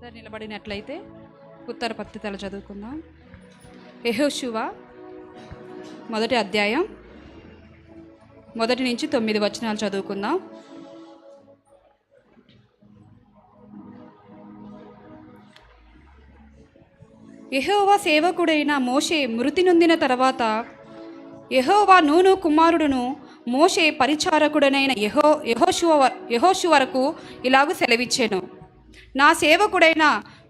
అందరు నిలబడినట్లయితే ఉత్తర పత్రికలు చదువుకుందాం. యెహోషువ మొదటి అధ్యాయం 1 నుంచి 9 వచనాలు చదువుకుందాం. యెహోవా సేవకుడైన మోషే మృతి నొందిన తర్వాత యెహోవా నూను కుమారుడును మోషే పరిచారకుడనైన యెహోషువకు ఇలాగు సెలవిచ్చెను. నా సేవకుడైన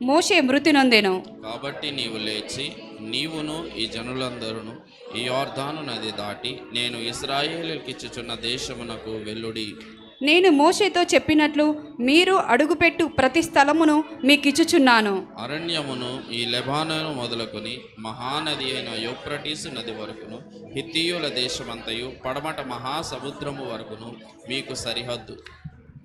మోషే మృతి నొందెను. కాబట్టి నీవు లేచి నీవును ఈ జనులందరూ ఈ యొర్దాను నది దాటి నేను ఇశ్రాయేలుకిచ్చుచున్న దేశమునకు వెళ్ళుడి. నేను మోషేతో చెప్పినట్లు మీరు అడుగుపెట్టు ప్రతి స్థలమును మీకిచ్చుచున్నాను. అరణ్యమును ఈ లెబానోను మొదలుకొని మహానది అయిన యూఫ్రటీసు నది వరకును హిత్తీయుల దేశమంతయు పడమట మహాసముద్రము వరకును మీకు సరిహద్దు.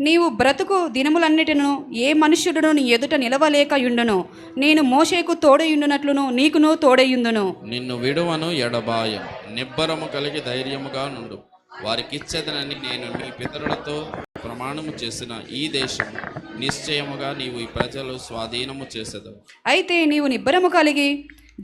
నీవు బ్రతుకు దినములన్నిటిను ఏ మనుష్యుడును నీ ఎదుట నిలవలేకయుండును. నేను మోషేకు తోడయుండునట్లును నీకును తోడయుందును. నిన్ను విడువను ఎడబాయ నిబ్బరము కలిగి ధైర్యముగా నుండు. వారికిచ్చేదనని నేను నీ పితరులతో ప్రమాణము చేసిన ఈ దేశము నిశ్చయముగా నీవు ఈ ప్రజలు స్వాధీనము చేసేదవు. అయితే నీవు నిబ్బరము కలిగి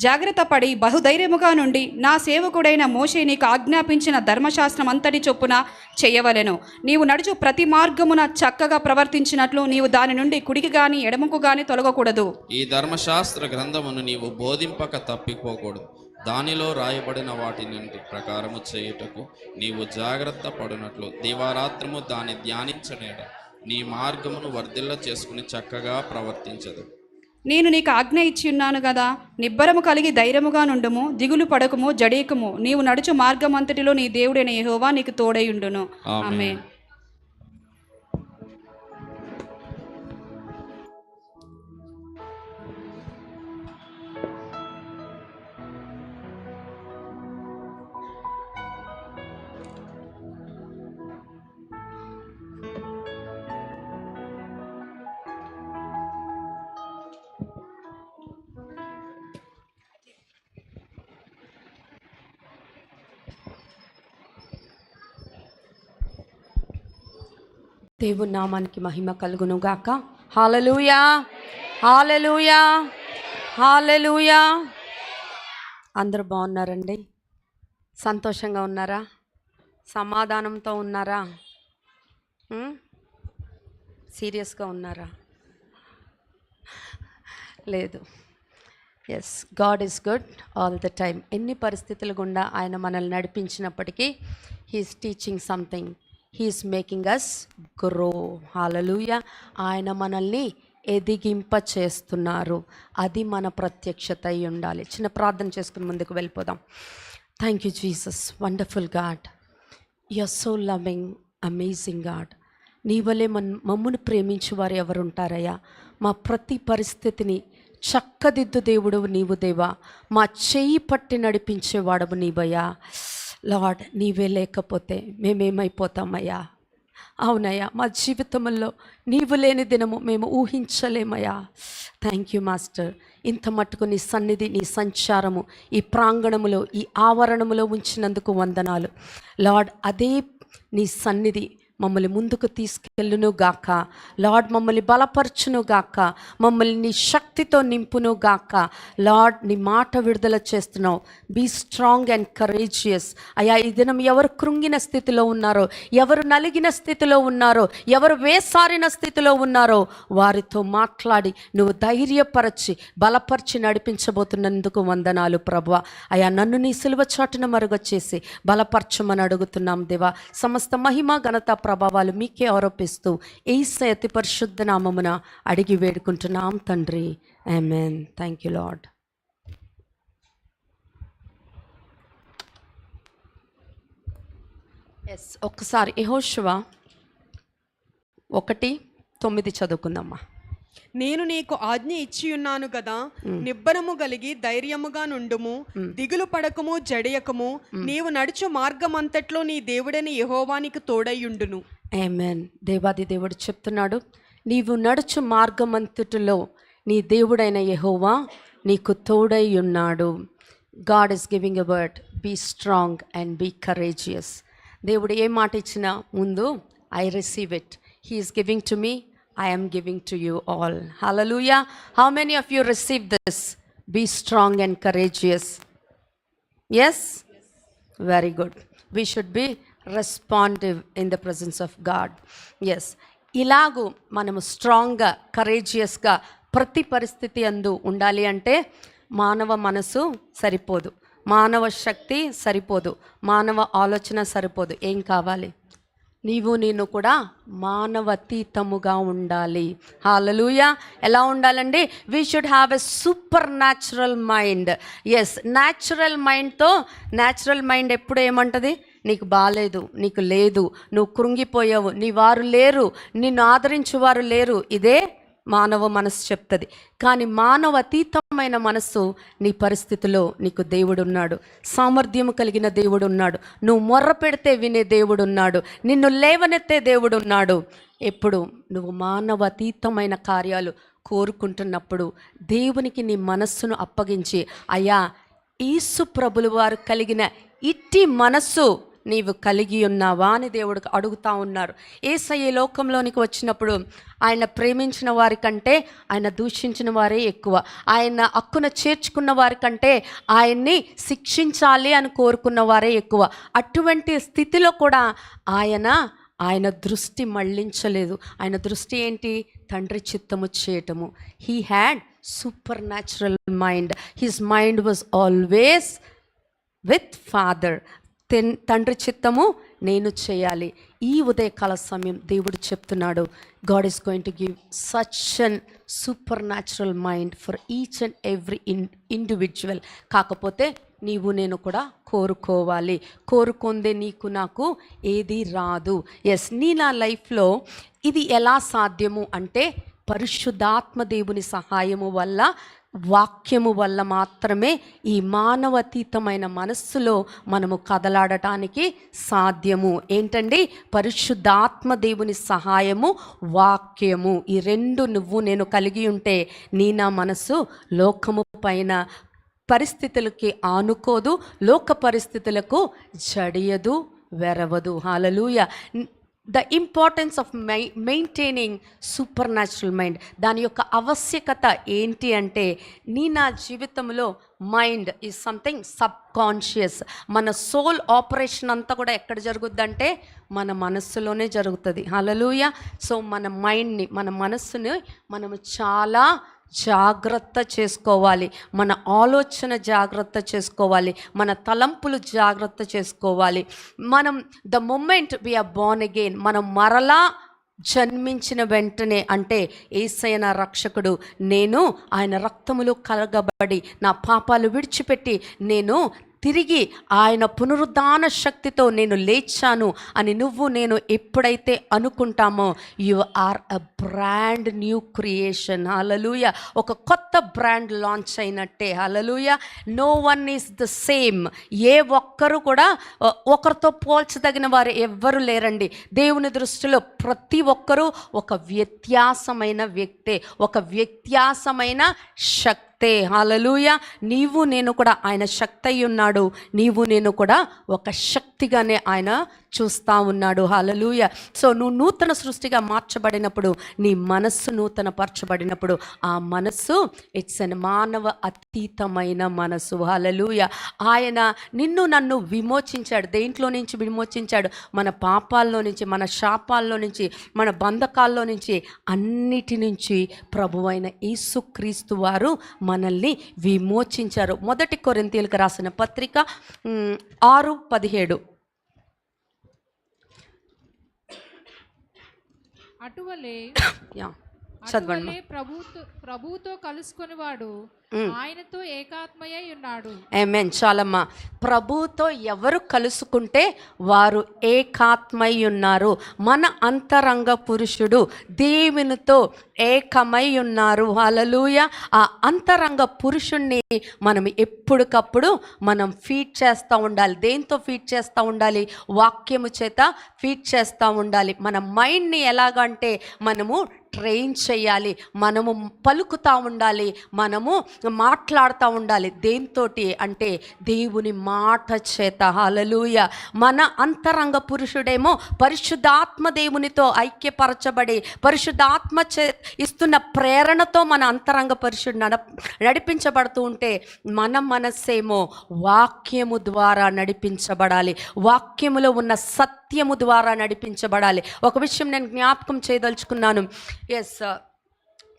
జాగ్రత్త పడి బహుధైర్యముగా నుండి నా సేవకుడైన మోషే నీకు ఆజ్ఞాపించిన ధర్మశాస్త్రం అంతటి చొప్పున చేయవలెను. నీవు నడుచు ప్రతి మార్గమున చక్కగా ప్రవర్తించినట్లు నీవు దాని నుండి కుడికి గాని ఎడమకు గాని తొలగకూడదు. ఈ ధర్మశాస్త్ర గ్రంథమును నీవు బోధింపక తప్పిపోకూడదు. దానిలో రాయబడిన వాటిని ప్రకారము చేయుటకు నీవు జాగ్రత్త పడినట్లు దివారాత్రము దాన్ని ధ్యానించనేట నీ మార్గమును వర్ధిల్ల చేసుకుని చక్కగా ప్రవర్తించదు. నేను నీకు ఆజ్ఞ ఇచ్చి ఉన్నాను కదా, నిబ్బరము కలిగి ధైర్యముగా నుండుము, దిగులు పడకము, జడేకము. నీవు నడుచు మార్గమంతటిలో నీ దేవుడైన యెహోవా నీకు తోడైయుండును. ఆమేన్. దేవుని నామానికి మహిమ కలుగును గాక. హల్లెలూయా, హల్లెలూయా, హల్లెలూయా. అందరూ బాగున్నారండి? సంతోషంగా ఉన్నారా? సమాధానంతో ఉన్నారా? సీరియస్గా ఉన్నారా? లేదు. Yes, God is good all the time. ఎన్ని పరిస్థితులు గుండా ఆయన మనల్ని నడిపించినప్పటికీ he's teaching something. He's making us grow. Hallelujah. ఆయన మనల్ని ఎదిగింప చేస్తున్నారు. అది మన ప్రత్యక్షత అయి ఉండాలి. చిన్న ప్రార్థన చేసుకుని ముందుకు వెళ్ళిపోదాం. Thank you Jesus, wonderful God. You are so loving, amazing God. నీ వలె మమ్మను ప్రేమించు వారు ఎవరుంటారయ్యా? మా ప్రతి పరిస్థితిని చక్కదిద్దు దేవుడు నీవు దేవా. మా చేయి పట్టి నడిపించేవాడవు నీవయ్యా. లార్డ్, నీవే లేకపోతే మేమేమైపోతామయ్యా? అవునయ్యా, మా జీవితంలో నీవు లేని దినము మేము ఊహించలేమయ్యా. Thank you master. ఇంత మట్టుకు నీ సన్నిధి, నీ సంచారము ఈ ప్రాంగణములో, ఈ ఆవరణములో ఉంచినందుకు వందనాలు లార్డ్. అదే నీ సన్నిధి మమ్మల్ని ముందుకు తీసుకెళ్ళును గాక లార్డ్. మమ్మల్ని బలపరచును గాక, మమ్మల్ని నీ శక్తితో నింపును గాక లార్డ్. నీ మాట విడుదల చేస్తున్నావు. బీ స్ట్రాంగ్ అండ్ కరేజియస్ అయ్యా. ఈ దినం ఎవరు కృంగిన స్థితిలో ఉన్నారో, ఎవరు నలిగిన స్థితిలో ఉన్నారో, ఎవరు వేసారిన స్థితిలో ఉన్నారో వారితో మాట్లాడి నువ్వు ధైర్యపరచి బలపరిచి నడిపించబోతున్నందుకు వందనాలు ప్రభువా. అయ్యా, నన్ను నీ సిలువ చాటున మరుగొచ్చేసి బలపరచమని అడుగుతున్నాం దేవా. సమస్త మహిమ ఘనత ప్రభావాలు మీకే ఆరోపిస్తూ యేసయ్య అతి పరిశుద్ధ నామమున అడిగి వేడుకుంటున్నాం తండ్రి. Amen. Thank you Lord. Yes, ఒక్కసారి యెహోషువ 1:9 చదువుకుందామా. నేను నీకు ఆజ్ఞ ఇచ్చి ఉన్నాను కదా, నిబ్బరము కలిగి ధైర్యముగా నుండుము, దిగులు పడకము, జడియకము. నీవు నడుచు మార్గమంతట్లో నీ దేవుడైన యెహోవా నీకు తోడైయుండును. ఆమేన్. దేవాది దేవుడు చెప్తున్నాడు, నీవు నడుచు మార్గమంతటిలో నీ దేవుడైన యెహోవా నీకు తోడై ఉన్నాడు. God is giving a word, be strong and be courageous. దేవుడు ఏ మాట ఇచ్చినా ముందు I receive it. He is giving to me, I am giving to you all. Hallelujah. How many of you receive this? Be strong and courageous. Yes? Very good. We should be responsive in the presence of God. Yes. ఇలాగూ మనము స్ట్రాంగ్గా కరేజియస్గా ప్రతి పరిస్థితి అందు ఉండాలి అంటే మానవ మనసు సరిపోదు, మానవ శక్తి సరిపోదు, మానవ ఆలోచన సరిపోదు. ఏం కావాలి? నీవు నేను కూడా మానవతీతముగా ఉండాలి. హల్లెలూయా. ఎలా ఉండాలండి? We should have a supernatural mind. Yes, natural మైండ్తో, న్యాచురల్ మైండ్ ఎప్పుడు ఏమంటది? నీకు బాలేదు, నీకు లేదు, నువ్వు కృంగిపోయావు, నీ వారు లేరు, నిన్ను ఆదరించువారు లేరు. ఇదే మానవ మనసు చెప్తుంది. కానీ మానవతీతమైన మనస్సు, నీ పరిస్థితిలో నీకు దేవుడు ఉన్నాడు, సామర్థ్యము కలిగిన దేవుడు ఉన్నాడు, నువ్వు మొర్ర పెడితే వినే దేవుడు ఉన్నాడు, నిన్ను లేవనెత్తే దేవుడు ఉన్నాడు. ఎప్పుడు నువ్వు మానవతీతమైన కార్యాలు కోరుకుంటున్నప్పుడు దేవునికి నీ మనస్సును అప్పగించి, అయ్యా యేసు ప్రభుల వారు కలిగిన ఇట్టి మనస్సు నీవు కలిగి ఉన్నావా అని దేవుడికి అడుగుతా ఉన్నారు. యేసయ్య లోకంలోనికి వచ్చినప్పుడు ఆయన ప్రేమించిన వారి కంటే ఆయన దూషించిన వారే ఎక్కువ, ఆయన హక్కున చేర్చుకున్న వారి కంటే ఆయన్ని శిక్షించాలి అని కోరుకున్న వారే ఎక్కువ. అటువంటి స్థితిలో కూడా ఆయన దృష్టి మళ్ళించలేదు. ఆయన దృష్టి ఏంటి? తండ్రి చిత్తము చేయటము. He had super natural mind. His mind was always with father. తండ్రి చిత్తము నేను చేయాలి. ఈ ఉదయకాల సమయం దేవుడు చెప్తున్నాడు, God is going to give such an super natural mind for each and every individual. కాకపోతే నీవు నేను కూడా కోరుకోవాలి. కోరుకుందే నీకు నాకు ఏది రాదు. ఎస్, నీ నా లైఫ్లో ఇది ఎలా సాధ్యము అంటే పరిశుద్ధాత్మ దేవుని సహాయము వల్ల, వాక్యము వల్ల మాత్రమే ఈ మానవతీతమైన మనస్సులో మనము కదలాడటానికి సాధ్యము. ఏంటండి? పరిశుద్ధాత్మ దేవుని సహాయము, వాక్యము. ఈ రెండు నువ్వు నేను కలిగి ఉంటే నీ నా మనస్సు లోకము పైన పరిస్థితులకి ఆనుకోదు, లోక పరిస్థితులకు జడియదు, వెరవదు. Hallelujah. The importance of maintaining supernatural mind, దాని యొక్క ఆవశ్యకత ఏంటి అంటే, నీ నా జీవితంలో mind is something subconscious. మన సోల్ ఆపరేషన్ అంతా కూడా ఎక్కడ జరుగుద్దంటే మన మనస్సులోనే జరుగుతుంది. హల్లెలూయా. సో మన మైండ్ని, మన మనస్సుని మనము చాలా జాగ్రత్త చేసుకోవాలి. మన ఆలోచన జాగ్రత్త చేసుకోవాలి, మన తలంపులు జాగ్రత్త చేసుకోవాలి. మనం the moment we are born again, మనం మరలా జన్మించిన వెంటనే, అంటే యేసయ్య నా రక్షకుడు, నేను ఆయన రక్తములో కలగబడి నా పాపాలు విడిచిపెట్టి నేను తిరిగి ఆయన పునరుద్ధాన శక్తితో నేను లేచాను అని నువ్వు నేను ఎప్పుడైతే అనుకుంటామో, you are a brand new creation. Hallelujah. ఒక కొత్త బ్రాండ్ లాంచ్ అయినట్టే. Hallelujah. No one is the same. ఏ ఒక్కరు కూడా ఒకరితో పోల్చదగిన వారు ఎవ్వరు లేరండి. దేవుని దృష్టిలో ప్రతి ఒక్కరూ ఒక వ్యత్యాసమైన వ్యక్తే, ఒక వ్యత్యాసమైన శక్తి. హల్లెలూయా. నీవు నేను కూడా ఆయన శక్తి అయి ఉన్నాడు, నీవు నేను కూడా ఒక శక్తిగానే ఆయన చూస్తూ ఉన్నాడు. హల్లెలూయా. సో నువ్వు నూతన సృష్టిగా మార్చబడినప్పుడు, నీ మనస్సు నూతన పరచబడినప్పుడు, ఆ మనస్సు ఇట్స్ అన్ మానవ అతీతమైన మనసు. హల్లెలూయా. ఆయన నిన్ను నన్ను విమోచించాడు. దేంట్లో నుంచి విమోచించాడు? మన పాపాల్లో నుంచి, మన శాపాల్లో నుంచి, మన బంధకాల్లో నుంచి, అన్నిటి నుంచి ప్రభువైన యేసుక్రీస్తు వారు మనల్ని విమోచించారు. 1 కొరింథీయులకు రాసిన పత్రిక 6:17. అటువలే చదవండి. ప్రభువుతో కలుసుకొని వాడు ఆయనతో ఏకాత్మయ్య ఉన్నాడు. ఆమేన్. చాలమ్మా. ప్రభువుతో ఎవరు కలుసుకుంటే వారు ఏకాత్మై ఉన్నారు. మన అంతరంగ పురుషుడు దేవునితో ఏకమై ఉన్నారు. హల్లెలూయా. ఆ అంతరంగ పురుషుణ్ణి మనం ఎప్పటికప్పుడు మనం ఫీడ్ చేస్తూ ఉండాలి. దేంతో ఫీడ్ చేస్తూ ఉండాలి? వాక్యము చేత ఫీడ్ చేస్తూ ఉండాలి. మన మైండ్ని ఎలాగంటే మనము ట్రైన్ చేయాలి, మనము పలుకుతూ ఉండాలి, మనము మాట్లాడుతూ ఉండాలి. దేంతోటి అంటే దేవుని మాట చేత. హల్లెలూయా. మన అంతరంగ పురుషుడేమో పరిశుద్ధాత్మ దేవునితో ఐక్యపరచబడి పరిశుద్ధాత్మ ఇస్తున్న ప్రేరణతో మన అంతరంగ పురుషుడు నడిపించబడుతూ ఉంటే మన మనస్సేమో వాక్యము ద్వారా నడిపించబడాలి, వాక్యములో ఉన్న సత్యము ద్వారా నడిపించబడాలి. ఒక విషయం నేను జ్ఞాపకం చేయదలుచుకున్నాను. ఎస్,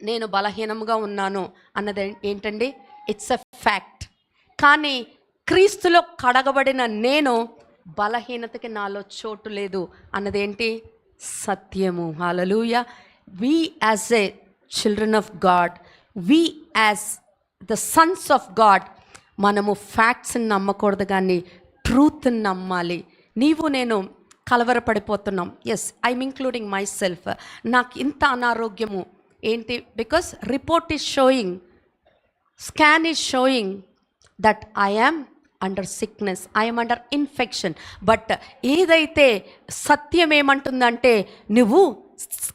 నేను బలహీనంగా ఉన్నాను అన్నది ఏంటండి? It's a fact. కానీ క్రీస్తులో కడగబడిన నేను బలహీనతకి నాలో చోటు లేదు అన్నదేంటి? సత్యము. Hallelujah. We as a children of God, we as the sons of God, మనము ఫ్యాక్ట్స్ని నమ్మకూడదు కానీ ట్రూత్ని నమ్మాలి. నీవు నేను కలవరపడిపోతున్నాం. Yes, I'm including myself. నాకు ఇంత అనారోగ్యము ఏంటి? Because report is showing, scan is showing that I am under sickness, I'm under infection. But ఏదైతే సత్యం ఏమంటుందంటే, నువ్వు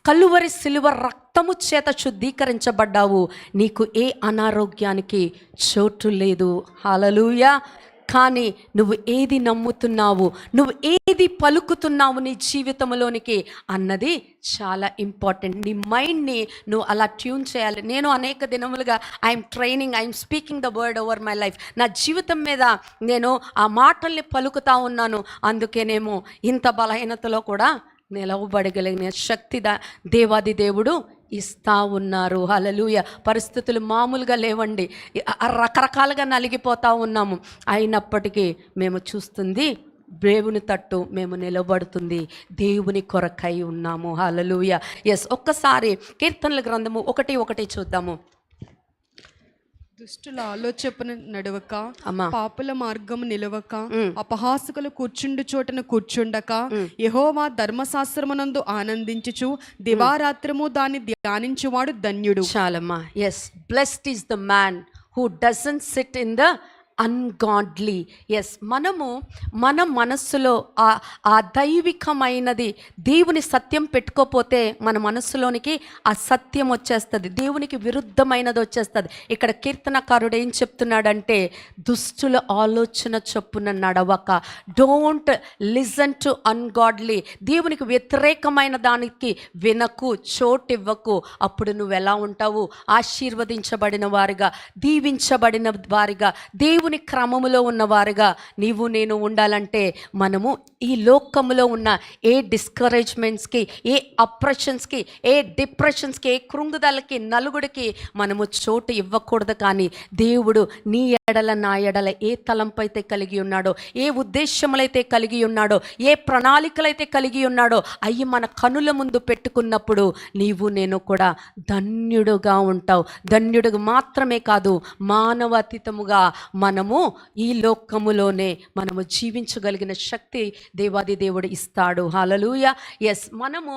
కలువరి సిలువ రక్తము చేత శుద్ధీకరించబడ్డావు, నీకు ఏ అనారోగ్యానికి చోటు లేదు. హల్లెలూయా. కానీ నువ్వు ఏది నమ్ముతున్నావు, నువ్వు ఏది పలుకుతున్నావు నీ జీవితంలోనికి అన్నది చాలా ఇంపార్టెంట్. నీ మైండ్ని నువ్వు అలా ట్యూన్ చేయాలి. నేను అనేక దినములుగా I'm training, I'm speaking the word over my life. నా జీవితం మీద నేను ఆ మాటల్ని పలుకుతా ఉన్నాను. అందుకేనేమో ఇంత బలహీనతలో కూడా నిలవబడగలిగిన శక్తి దేవాది దేవుడు ఇస్తా ఉన్నారు. హల్లెలూయా. పరిస్థితులు మామూలుగా లేవండి, రకరకాలుగా నలిగిపోతూ ఉన్నాము. అయినప్పటికీ మేము చూస్తుంది దేవుని తట్టు మేము నిలబడుతుంది, దేవుని కొరకై ఉన్నాము. హల్లెలూయా. ఎస్, ఒక్కసారి కీర్తనల గ్రంథము 1:1 చూద్దాము. దుష్టుల ఆలోచన నడవక, పాపుల మార్గము నిలవక, అపహాసకులు కూర్చుండు చోటను కూర్చుండక, యెహోవా ధర్మశాస్త్రమునందు ఆనందించుచు దివారాత్రము దాన్ని ధ్యానించువాడు ధన్యుడు. చాలమ్మా. Yes, blessed is the man who doesn't sit in the ungodly. Yes, మనము మన మనస్సులో ఆ దైవికమైనది దేవుని సత్యం పెట్టుకోపోతే మన మనస్సులోనికి ఆ సత్యం వచ్చేస్తుంది, దేవునికి విరుద్ధమైనది వచ్చేస్తుంది. ఇక్కడ కీర్తనకారుడు ఏం చెప్తున్నాడంటే, దుష్టుల ఆలోచన చొప్పున నడవక, డోంట్ లిజన్ టు అన్గాడ్లీ, దేవునికి వ్యతిరేకమైన దానికి వినకు, చోటివ్వకు. అప్పుడు నువ్వు ఎలా ఉంటావు? ఆశీర్వదించబడిన వారిగా, దీవించబడిన వారిగా, దేవుని క్రమములో ఉన్నవారుగా నీవు నేను ఉండాలంటే మనము ఈ లోకములో ఉన్న ఏ డిస్కరేజ్మెంట్స్కి, ఏ అప్రెషన్స్కి, ఏ డిప్రెషన్స్కి, ఏ కృంగుదలకి, నలుగుడికి మనము చోటు ఇవ్వకూడదు. కానీ దేవుడు నీ ఎడల నా ఎడల ఏ తలంపు అయితే కలిగి ఉన్నాడో, ఏ ఉద్దేశములైతే కలిగి ఉన్నాడో, ఏ ప్రణాళికలైతే కలిగి ఉన్నాడో అవి మన కనుల ముందు పెట్టుకున్నప్పుడు నీవు నేను కూడా ధన్యుడుగా ఉంటావు. ధన్యుడు మాత్రమే కాదు, మానవాతీతముగా మనము ఈ లోకములోనే మనము జీవించగలిగిన శక్తి దేవాది దేవుడు ఇస్తాడు. హల్లెలూయా. ఎస్, మనము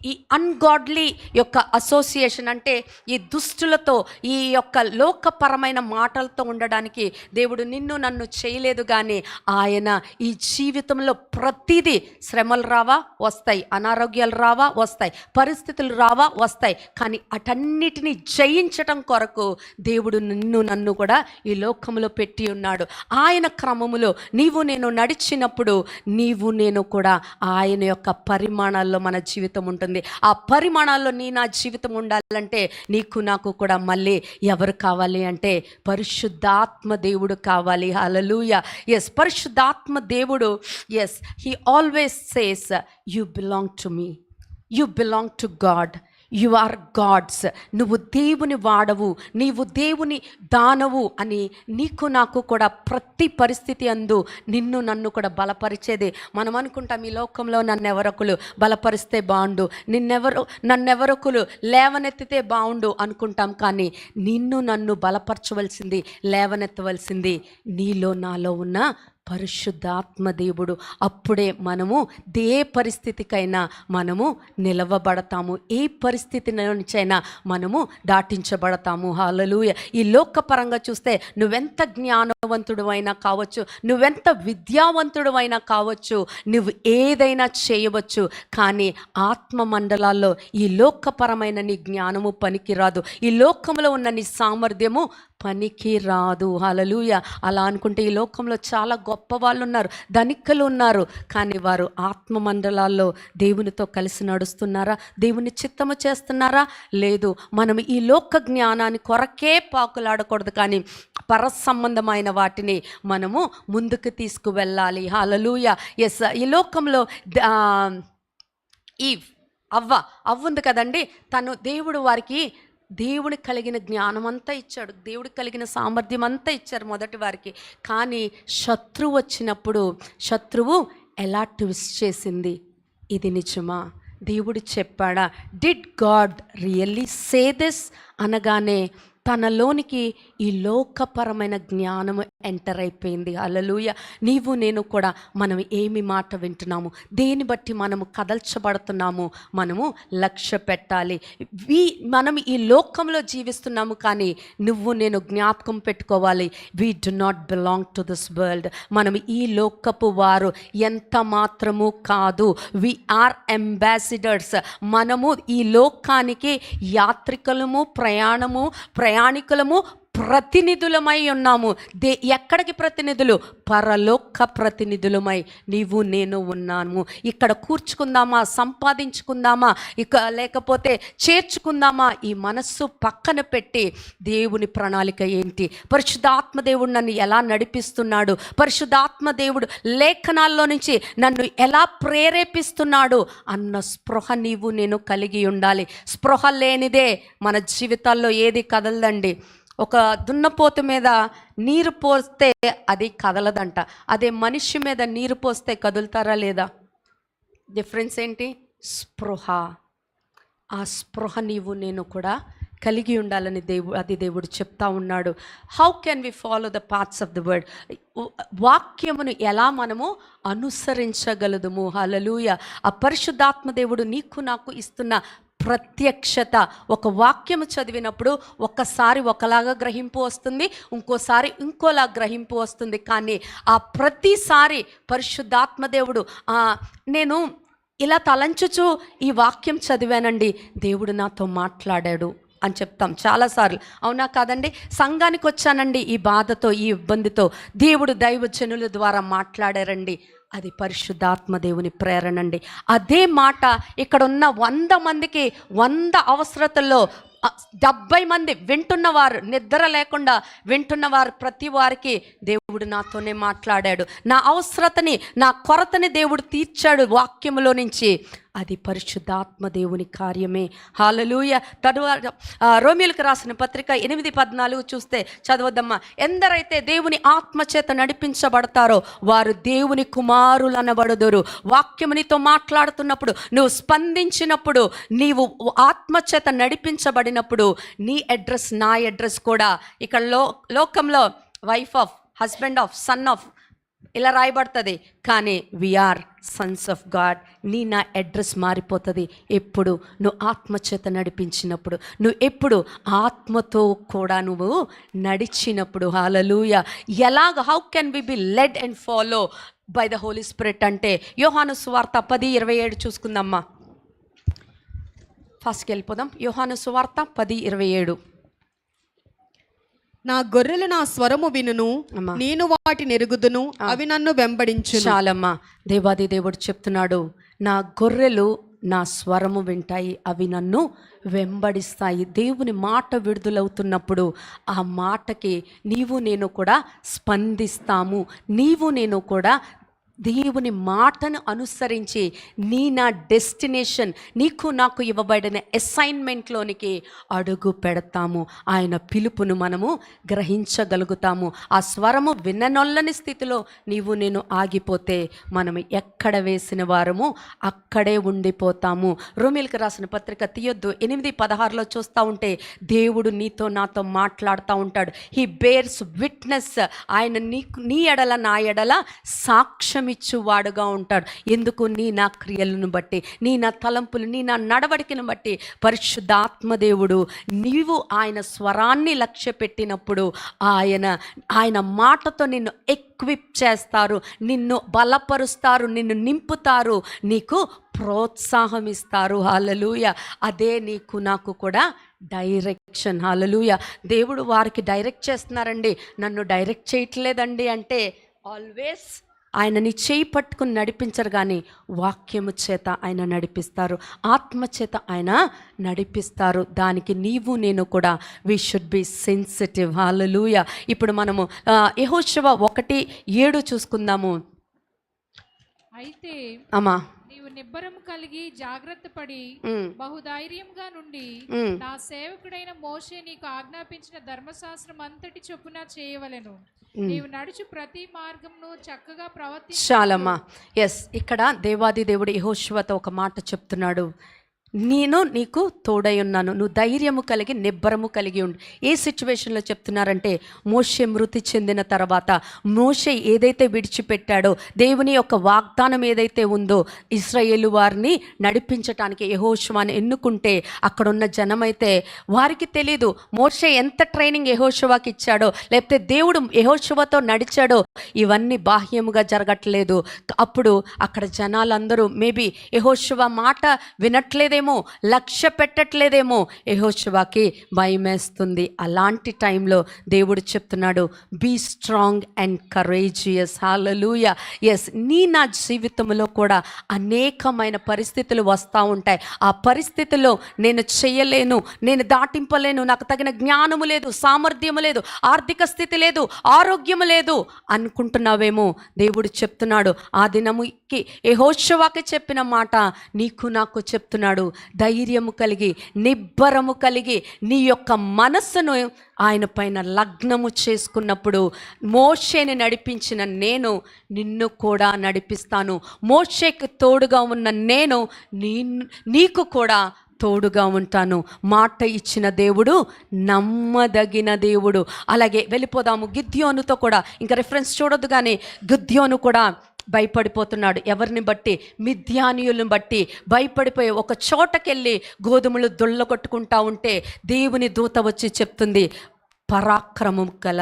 ఈ అన్గాడ్లీ యొక్క అసోసియేషన్ అంటే ఈ దుష్టులతో, ఈ యొక్క లోకపరమైన మాటలతో ఉండడానికి దేవుడు నిన్ను నన్ను చేయలేదు. కానీ ఆయన ఈ జీవితంలో ప్రతిదీ, శ్రమలు రావా వస్తాయి, అనారోగ్యాలు రావా వస్తాయి, పరిస్థితులు రావా వస్తాయి, కానీ అటన్నిటినీ జయించటం కొరకు దేవుడు నిన్ను నన్ను కూడా ఈ లోకంలో పెట్టి ఉన్నాడు. ఆయన క్రమములో నీవు నేను నడిచినప్పుడు నీవు నేను కూడా ఆయన యొక్క పరిమాణాల్లో మన జీవితం ఉంటుంది. ఆ పరిమాణాల్లో నా జీవితం ఉండాలంటే నీకు నాకు కూడా మళ్ళీ ఎవరు కావాలి అంటే పరిశుద్ధాత్మ దేవుడు కావాలి. హల్లెలూయా. ఎస్, పరిశుద్ధాత్మ దేవుడు, yes, he always says you belong to me, you belong to God, you are God's. నువ్వు దేవుని వాడవు, నీవు దేవుని దానవు అని నీకు నాకు కూడా ప్రతి పరిస్థితి అందు నిన్ను నన్ను కూడా బలపరిచేది. మనం అనుకుంటాం ఈ లోకంలో నన్నెవరొకరు బలపరిస్తే బాగుండు, నన్నెవరొకరు లేవనెత్తితే బాగుండు అనుకుంటాం. కానీ నిన్ను నన్ను బలపరచవలసింది, లేవనెత్తవలసింది నీలో నాలో ఉన్న పరిశుద్ధాత్మ దేవుడు. అప్పుడే మనము ఏ పరిస్థితికైనా మనము నిలవబడతాము, ఏ పరిస్థితి నుంచైనా మనము దాటించబడతాము. హల్లెలూయా. ఈ లోకపరంగా చూస్తే నువ్వెంత జ్ఞానవంతుడు అయినా కావచ్చు, నువ్వెంత విద్యావంతుడు అయినా కావచ్చు, నువ్వు ఏదైనా చేయవచ్చు. కానీ ఆత్మ మండలాల్లో ఈ లోకపరమైన నీ జ్ఞానము పనికిరాదు, ఈ లోకంలో ఉన్న నీ సామర్థ్యము పనికి రాదు. హల్లెలూయా. అలా అనుకుంటే ఈ లోకంలో చాలా గొప్ప వాళ్ళు ఉన్నారు, ధనికులు ఉన్నారు, కానీ వారు ఆత్మ మండలాల్లో దేవునితో కలిసి నడుస్తున్నారా? దేవుని చిత్తము చేస్తున్నారా? లేదు. మనం ఈ లోక జ్ఞానాన్ని కొరకే పాకులాడకూడదు, కానీ పర సంబంధమైన వాటిని మనము ముందుకు తీసుకువెళ్ళాలి. హల్లెలూయా. ఎస్, ఈ లోకంలో ఈ అవ్వ ఉంది కదండి, తను దేవుడు వారికి దేవుడికి కలిగిన జ్ఞానం అంతా ఇచ్చాడు, దేవుడికి కలిగిన సామర్థ్యం అంతా ఇచ్చారు మొదటి వారికి. కానీ శత్రువు వచ్చినప్పుడు శత్రువు ఎలా ట్విస్ట్ చేసింది? ఇది నిజమా? దేవుడు చెప్పాడా? Did God really say this అనగానే తనలోనికి ఈ లోకపరమైన జ్ఞానము ఎంటర్ అయిపోయింది. హల్లెలూయా. నీవు నేను కూడా మనం ఏమి మాట వింటున్నాము, దేని బట్టి మనము కదల్చబడుతున్నాము, మనము లక్ష్య పెట్టాలి. మనం ఈ లోకంలో జీవిస్తున్నాము, కానీ నువ్వు నేను జ్ఞాపకం పెట్టుకోవాలి, we do not belong to this world. మనం ఈ లోకపు వారు ఎంత మాత్రము కాదు. We are ambassadors. మనము ఈ లోకానికి యాత్రికులము, ప్రయాణికులము, ప్రతినిధులమై ఉన్నాము. ఎక్కడికి ప్రతినిధులు? పరలోక ప్రతినిధులమై నీవు నేను ఉన్నాము. ఇక్కడ కూర్చుకుందామా, సంపాదించుకుందామా, లేకపోతే చేర్చుకుందామా, ఈ మనస్సు పక్కన పెట్టి దేవుని ప్రణాళిక ఏంటి, పరిశుద్ధాత్మ దేవుడు నన్ను ఎలా నడిపిస్తున్నాడు, పరిశుద్ధాత్మ దేవుడు లేఖనాల్లో నుంచి నన్ను ఎలా ప్రేరేపిస్తున్నాడు అన్న స్పృహ నీవు నేను కలిగి ఉండాలి. స్పృహ లేనిదే మన జీవితాల్లో ఏది కదలదండి. ఒక దున్నపోతు మీద నీరు పోస్తే అది కదలదంట, అదే మనిషి మీద నీరు పోస్తే కదులుతారా లేదా? డిఫరెన్స్ ఏంటి? స్పృహ. ఆ స్పృహ నీవు నేను కూడా కలిగి ఉండాలని దేవుడు చెప్తా ఉన్నాడు. How can we follow the paths of the word? వాక్యమును ఎలా మనము అనుసరించగలదుము? హల్లెలూయా. ఆ పరిశుద్ధాత్మ దేవుడు నీకు నాకు ఇస్తున్న ప్రత్యక్షత. ఒక వాక్యము చదివినప్పుడు ఒక్కసారి ఒకలాగా గ్రహింపు వస్తుంది, ఇంకోసారి ఇంకోలా గ్రహింపు వస్తుంది. కానీ ఆ ప్రతిసారి పరిశుద్ధాత్మ దేవుడు నేను ఇలా తలంచుచు ఈ వాక్యం చదివానండి, దేవుడు నాతో మాట్లాడాడు అని చెప్తాం చాలాసార్లు. అవునా కాదండి? సంఘానికి వచ్చానండి ఈ బాధతో, ఈ ఇబ్బందితో, దేవుడు దైవజనుల ద్వారా మాట్లాడారండి, అది పరిశుద్ధాత్మ దేవుని ప్రేరణ అండి. అదే మాట ఇక్కడ ఉన్న 100 మందికి 100 అవసరతల్లో 70 మంది వింటున్నవారు, నిద్ర లేకుండా వింటున్నవారు, ప్రతి వారికి దేవుడు నాతోనే మాట్లాడాడు, నా అవసరతని, నా కొరతని దేవుడు తీర్చాడు వాక్యములో నుంచి. అది పరిశుద్ధాత్మ దేవుని కార్యమే. హల్లెలూయా. తరువాత రోమీయులకు రాసిన పత్రిక 8:14 చూస్తే చదవద్దమ్మా. ఎందరైతే దేవుని ఆత్మచేత నడిపించబడతారో వారు దేవుని కుమారులు అనబడుదురు. వాక్యమునితో మాట్లాడుతున్నప్పుడు, నువ్వు స్పందించినప్పుడు, నీవు ఆత్మచేత నడిపించబడినప్పుడు నీ అడ్రస్, నా అడ్రస్ కూడా ఇక్కడ లోకంలో wife of, husband of, son of ఇలా రాయబడుతుంది. కానీ వీఆర్ సన్స్ ఆఫ్ గాడ్. నా అడ్రస్ మారిపోతుంది ఎప్పుడు నువ్వు ఆత్మచేత నడిపించినప్పుడు, నువ్వు ఎప్పుడు ఆత్మతో కూడా నువ్వు నడిచినప్పుడు. Hallelujah. How can we be led and follow by the Holy Spirit అంటే యోహాను సువార్త 10:27 చూసుకుందామ్మా. ఫస్ట్కి వెళ్ళిపోదాం. యోహాను సువార్త 10:27. నా గొర్రెలు నా స్వరము వినును, నేను వాటిని ఎరుగుదును, అవి నన్ను వెంబడించును. చాలమ్మా. దేవాది దేవుడు చెప్తున్నాడు, నా గొర్రెలు నా స్వరము వింటాయి, అవి నన్ను వెంబడిస్తాయి. దేవుని మాట విడుదలవుతున్నప్పుడు ఆ మాటకి నీవు నేను కూడా స్పందిస్తాము, నీవు నేను కూడా దేవుని మాటను అనుసరించి నా డెస్టినేషన్, నీకు నాకు ఇవ్వబడిన అసైన్మెంట్లోనికి అడుగు పెడతాము. ఆయన పిలుపును మనము గ్రహించగలుగుతాము. ఆ స్వరము విననొల్లని స్థితిలో నీవు నేను ఆగిపోతే మనము ఎక్కడ వేసిన వారము అక్కడే ఉండిపోతాము. రోమీయులకు రాసిన పత్రిక తీయొద్దు 8:16 చూస్తూ ఉంటే దేవుడు నీతో నాతో మాట్లాడుతూ ఉంటాడు. He bears witness. ఆయన నీ ఎడల నా ఎడల సాక్ష్యం ఇచ్చువాడుగా ఉంటాడు. ఎందుకు? నా క్రియలను బట్టి, నా తలంపులు, నా నడవడికను బట్టి పరిశుద్ధాత్మదేవుడు నీవు ఆయన స్వరాన్ని లక్ష్య పెట్టినప్పుడు ఆయన మాటతో నిన్ను ఎక్విప్ చేస్తారు, నిన్ను బలపరుస్తారు, నిన్ను నింపుతారు, నీకు ప్రోత్సాహం ఇస్తారు. హల్లెలూయా. అదే నీకు నాకు కూడా డైరెక్షన్. హల్లెలూయా. దేవుడు వారికి డైరెక్ట్ చేస్తున్నారండి, నన్ను డైరెక్ట్ చేయట్లేదండి అంటే ఆల్వేస్ ఆయనని చేయి పట్టుకుని నడిపించరు, కానీ వాక్యము చేత ఆయన నడిపిస్తారు, ఆత్మ చేత ఆయన నడిపిస్తారు. దానికి నీవు నేను కూడా వీ షుడ్ బి సెన్సిటివ్. హల్లెలూయా. ఇప్పుడు మనము యెహోషువ 1:7 చూసుకుందాము. అయితే అమ్మా నీవు నిబ్బరము కలిగి జాగ్రత్త పడి బహుధైర్యంగా నుండి నా సేవకుడైన మోషే నీకు ఆజ్ఞాపించిన ధర్మశాస్త్రం అంతటి చొప్పున చేయవలెను. నీవు నడుచు ప్రతి మార్గమును చక్కగా ప్రవర్తించు. చాలమ్మా. ఎస్, ఇక్కడ దేవాది దేవుడు యెహోషువతో ఒక మాట చెప్తున్నాడు. నేను నీకు తోడై ఉన్నాను, నువ్వు ధైర్యము కలిగి నిబ్బరము కలిగి ఉండు. ఏ సిచ్యువేషన్లో చెప్తున్నారంటే, మోషే మృతి చెందిన తర్వాత మోషే ఏదైతే విడిచిపెట్టాడో, దేవుని యొక్క వాగ్దానం ఏదైతే ఉందో, ఇశ్రాయేలు వారిని నడిపించటానికి యెహోషువని ఎన్నుకుంటే అక్కడున్న జనమైతే వారికి తెలీదు మోషే ఎంత ట్రైనింగ్ యెహోషువకి ఇచ్చాడో, లేకపోతే దేవుడు యెహోషువతో నడిచాడో, ఇవన్నీ బాహ్యముగా జరగట్లేదు. అప్పుడు అక్కడ జనాలందరూ మేబీ యెహోషువ మాట వినట్లేదేమో, లక్ష్య పెట్టట్లేదేమో, యెహోషువకి భయమేస్తుంది. అలాంటి టైంలో దేవుడు చెప్తున్నాడు, be strong and courageous. Hallelujah. Yes, నా జీవితంలో కూడా అనేకమైన పరిస్థితులు వస్తూ ఉంటాయి. ఆ పరిస్థితుల్లో నేను చేయలేను, నేను దాటింపలేను, నాకు తగిన జ్ఞానము లేదు, సామర్థ్యము లేదు, ఆర్థిక స్థితి లేదు, ఆరోగ్యము లేదు అనుకుంటున్నావేమో. దేవుడు చెప్తున్నాడు, ఆ దినముకి యెహోషువకి చెప్పిన మాట నీకు నాకు చెప్తున్నాడు. ధైర్యము కలిగి నిబ్బరము కలిగి నీ యొక్క మనస్సును ఆయన పైన లగ్నము చేసుకున్నప్పుడు మోషేని నడిపించిన నేను నిన్ను కూడా నడిపిస్తాను. మోషేకి తోడుగా ఉన్న నేను నీకు కూడా తోడుగా ఉంటాను. మాట ఇచ్చిన దేవుడు నమ్మదగిన దేవుడు. అలాగే వెళ్ళిపోదాము గిద్యోనుతో కూడా. ఇంకా రిఫరెన్స్ చూడొద్దు, కానీ గిద్యోను కూడా భయపడిపోతున్నాడు. ఎవరిని బట్టి? మిద్యానీయులను బట్టి భయపడిపోయి ఒక చోటకెళ్ళి గోధుమలు దొల్ల కొట్టుకుంటా ఉంటే దేవుని దూత వచ్చి చెప్తుంది, పరాక్రమం గల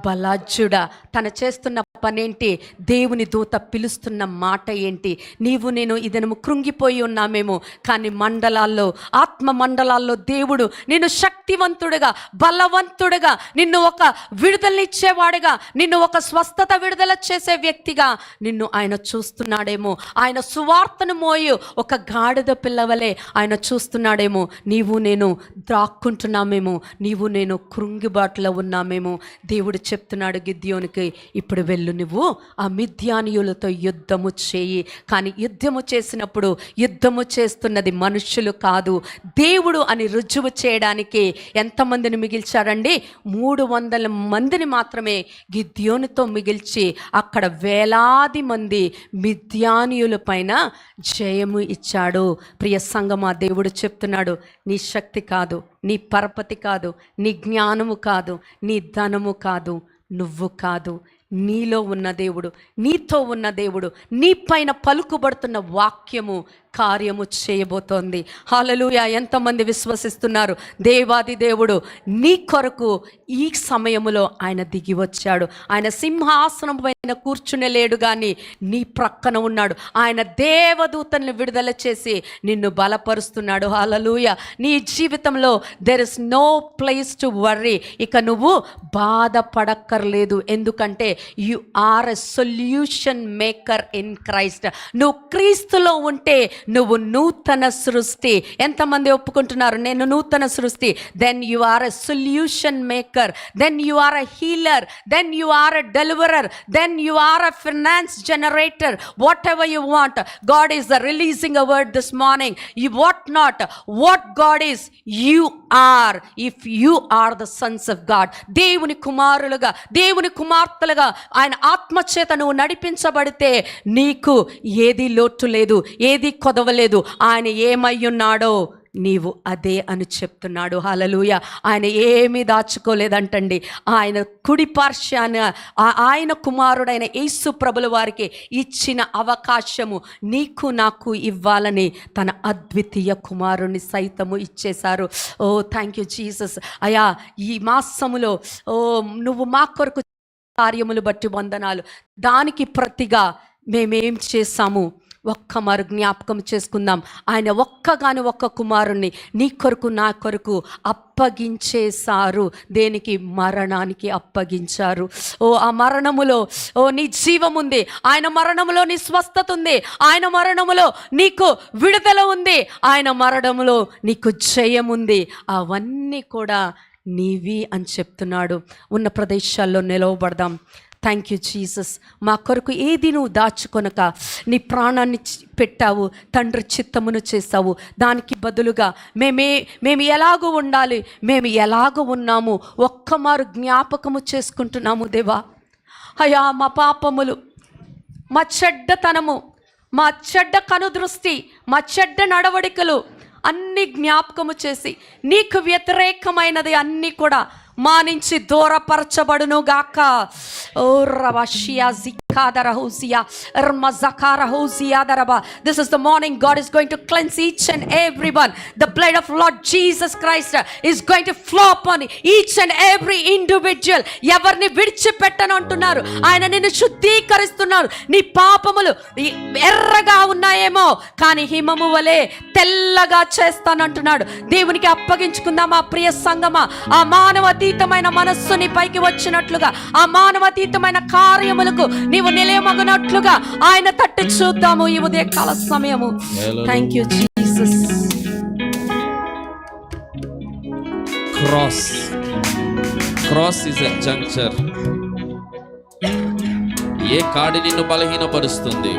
బలాజ్జుడా. తను చేస్తున్న పనేంటి? దేవుని దూత పిలుస్తున్న మాట ఏంటి? నీవు నేను ఇదనము కృంగిపోయి ఉన్నామేమో, కానీ మండలాల్లో, ఆత్మ మండలాల్లో దేవుడు నిన్ను శక్తివంతుడిగా, బలవంతుడిగా, నిన్ను ఒక విడుదలనిచ్చేవాడిగా, నిన్ను ఒక స్వస్థత విడుదల చేసే వ్యక్తిగా నిన్ను ఆయన చూస్తున్నాడేమో. ఆయన సువార్తను మోయు ఒక గాడిద పిల్లవలే ఆయన చూస్తున్నాడేమో. నీవు నేను దాక్కుంటున్నామేమో, నీవు నేను కృంగిబాటులో ఉన్నామేమో. దేవుడు చెప్తున్నాడు గిద్యోనికి, ఇప్పుడు వెళ్ళు, నువ్వు ఆ మిద్యానీయులతో యుద్ధము చేయి. కానీ యుద్ధము చేసినప్పుడు యుద్ధము చేస్తున్నది మనుషులు కాదు, దేవుడు అని రుజువు చేయడానికి ఎంతమందిని మిగిల్చారండి? 300 మందిని మాత్రమే గిద్యోనుతో మిగిల్చి అక్కడ వేలాది మంది మిద్యానీయుల పైన జయము ఇచ్చాడు. ప్రియ సంగమా, దేవుడు చెప్తున్నాడు, నీ శక్తి కాదు, నీ పరపతి కాదు, నీ జ్ఞానము కాదు, నీ ధనము కాదు, నువ్వు కాదు, నీలో ఉన్న దేవుడు, నీతో ఉన్న దేవుడు, నీ పైన పలుకుబడుతున్న వాక్యము కార్యము చేయబోతోంది. హల్లెలూయా. ఎంతమంది విశ్వసిస్తున్నారు? దేవాది దేవుడు నీ కొరకు ఈ సమయములో ఆయన దిగి వచ్చాడు. ఆయన సింహాసనం పైన కూర్చునే లేడు, కానీ నీ ప్రక్కన ఉన్నాడు. ఆయన దేవదూతల్ని విడుదల చేసి నిన్ను బలపరుస్తున్నాడు. హల్లెలూయా. నీ జీవితంలో there is no place to worry. ఇక నువ్వు బాధపడక్కర్లేదు. ఎందుకంటే you are a solution maker in Christ. నువ్వు క్రీస్తులో ఉంటే నువ్వు నూతన సృష్టి. ఎంతమంది ఒప్పుకుంటున్నారు నేను నూతన సృష్టి? Then you are a solution maker, then you are a healer, then you are a deliverer, then you are a finance generator. Whatever you want, God is releasing a word this morning. You what not, what God is, you are. If you are the sons of God, దేవుని కుమారులుగా, దేవుని కుమార్తెలుగా ఆయన ఆత్మచేత నువ్వు నడిపించబడితే నీకు ఏది లోటు లేదు, ఏది కొదవలేదు. ఆయన ఏమై ఉన్నాడో నీవు అదే అని చెప్తున్నాడు. హల్లెలూయా. ఆయన ఏమీ దాచుకోలేదంటండి. ఆయన కుడి పార్శ్వాన ఆయన కుమారుడైన యేసు ప్రభుల వారికి ఇచ్చిన అవకాశము నీకు నాకు ఇవ్వాలని తన అద్వితీయ కుమారుని సైతము ఇచ్చేశారు. ఓ థ్యాంక్ యూ జీసస్. అయా ఈ మాసములో నువ్వు మా కొరకు కార్యములు బట్టి వందనాలు. దానికి ప్రతిగా మేమేం చేశాము ఒక్కమారు జ్ఞాపకం చేసుకుందాం. ఆయన ఒక్క కుమారుణ్ణి నీ కొరకు నా కొరకు అప్పగించేశారు. దేనికి? మరణానికి అప్పగించారు. ఆ మరణములో నీ జీవం ఉంది, ఆయన మరణములో నీ స్వస్థత ఉంది, ఆయన మరణములో నీకు విడుదల ఉంది, ఆయన మరణములో నీకు జయం ఉంది. అవన్నీ కూడా నీవి అని చెప్తున్నాడు. ఉన్న ప్రదేశాల్లో నిలవబడదాం. Thank you Jesus. మా కొరకు ఏది నువ్వు దాచుకొనక నీ ప్రాణాన్ని పెట్టావు, తండ్రి చిత్తమును చేసావు. దానికి బదులుగా మేము ఎలాగో ఉండాలి, మేము ఎలాగో ఉన్నాము ఒక్కమారు జ్ఞాపకము చేసుకుంటున్నాము దేవా. అయ్యా మా పాపములు, మా చెడ్డతనము, మా చెడ్డ కనుదృష్టి, మా చెడ్డ నడవడికలు అన్నీ జ్ఞాపకము చేసి నీకు వ్యతిరేకమైనది అన్నీ కూడా మా నుంచి దూరపరచబడును గాక. ఓ రవషియా జికాదర హౌసియా రమజకార హౌసియా దరబా. This is the morning God is going to cleanse each and everyone. The blood of Lord Jesus Christ is going to flow upon each and every individual. ఎవరిని విడిచిపెట్టను అంటున్నారు. ఆయన నిన్ను శుద్ధీకరిస్తున్నారు. నీ పాపములు ఎర్రగా ఉన్నాయేమో కానీ హిమము వలె తెల్లగా చేస్తానంటున్నాడు. దేవునికి అప్పగించుకుందాం ఆ ప్రియ సంగమా. ఆ మానవాతీతమైన మనస్సు నీ పైకి వచ్చినట్లుగా, ఆ మానవాతీతమైన కార్యములకు నీవు నిలయమగునట్లుగా ఆయన తట్టు చూద్దాము ఈ ఉదయకాల సమయము. Thank you Jesus. Cross is a juncture. ఏ కాడి నిన్ను బలహీనపరుస్తుంది,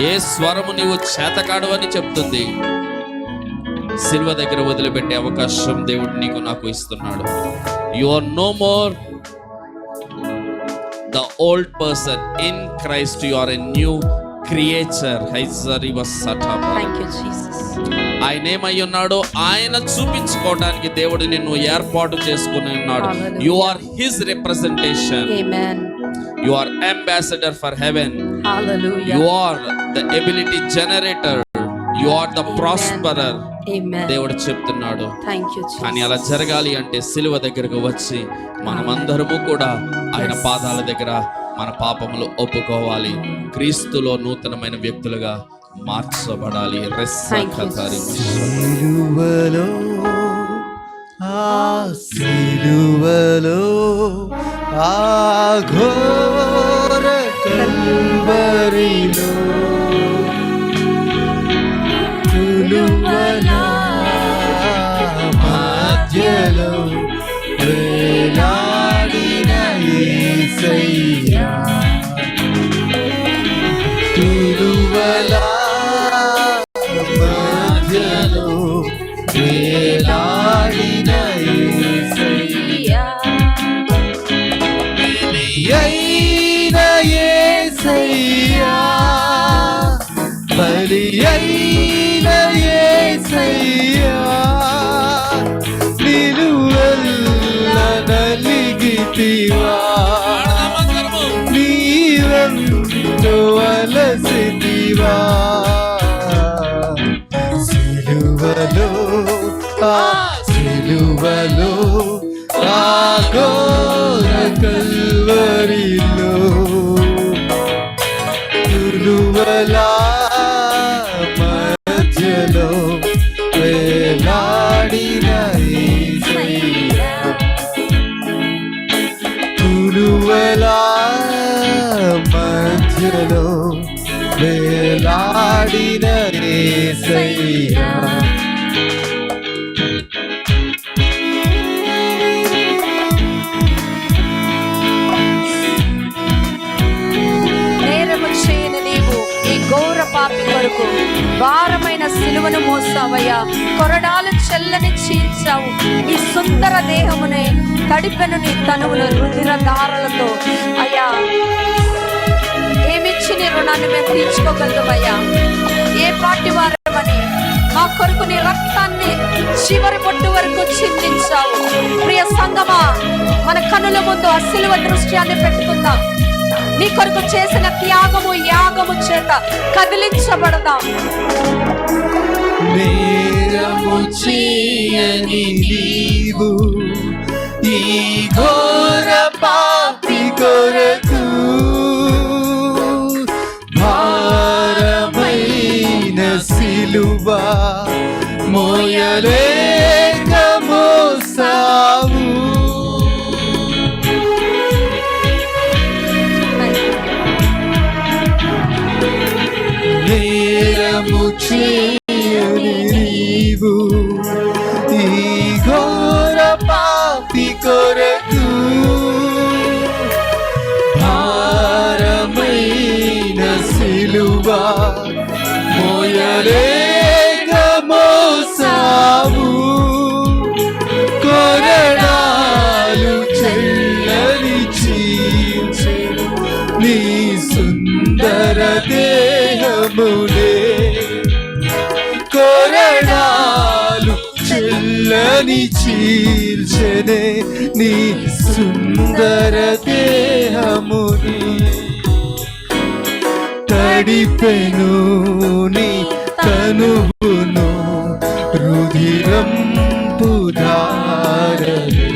ఏ స్వరము నీవు చేతకాడు అని చెప్తుంది, సిలువ దగ్గర వదిలిపెట్టే అవకాశం దేవుడు నీకు నాకు ఇస్తున్నాడు. You are no more the old person. In Christ you are a new creature. Thank you Jesus. ఆయన ఏమై ఉన్నాడో ఆయన చూపించుకోవడానికి దేవుడు నిన్ను ఏర్పాటు చేసుకుని ఉన్నాడు. You are his representation. Amen. You are ambassador for heaven. Hallelujah. You are the ability generator. You are the prosperer. Amen. దేవుడు చెప్తున్నాడు. Thank you Jesus. కానీ అలా జరగాలి అంటే సిలువ దగ్గరకు వచ్చి మనమందరము కూడా ఆయన పాదాల దగ్గర మన పాపములు ఒప్పుకోవాలి. క్రీస్తులో నూతనమైన వ్యక్తులుగా మార్చబడాలి. సిలువలో ఆ సిలువలో ఆ ఘోర కల్వరిలో సిలువలో మధ్యలో వేలాడిన యేసయ్యా. సిలువలో మధ్యలో వేలాడిన యేసయ్యా. బలియైన యేసయ్యా, బలియైన యేసయ్యా, నిలువెల్ల నలిగితివా, నీవెంతో అలసితివా. సిలువలో ఆ సిలువలో ఆ ఘోర కల్వరిలో సిలువలా మధ్యలో వేలాడిన యేసయ్యా. సిలువలా మధ్యలో వేలాడిన భారమైన సిలువను మోసావయ్యా, కొరడాలు చెల్లని చీల్చావు. ఈ సుందర దేహమునే తడిపెను నీ తనువుల రుధిర ధారలతో. అయ్యా, ఏమిచ్చి నీ రుణాన్ని మేము తీర్చుకోగలవయ్యా? ఏ పాటి వారమని మా కొరకు నీ రక్తాన్ని చివరి బొట్టు వరకు చిందించావు. ప్రియ సంగమా, మన కనుల ముందు ఆ సిలువ దృశ్యాన్ని పెట్టుకుందాం. నీ కొరకు చేసిన త్యాగము యాగము చేత కదిలించబడదాం. నేరము చేయని నీవు ఈ ఘోర పాపి కొరకు భారమైన సిలువ మోయలేక మోసావు. నేరము చేయని నీవు ఈ ఘోర పాపి కొరకు భారమైన సిలువ మోయలేక మోసావు. కొరడాలు చెల్లని చీల్చే నీ సుందర దేహమునే, కొరడాలు చెల్లని చీల్చెనే నీ సుందర దేహమునే. తడిపెను నీ తనువును రుధిరంపు ధారలే,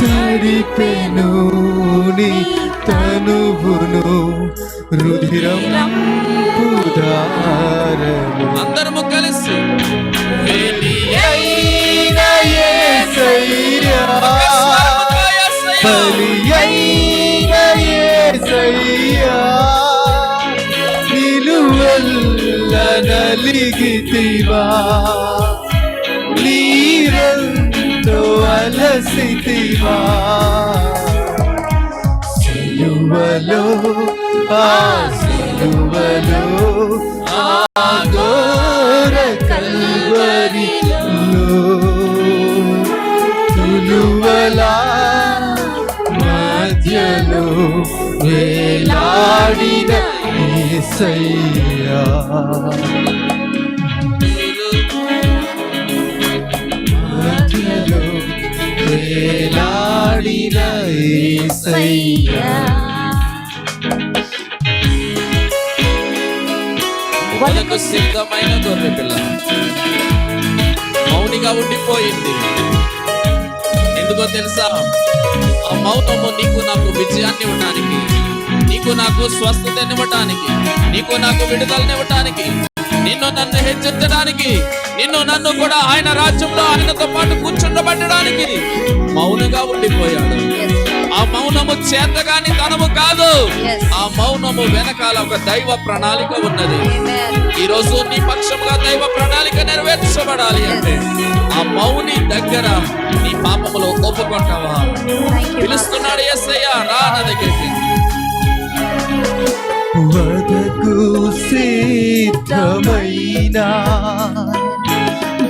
తడిపెను నీ తనువును రుధిరంపు ధారలే. అందరము కలిసి బలియైన యేసయ్యా, బలియైన యేసయ్యా, నిలువెల్ల నలిగితివా, నీరంతో అలసితివా. సిలువలో ఆ సిలువలో ఆ ఘోర కల్వరిలో తులువలా మధ్యలో వేలాడిన యేసయ్యా, మధ్యలో వేలాడిన యేసయ్యా. వదకు సిద్ధమైన గొర్రె పిల్ల మౌనిగా ఉండిపోయింది. ఎందుకో తెలుసా? ఆ మౌనము నీకు నాకు విజయాన్ని ఇవ్వటానికి, నీకు నాకు స్వస్థతనివ్వటానికి, నీకు నాకు విడుదలనివ్వటానికి, నిన్ను నన్ను హెచ్చరించడానికి, నిన్ను నన్ను కూడా ఆయన రాజ్యంలో ఆయనతో పాటు కూర్చుండబట్టడానికి మౌనంగా ఉండిపోయాడు. ఆ మౌనము చేతగాని తనము కాదు. ఆ మౌనము వెనకాల ఒక దైవ ప్రణాళిక ఉన్నది. ఈ రోజు నీ పక్షముగా దైవ ప్రణాళిక నెరవేర్చబడాలి అంటే ఆ మౌని దగ్గర నీ పాపములో ఒప్పుకుంటావా? పిలుస్తున్నాడు యేసయ్య, రా నా దగ్గరికి. వదకు సిద్ధమైన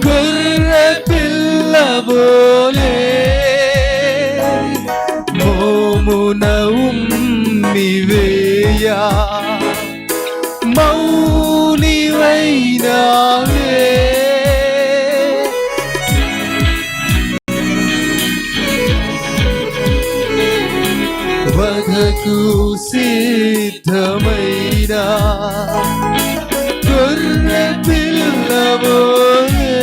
గొర్రె పిల్లవోలే మోమున ఉమ్మివేయా, మౌనివైనావే. వదకు సిద్ధమైన గొర్రె పిల్లవోలే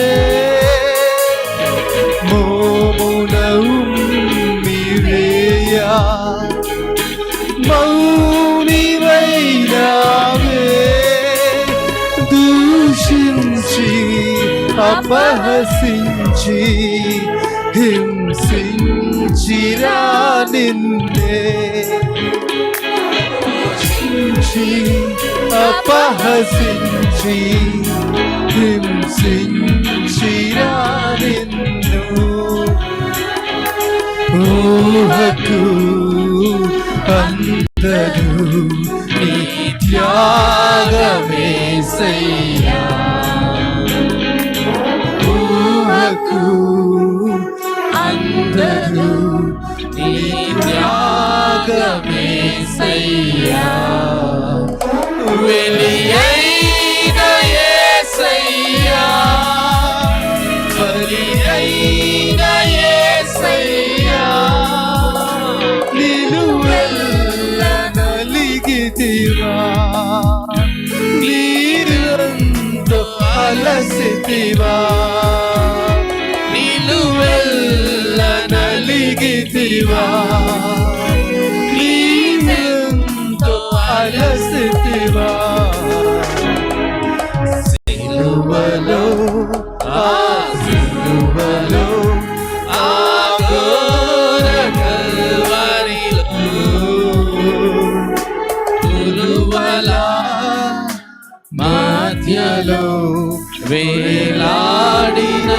మోమున ఉమ్మివేయా, మౌనివైనావే. దూషించి అపహసించి హింసించిరా నిన్నే, అపహసించి హింసించిరా నిన్ను. ఊహకు అందరూ నీ త్యాగమే నలిగితివా నిలువెల్ల నలిగితివా నీవెంతో అలసితివా సిలువలో ఆ సిలువలో ఆ ఘోర కల్వరిలో తులువల మధ్యలో వేలాడిన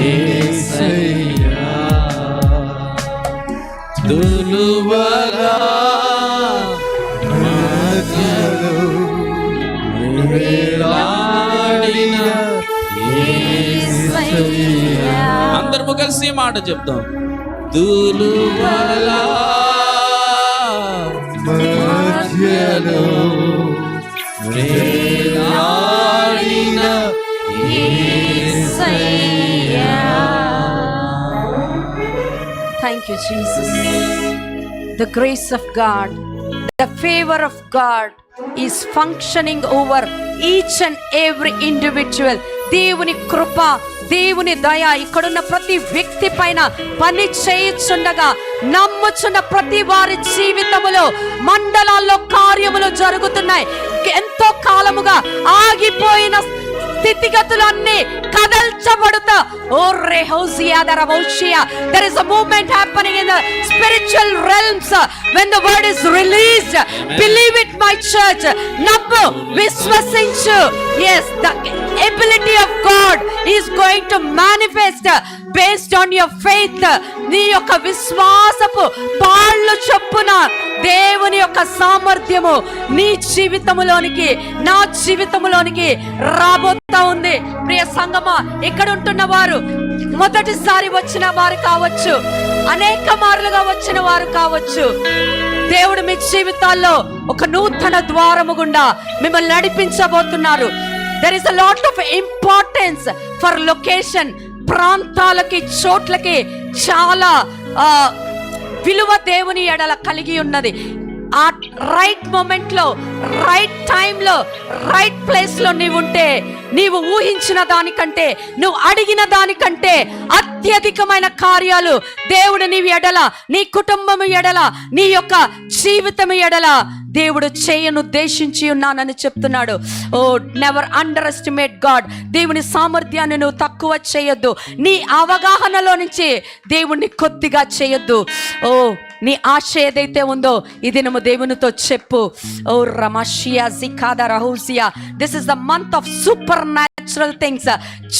యేసయ్యా తులువల మధ్యలో వేలాడిన యేసయ్యా. అందరము కలిసి ఈ మాట చెప్తాం. తులువల మధ్యలో వేలాడిన యేసయ్యా. Thank you, Jesus. The grace of God, the favor of God is functioning over each and every individual. దేవుని కృప, దేవుని దయ ఇక్కడున్న ప్రతి వ్యక్తి పైన పని చేయుచుండగా నమ్ముచున్న ప్రతి వారి జీవితములో మండలాల్లో కార్యములు జరుగుతున్నాయి. ఎంతో కాలముగా ఆగిపోయిన స్థితిగతులన్నీ కదల్చబడుతా. ఓ రెహోసియా దరవోషియా, there is a movement happening in the spiritual realms when the word is released. Believe it, my church. నమ్ము, విశ్వసించు. Yes, the ability of God is going to manifest based on your faith. నీ యొక్క విశ్వాసపు పాళ్ళు చొప్పున దేవుని యొక్క సామర్థ్యము నీ జీవితములోనికి, నా జీవితములోనికి రాబోతా ఉంది. ప్రియ సంగమా, ఇక్కడ ఉంటున్న వారు మొదటిసారి వచ్చిన వారు కావచ్చు, అనేక మార్లుగా వచ్చిన వారు కావచ్చు. దేవుడు మీ జీవితాల్లో ఒక నూతన ద్వారము గుండా మిమ్మల్ని నడిపించబోతున్నారు. There is a lot of importance for location. ప్రాంతాలకి, చోట్లకి చాలా విలువ దేవుని ఎడల కలిగి ఉన్నది. ఆ రైట్ మూమెంట్ లో, రైట్ టైంలో, రైట్ ప్లేస్ లో నీవు ఉంటే, నీవు ఊహించిన దానికంటే, నువ్వు అడిగిన దానికంటే అత్యధికమైన కార్యాలు దేవుడు నీవి ఎడల, నీ కుటుంబం ఎడల, నీ యొక్క జీవితం ఎడల దేవుడు చేయను ఉద్దేశించి ఉన్నానని చెప్తున్నాడు. ఓ నెవర్ అండర్ ఎస్టిమేట్ గాడ్. దేవుని సామర్థ్యాన్ని నువ్వు తక్కువ చేయొద్దు. నీ అవగాహనలో నుంచి దేవుణ్ణి కొద్దిగా చేయొద్దు. ఓ నీ ఆశ ఏదైతే ఉందో ఇది నువ్వు దేవునితో చెప్పు. ఓ రమషియా జికాదా రహూసియా, this is the month of supernatural things.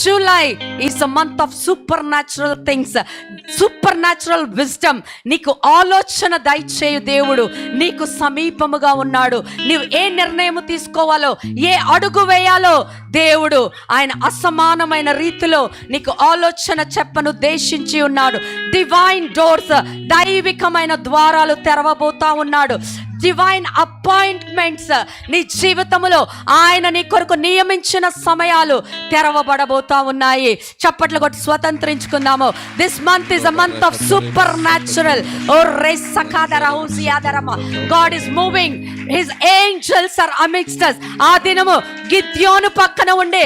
July is the month of supernatural things, supernatural wisdom. నీకు ఆలోచన దయచేయు దేవుడు నీకు సమీపముగా ఉన్నాడు. నీవు ఏ నిర్ణయం తీసుకోవాలో, ఏ అడుగు వేయాలో దేవుడు ఆయన అసమానమైన రీతిలో నీకు ఆలోచన చెప్పను ఉద్దేశించి ఉన్నాడు. డివైన్ డోర్స్, దైవికమైన ద్వారాలు తెరవబోతా ఉన్నాడు. డివైన్ అపాయింట్మెంట్స్ నీ జీవితంలో ఆయన నీ కొరకు నియమించిన సమయాలు తెరవబడబోతా ఉన్నాయి. చప్పట్లు కొట్టి స్వతంత్రించుకుందాము. This month is a month of supernatural. ఓ రేస్ సఖాదరహూసియాదరమ, God is moving, his angels are amidst us. ఆ దినము గిద్యోను పక్కన ఉండే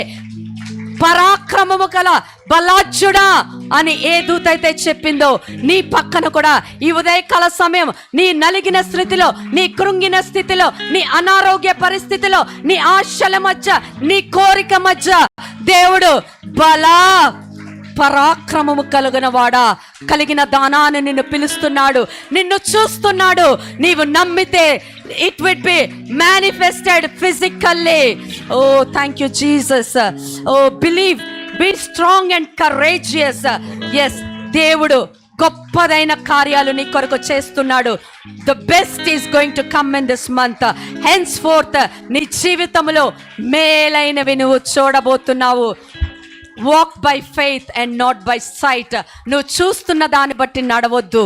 పరాక్రమము గల బలాజ్యుడా అని ఏ దూత అయితే చెప్పిందో, నీ పక్కన కూడా ఈ ఉదయకాల సమయం నీ నలిగిన స్థితిలో, నీ కృంగిన స్థితిలో, నీ అనారోగ్య పరిస్థితిలో, నీ ఆశల మధ్య, నీ కోరిక మధ్య దేవుడు బలా పరాక్రమము కలిగిన వాడా, కలిగిన దానాన్ని నిన్ను పిలుస్తున్నాడు, నిన్ను చూస్తున్నాడు. నీవు నమ్మితే it would be manifested physically. Oh, thank you, Jesus. Oh, believe, be strong and courageous. Yes, దేవుడు గొప్పదైన కార్యాలు నీ కొరకు చేస్తున్నాడు. The best is going to come in this month. Henceforth నీ జీవితంలో మేలైనవి నువ్వు చూడబోతున్నావు. Walk by faith and not by sight. నువ్వు చూస్తున్న దాన్ని బట్టి నడవద్దు,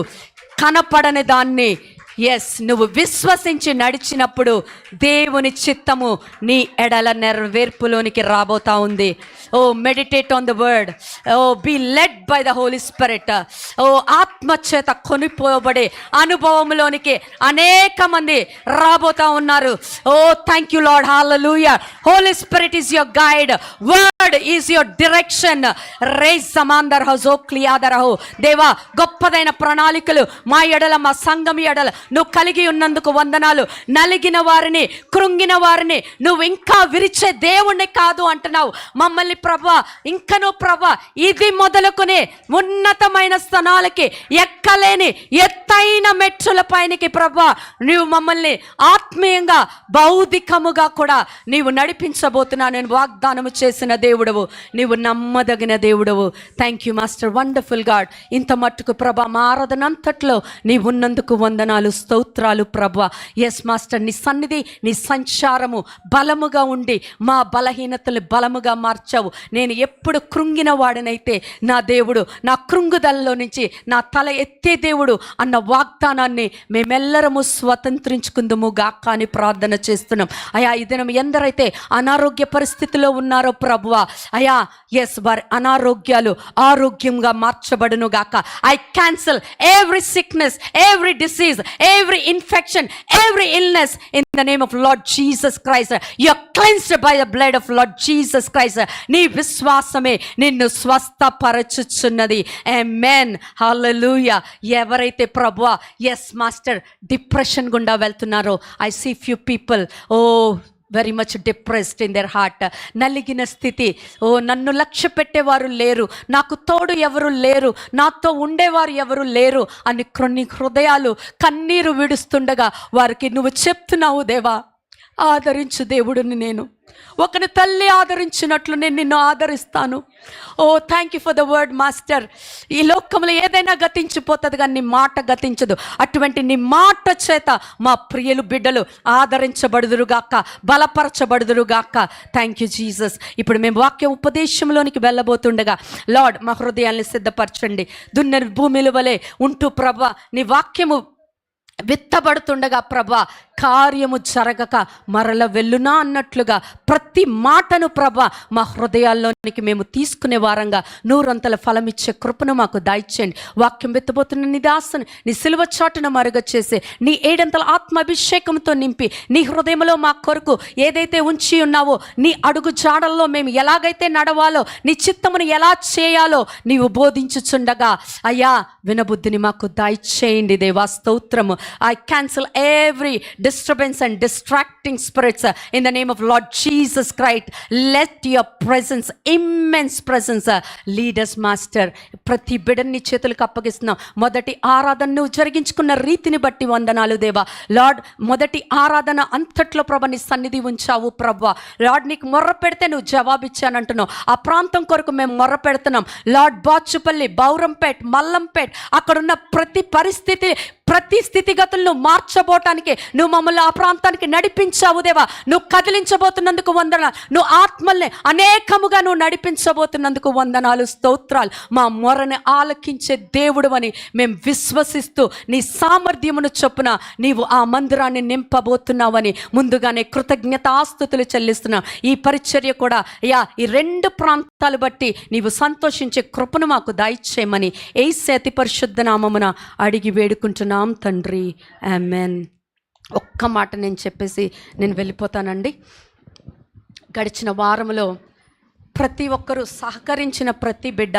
కనపడని దాన్ని. ఎస్, నువ్వు విశ్వసించి నడిచినప్పుడు దేవుని చిత్తము నీ ఎడల నెరవేర్పులోనికి రాబోతా ఉంది. Oh meditate on the word. Oh be led by the Holy Spirit. ఓ ఆత్మచేత కొనిపోబడే అనుభవంలోనికి అనేక మంది రాబోతా ఉన్నారు. Oh thank you Lord, hallelujah. Holy Spirit is your guide. Word is your direction. రేస్ సమాందర్ హజో క్లియాదరహో. దేవా, గొప్పదైన ప్రణాళికలు మా ఎడల, మా సంఘం ఎడల నువ్వు కలిగి ఉన్నందుకు వందనాలు. నలిగిన వారిని, కృంగిన వారిని నువ్వు ఇంకా విరిచే దేవుణ్ణి కాదు అంటున్నావు. మమ్మల్ని ప్రభా, ఇంకనూ ప్రభా, ఇది మొదలుకొని ఉన్నతమైన స్థానాలకి, ఎక్కలేని ఎత్తైన మెట్టుల పైనకి ప్రభా నీవు మమ్మల్ని ఆత్మీయంగా, భౌతికముగా కూడా నీవు నడిపించబోతున్నా. నేను వాగ్దానము చేసిన దేవుడవు, నీవు నమ్మదగిన దేవుడవు. Thank you master, wonderful God. ఇంత మట్టుకు ప్రభా మా ఆరాధనంతట్లో నీవు ఉన్నందుకు వందనాలు, స్తోత్రాలు ప్రభా. ఎస్ మాస్టర్, నీ సన్నిధి, నీ సంచారము బలముగా ఉండి మా బలహీనతలు బలముగా మార్చావు. నేను ఎప్పుడు కృంగిన వాడినైతే నా దేవుడు నా కృంగుదలలో నుంచి నా తల ఎత్తే దేవుడు అన్న వాగ్దానాన్ని మేమెల్లరము స్వతంత్రించుకుందుము గాక అని ప్రార్థన చేస్తున్నాం. అయా, ఈ దినం ఎందరైతే అనారోగ్య పరిస్థితిలో ఉన్నారో ప్రభువా, అయా ఎస్, వారి అనారోగ్యాలు ఆరోగ్యంగా మార్చబడును గాక. I cancel every sickness, every disease, every infection, every illness in the name of Lord Jesus Christ. You are cleansed by the blood of Lord Jesus Christ. నీ విశ్వాసమే నిన్ను స్వస్థపరచుచున్నది. ఆమేన్, హల్లెలూయా. ఎవరైతే ప్రభువా ఎస్ మాస్టర్ డిప్రెషన్ గుండా వెళ్తున్నారో, I see few people very much depressed in their heart. నలిగిన స్థితి, నన్ను లక్ష్య పెట్టేవారు లేరు, నాకు తోడు ఎవరు లేరు, నాతో ఉండేవారు ఎవరు లేరు అని కొన్ని హృదయాలు కన్నీరు విడుస్తుండగా వారికి నువ్వు చెప్తున్నావు, దేవా ఆదరించు దేవుడిని, నేను ఒకని తల్లి ఆదరించినట్లు నేను నిన్ను ఆదరిస్తాను. Thank you for the word master. ఈ లోకంలో ఏదైనా గతించిపోతుంది కానీ నీ మాట గతించదు. అటువంటి నీ మాట చేత మా ప్రియులు బిడ్డలు ఆదరించబడుదురుగాక, బలపరచబడుదురుగాక. Thank you Jesus. ఇప్పుడు మేము వాక్య ఉపదేశంలోనికి వెళ్ళబోతుండగా లార్డ్ మా హృదయాన్ని సిద్ధపరచండి. దున్నె భూమిల వలె ఉంటూ ప్రభా నీ వాక్యము విత్తబడుతుండగా ప్రభా కార్యము జరగక మరల వెళ్ళునా అన్నట్లుగా ప్రతి మాటను ప్రభా మా హృదయాల్లోనికి మేము తీసుకునే వారంగా నూరంతల ఫలమిచ్చే కృపను మాకు దయచేయండి. వాక్యం విత్తబోతున్న నీ దాసుని నీ సిలువ చాటున మరుగ చేసే నీ ఏడంతల ఆత్మాభిషేకంతో నింపి నీ హృదయంలో మా కొరకు ఏదైతే ఉంచి ఉన్నావో నీ అడుగు జాడల్లో మేము ఎలాగైతే నడవాలో, నీ చిత్తమును ఎలా చేయాలో నీవు బోధించుచుండగా అయ్యా వినబుద్ధిని మాకు దయచేయండి దేవా. స్తోత్రము. I cancel every disturbance and distracting spirits in the name of Lord Jesus Christ. Let your presence, immense presence, lead us master. ప్రతి బిడ్డని చేతులకు అప్పగిస్తున్నాం. మొదటి ఆరాధన నువ్వు జరిగించుకున్న రీతిని బట్టి వందనాలు దేవా. లార్డ్ మొదటి ఆరాధన అంతట్లో ప్రభ నీ సన్నిధి ఉంచావు ప్రభా. లార్డ్ నీకు మొర్ర పెడితే నువ్వు జవాబిచ్చానంటున్నావు. ఆ ప్రాంతం కొరకు మేము మొర్ర పెడుతున్నాం. లార్డ్ బాచుపల్లి, బౌరంపేట్, మల్లంపేట్, అక్కడున్న ప్రతి పరిస్థితి, ప్రతి స్థితిగతులను మార్చబోటానికి నువ్వు మమ్మల్ని ఆ ప్రాంతానికి నడిపించావు దేవా. నువ్వు కదిలించబోతున్నందుకు వందనాలు. నువ్వు ఆత్మల్ని అనేకముగా నువ్వు నడిపించబోతున్నందుకు వందనాలు, స్తోత్రాలు. మా మొరని ఆలకించే దేవుడు అని మేము విశ్వసిస్తూ నీ సామర్థ్యమును చొప్పున నీవు ఆ మందిరాన్ని నింపబోతున్నావని ముందుగానే కృతజ్ఞతాస్తుతులు చెల్లిస్తున్నాం. ఈ పరిచర్య కూడా అయ్యా ఈ రెండు ప్రాంతాలు బట్టి నీవు సంతోషించే కృపను మాకు దయచేయమని యేసు అతి పరిశుద్ధ నామమున అడిగి వేడుకుంటున్నాం తండ్రి, ఆమేన్. ఒక్క మాట నేను చెప్పేసి నేను వెళ్ళిపోతానండి. గడిచిన వారంలో ప్రతి ఒక్కరూ సహకరించిన ప్రతి బిడ్డ,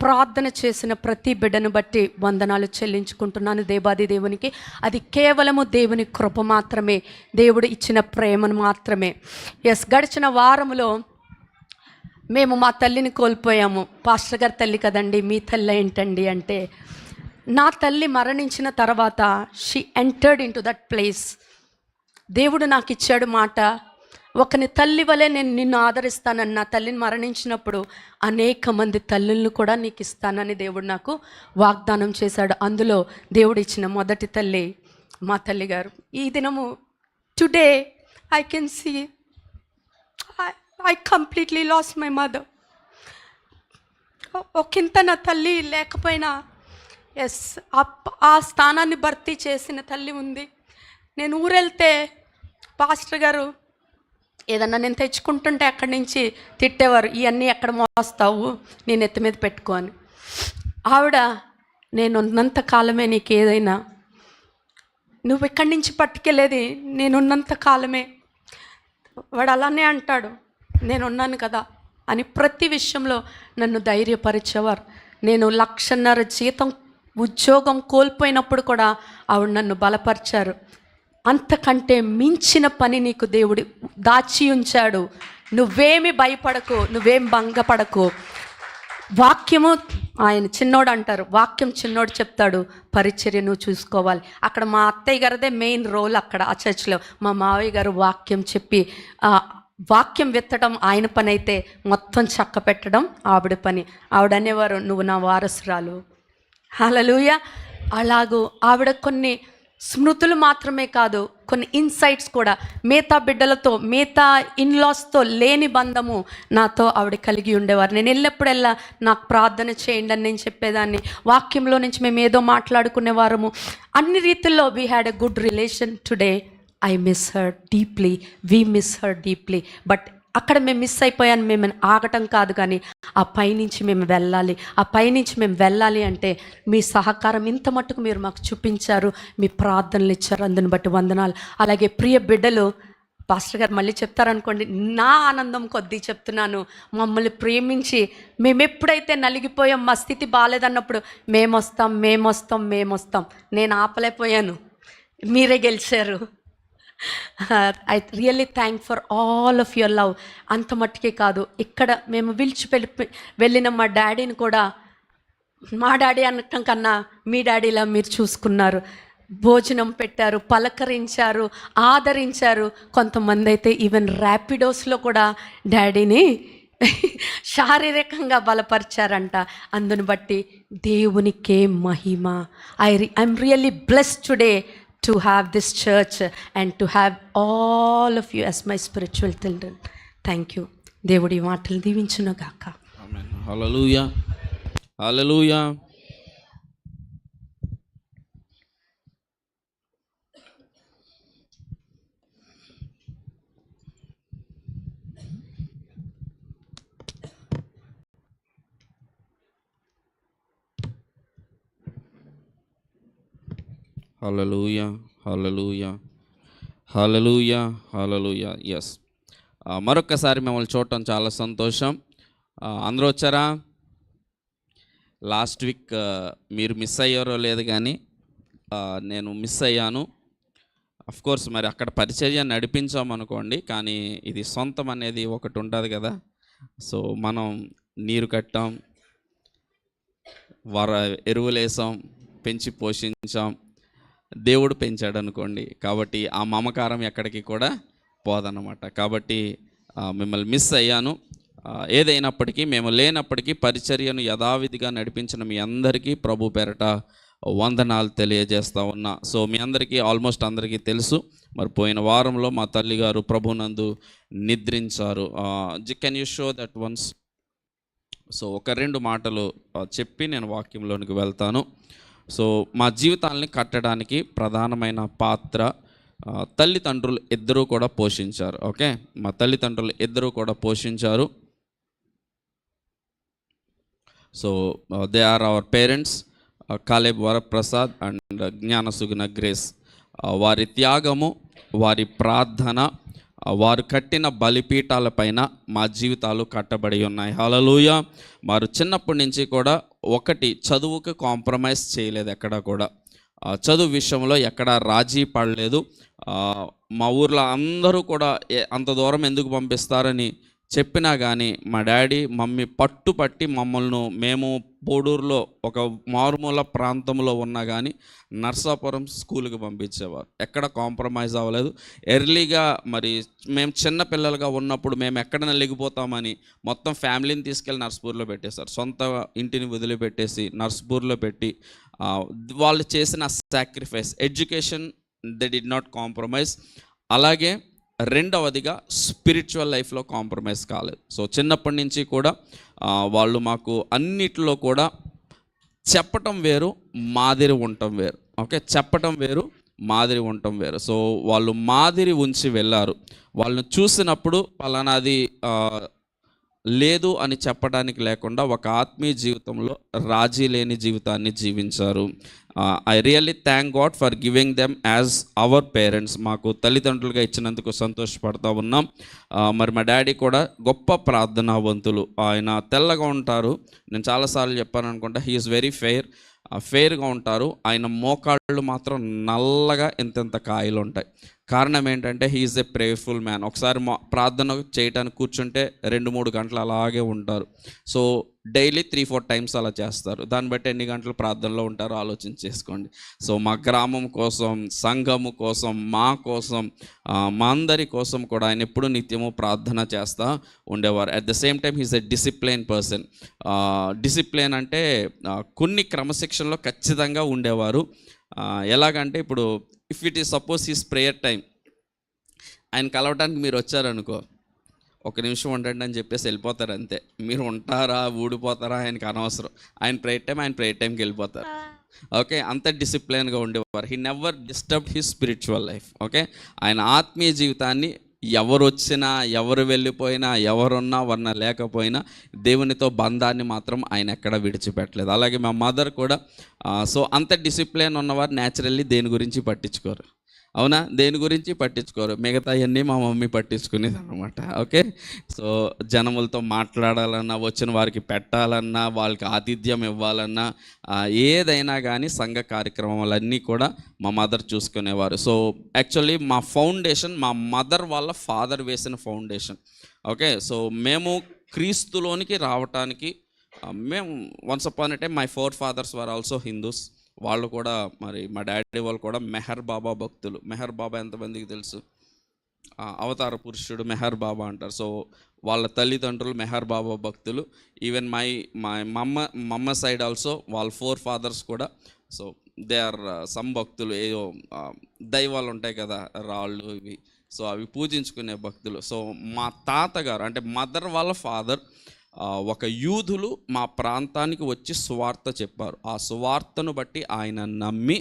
ప్రార్థన చేసిన ప్రతి బిడ్డను బట్టి వందనాలు చెల్లించుకుంటున్నాను దేవాది దేవునికి. అది కేవలము దేవుని కృప మాత్రమే, దేవుడు ఇచ్చిన ప్రేమను మాత్రమే. ఎస్, గడిచిన వారంలో మేము మా తల్లిని కోల్పోయాము. పాస్టర్ గారి తల్లి కదండి, మీ తల్లి ఏంటండి అంటే, నా తల్లి మరణించిన తర్వాత she entered in to that place. దేవుడు నాకు ఇచ్చాడు మాట, ఒకని తల్లి వలె నేను నిన్ను ఆదరిస్తానని. నా తల్లిని మరణించినప్పుడు అనేక మంది తల్లులను కూడా నీకు ఇస్తానని దేవుడు నాకు వాగ్దానం చేశాడు. అందులో దేవుడు ఇచ్చిన మొదటి తల్లి మా తల్లి గారు. ఈ దినము today I can see I completely loss my mother. ఒకంత నా తల్లి లేకపోయినా ఎస్ ఆ స్థానాన్ని భర్తీ చేసిన తల్లి ఉంది. నేను ఊరెళ్తే పాస్టర్ గారు ఏదన్నా నేను తెచ్చుకుంటుంటే అక్కడి నుంచి తిట్టేవారు, ఇవన్నీ ఎక్కడ మోస్తావు, నేను ఎత్తి మీద పెట్టుకో అని. ఆవిడ నేను ఉన్నంత కాలమే నీకు ఏదైనా, నువ్వు ఎక్కడి నుంచి పట్టుకెళ్ళేది నేనున్నంత కాలమే. వాడు అలానే అంటాడు, నేనున్నాను కదా, అని ప్రతి విషయంలో నన్ను ధైర్యపరిచేవారు. నేను 1,50,000 జీతం ఉద్యోగం కోల్పోయినప్పుడు కూడా ఆవిడ నన్ను బలపరిచారు. అంతకంటే మించిన పని నీకు దేవుడు దాచి ఉంచాడు, నువ్వేమి భయపడకు, నువ్వేం భంగపడకు. వాక్యము, ఆయన చిన్నోడు అంటారు, వాక్యం చిన్నోడు చెప్తాడు, పరిచర్య నువ్వు చూసుకోవాలి. అక్కడ మా అత్తయ్య గారిదే మెయిన్ రోల్ అక్కడ ఆ చర్చ్లో. మా మావయ్య గారు వాక్యం చెప్పి వాక్యం విత్తడం ఆయన పని అయితే మొత్తం చక్క పెట్టడం ఆవిడ పని. ఆవిడ అనేవారు, నువ్వు నా వారసురాలు. హల్లెలూయా. అలాగూ ఆవిడ కొన్ని స్మృతులు మాత్రమే కాదు, కొన్ని ఇన్సైట్స్ కూడా, మిగతా బిడ్డలతో, మిగతా ఇన్లాస్తో లేని బంధము నాతో ఆవిడ కలిగి ఉండేవారు. నేను వెళ్ళినప్పుడల్లా నాకు ప్రార్థన చేయండి అని నేను చెప్పేదాన్ని. వాక్యంలో నుంచి మేము ఏదో మాట్లాడుకునేవారము. అన్ని రీతిల్లో we had a good relation. Today I miss her deeply, we miss her deeply. But అక్కడ మేము మిస్ అయిపోయాను, మేము ఆగటం కాదు, కానీ ఆ పైనుంచి మేము వెళ్ళాలి. ఆ పైనుంచి మేము వెళ్ళాలి అంటే మీ సహకారం ఇంత మట్టుకు మీరు మాకు చూపించారు, మీ ప్రార్థనలు ఇచ్చారు, అందుని బట్టి వందనాలు. అలాగే ప్రియ బిడ్డలు, పాస్టర్ గారు మళ్ళీ చెప్తారనుకోండి, నా ఆనందం కొద్దీ చెప్తున్నాను, మమ్మల్ని ప్రేమించి మేము ఎప్పుడైతే నలిగిపోయాం, మా స్థితి బాగాలేదన్నప్పుడు మేమొస్తాం. నేను ఆపలేకపోయాను, మీరే గెలిచారు. I really thank for all of your love. అంత మట్టుకే కాదు, ఇక్కడ మేము వెళ్ళిన మా డాడీని కూడా, మా డాడీ అనటం కన్నా మీ డాడీలా మీరు చూసుకున్నారు, భోజనం పెట్టారు, పలకరించారు, ఆదరించారు. కొంతమంది అయితే ఈవెన్ ర్యాపిడోస్లో కూడా డాడీని శారీరకంగా బలపరిచారంట. అందుని బట్టి దేవునికే మహిమ. I'm really blessed today to have this church and to have all of you as my spiritual children. Thank you. దేవుడి మాటలు దీవించును గాక. ఆమేన్. హల్లెలూయా, హల్లెలూయా. హల్లెలూయా, హల్లెలూయా, హల్లెలూయా, హల్లెలూయా. ఎస్, మరొక్కసారి మిమ్మల్ని చూడటం చాలా సంతోషం. అందరూ వచ్చారా? లాస్ట్ వీక్ మీరు మిస్ అయ్యారో లేదు కానీ నేను మిస్ అయ్యాను. కోర్స్ మరి అక్కడ పరిచర్య నడిపించామనుకోండి, కానీ ఇది సొంతం అనేది ఒకటి ఉంటుంది కదా. సో మనం నీరు కట్టాం, ఎరువులేసాం, పెంచి పోషించాం, దేవుడు పెంచాడు అనుకోండి. కాబట్టి ఆ మమకారం ఎక్కడికి కూడా పోదన్నమాట. కాబట్టి మిమ్మల్ని మిస్ అయ్యాను. ఏదైనప్పటికీ, మేము లేనప్పటికీ పరిచర్యను యథావిధిగా నడిపించిన మీ అందరికీ ప్రభు పేరట వందనాలు తెలియజేస్తా ఉన్నా. సో మీ అందరికీ, ఆల్మోస్ట్ అందరికీ తెలుసు, మరి పోయిన వారంలో మా తల్లిగారు ప్రభునందు నిద్రించారు. Can you show that ones? So ఒక 2 మాటలు చెప్పి నేను వాక్యంలోనికి వెళ్తాను. సో మా జీవితాలని కట్టడానికి ప్రధానమైన పాత్ర తల్లిదండ్రులు ఇద్దరూ కూడా పోషించారు. ఓకే, మా తల్లిదండ్రులు ఇద్దరూ కూడా పోషించారు. So they are our parents, Caleb Varaprasad and Gnanasuguna Grace. వారి త్యాగము, వారి ప్రార్థన, వారు కట్టిన బలిపీఠాలపైన మా జీవితాలు కట్టబడి ఉన్నాయి. హల్లెలూయా. వారు చిన్నప్పటి నుంచి కూడా ఒకటి, చదువుకి కాంప్రమైజ్ చేయలేదు ఎక్కడ కూడా. చదువు విషయంలో ఎక్కడ రాజీ పడలేదు. మా ఊర్లో అందరూ కూడా అంత దూరం ఎందుకు పంపిస్తారని చెప్పినా కానీ మా డాడీ మమ్మీ పట్టుపట్టి మమ్మల్ని, మేము పోడూరులో ఒక మారుమూల ప్రాంతంలో ఉన్నా కానీ నర్సాపురం స్కూల్కి పంపించేవారు. ఎక్కడ కాంప్రమైజ్ అవ్వలేదు. ఎర్లీగా మరి మేము చిన్న పిల్లలుగా ఉన్నప్పుడు మేము ఎక్కడ నలిగిపోతామని మొత్తం ఫ్యామిలీని తీసుకెళ్ళి నర్స్పూర్లో పెట్టేశారు. సొంత ఇంటిని వదిలిపెట్టేసి నర్స్పూర్లో పెట్టి వాళ్ళు చేసిన sacrifice, education they did not compromise. అలాగే రెండవదిగా స్పిరిచువల్ లైఫ్లో కాంప్రమైజ్ కాలేదు. సో చిన్నప్పటి నుంచి కూడా వాళ్ళు మాకు అన్నిట్లో కూడా చెప్పటం వేరు, మాదిరి ఉండటం వేరు. ఓకే, చెప్పటం వేరు, మాదిరి ఉండటం వేరు. సో వాళ్ళు మాదిరి ఉంచి వెళ్ళారు. వాళ్ళని చూసినప్పుడు పలానాది లేదు అని చెప్పడానికి లేకుండా ఒక ఆత్మీయ జీవితంలో రాజీ లేని జీవితాన్ని జీవించారు. I really thank God for giving them as our parents. మాకు తల్లిదండ్రులుగా ఇచ్చినందుకు సంతోషపడుతూ ఉన్నాం. మరి మా డాడీ కూడా గొప్ప ప్రార్థనావంతులు. ఆయన తెల్లగా ఉంటారు, నేను చాలాసార్లు చెప్పాను అనుకుంటా. హీ ఈజ్ వెరీ ఫెయిర్గా ఉంటారు. ఆయన మోకాళ్ళు మాత్రం నల్లగా ఎంతెంత కాయలు ఉంటాయి. కారణం ఏంటంటే he is a prayerful man. ఒకసారి ప్రార్థన చేయడానికి కూర్చుంటే 2-3 గంటలు అలాగే ఉంటారు. సో డైలీ 3-4 టైమ్స్ అలా చేస్తారు. దాన్ని బట్టి ఎన్ని గంటలు ప్రార్థనలో ఉంటారో ఆలోచించేసుకోండి. సో మా గ్రామం కోసం, సంఘము కోసం, మా కోసం, మా అందరి కోసం కూడా ఆయన ఎప్పుడు నిత్యము ప్రార్థన చేస్తూ ఉండేవారు. At the same time he's a discipline person. Discipline అంటే కొన్ని క్రమశిక్షణలో ఖచ్చితంగా ఉండేవారు. ఎలాగంటే ఇప్పుడు if it is suppose he's prayer time, ఆయన కలవటానికి మీరు వచ్చారనుకో, 1 నిమిషం ఉండండి అని చెప్పేసి వెళ్ళిపోతారు అంతే. మీరు ఉంటారా ఊడిపోతారా ఆయనకి అనవసరం. ఆయన ప్రేయర్ టైంకి వెళ్ళిపోతారు. ఓకే, అంత డిసిప్లైన్గా ఉండేవారు. He never disturb his spiritual life. Okay, ఆయన ఆత్మీయ జీవితాన్ని ఎవరు వచ్చినా, ఎవరు వెళ్ళిపోయినా, ఎవరున్నా వన్న లేకపోయినా దేవునితో బంధాన్ని మాత్రం ఆయన ఎక్కడ విడిచిపెట్టలేదు. అలాగే మా మదర్ కూడా. సో అంత డిసిప్లిన్ ఉన్నవారు న్యాచురల్లీ దేని గురించి పట్టించుకోరు. అవునా, దేని గురించి పట్టించుకోరు. మిగతా అన్నీ మా మమ్మీ పట్టించుకునేది అనమాట. ఓకే, సో జనములతో మాట్లాడాలన్నా, వచ్చిన వారికి పెట్టాలన్నా, వాళ్ళకి ఆతిథ్యం ఇవ్వాలన్నా, ఏదైనా కానీ సంఘ కార్యక్రమాలన్నీ కూడా మా మదర్ చూసుకునేవారు. సో యాక్చువల్లీ మా ఫౌండేషన్ మా మదర్ వాళ్ళ ఫాదర్ వేసిన ఫౌండేషన్. ఓకే, సో మేము క్రీస్తులోనికి రావటానికి మేము once upon a time my 4 fathers were also Hindus. వాళ్ళు కూడా మరి మా డాడీ వాళ్ళు కూడా మెహర్ బాబా భక్తులు. మెహర్ బాబా ఎంతమందికి తెలుసు? అవతార పురుషుడు మెహర్ బాబా అంటారు. సో వాళ్ళ తల్లిదండ్రులు మెహర్ బాబా భక్తులు. ఈవెన్ మై మమ్మ సైడ్ ఆల్సో వాళ్ళ 4 fathers కూడా. సో దే ఆర్ సమ్ భక్తులు. ఏదో దైవాలు ఉంటాయి కదా, రాళ్ళు ఇవి, సో అవి పూజించుకునే భక్తులు. సో మా తాతగారు అంటే మదర్ వాళ్ళ ఫాదర్ ఒక యూదులు మా ప్రాంతానికి వచ్చి సువార్త చెప్పారు. ఆ సువార్తను బట్టి ఆయన నమ్మి,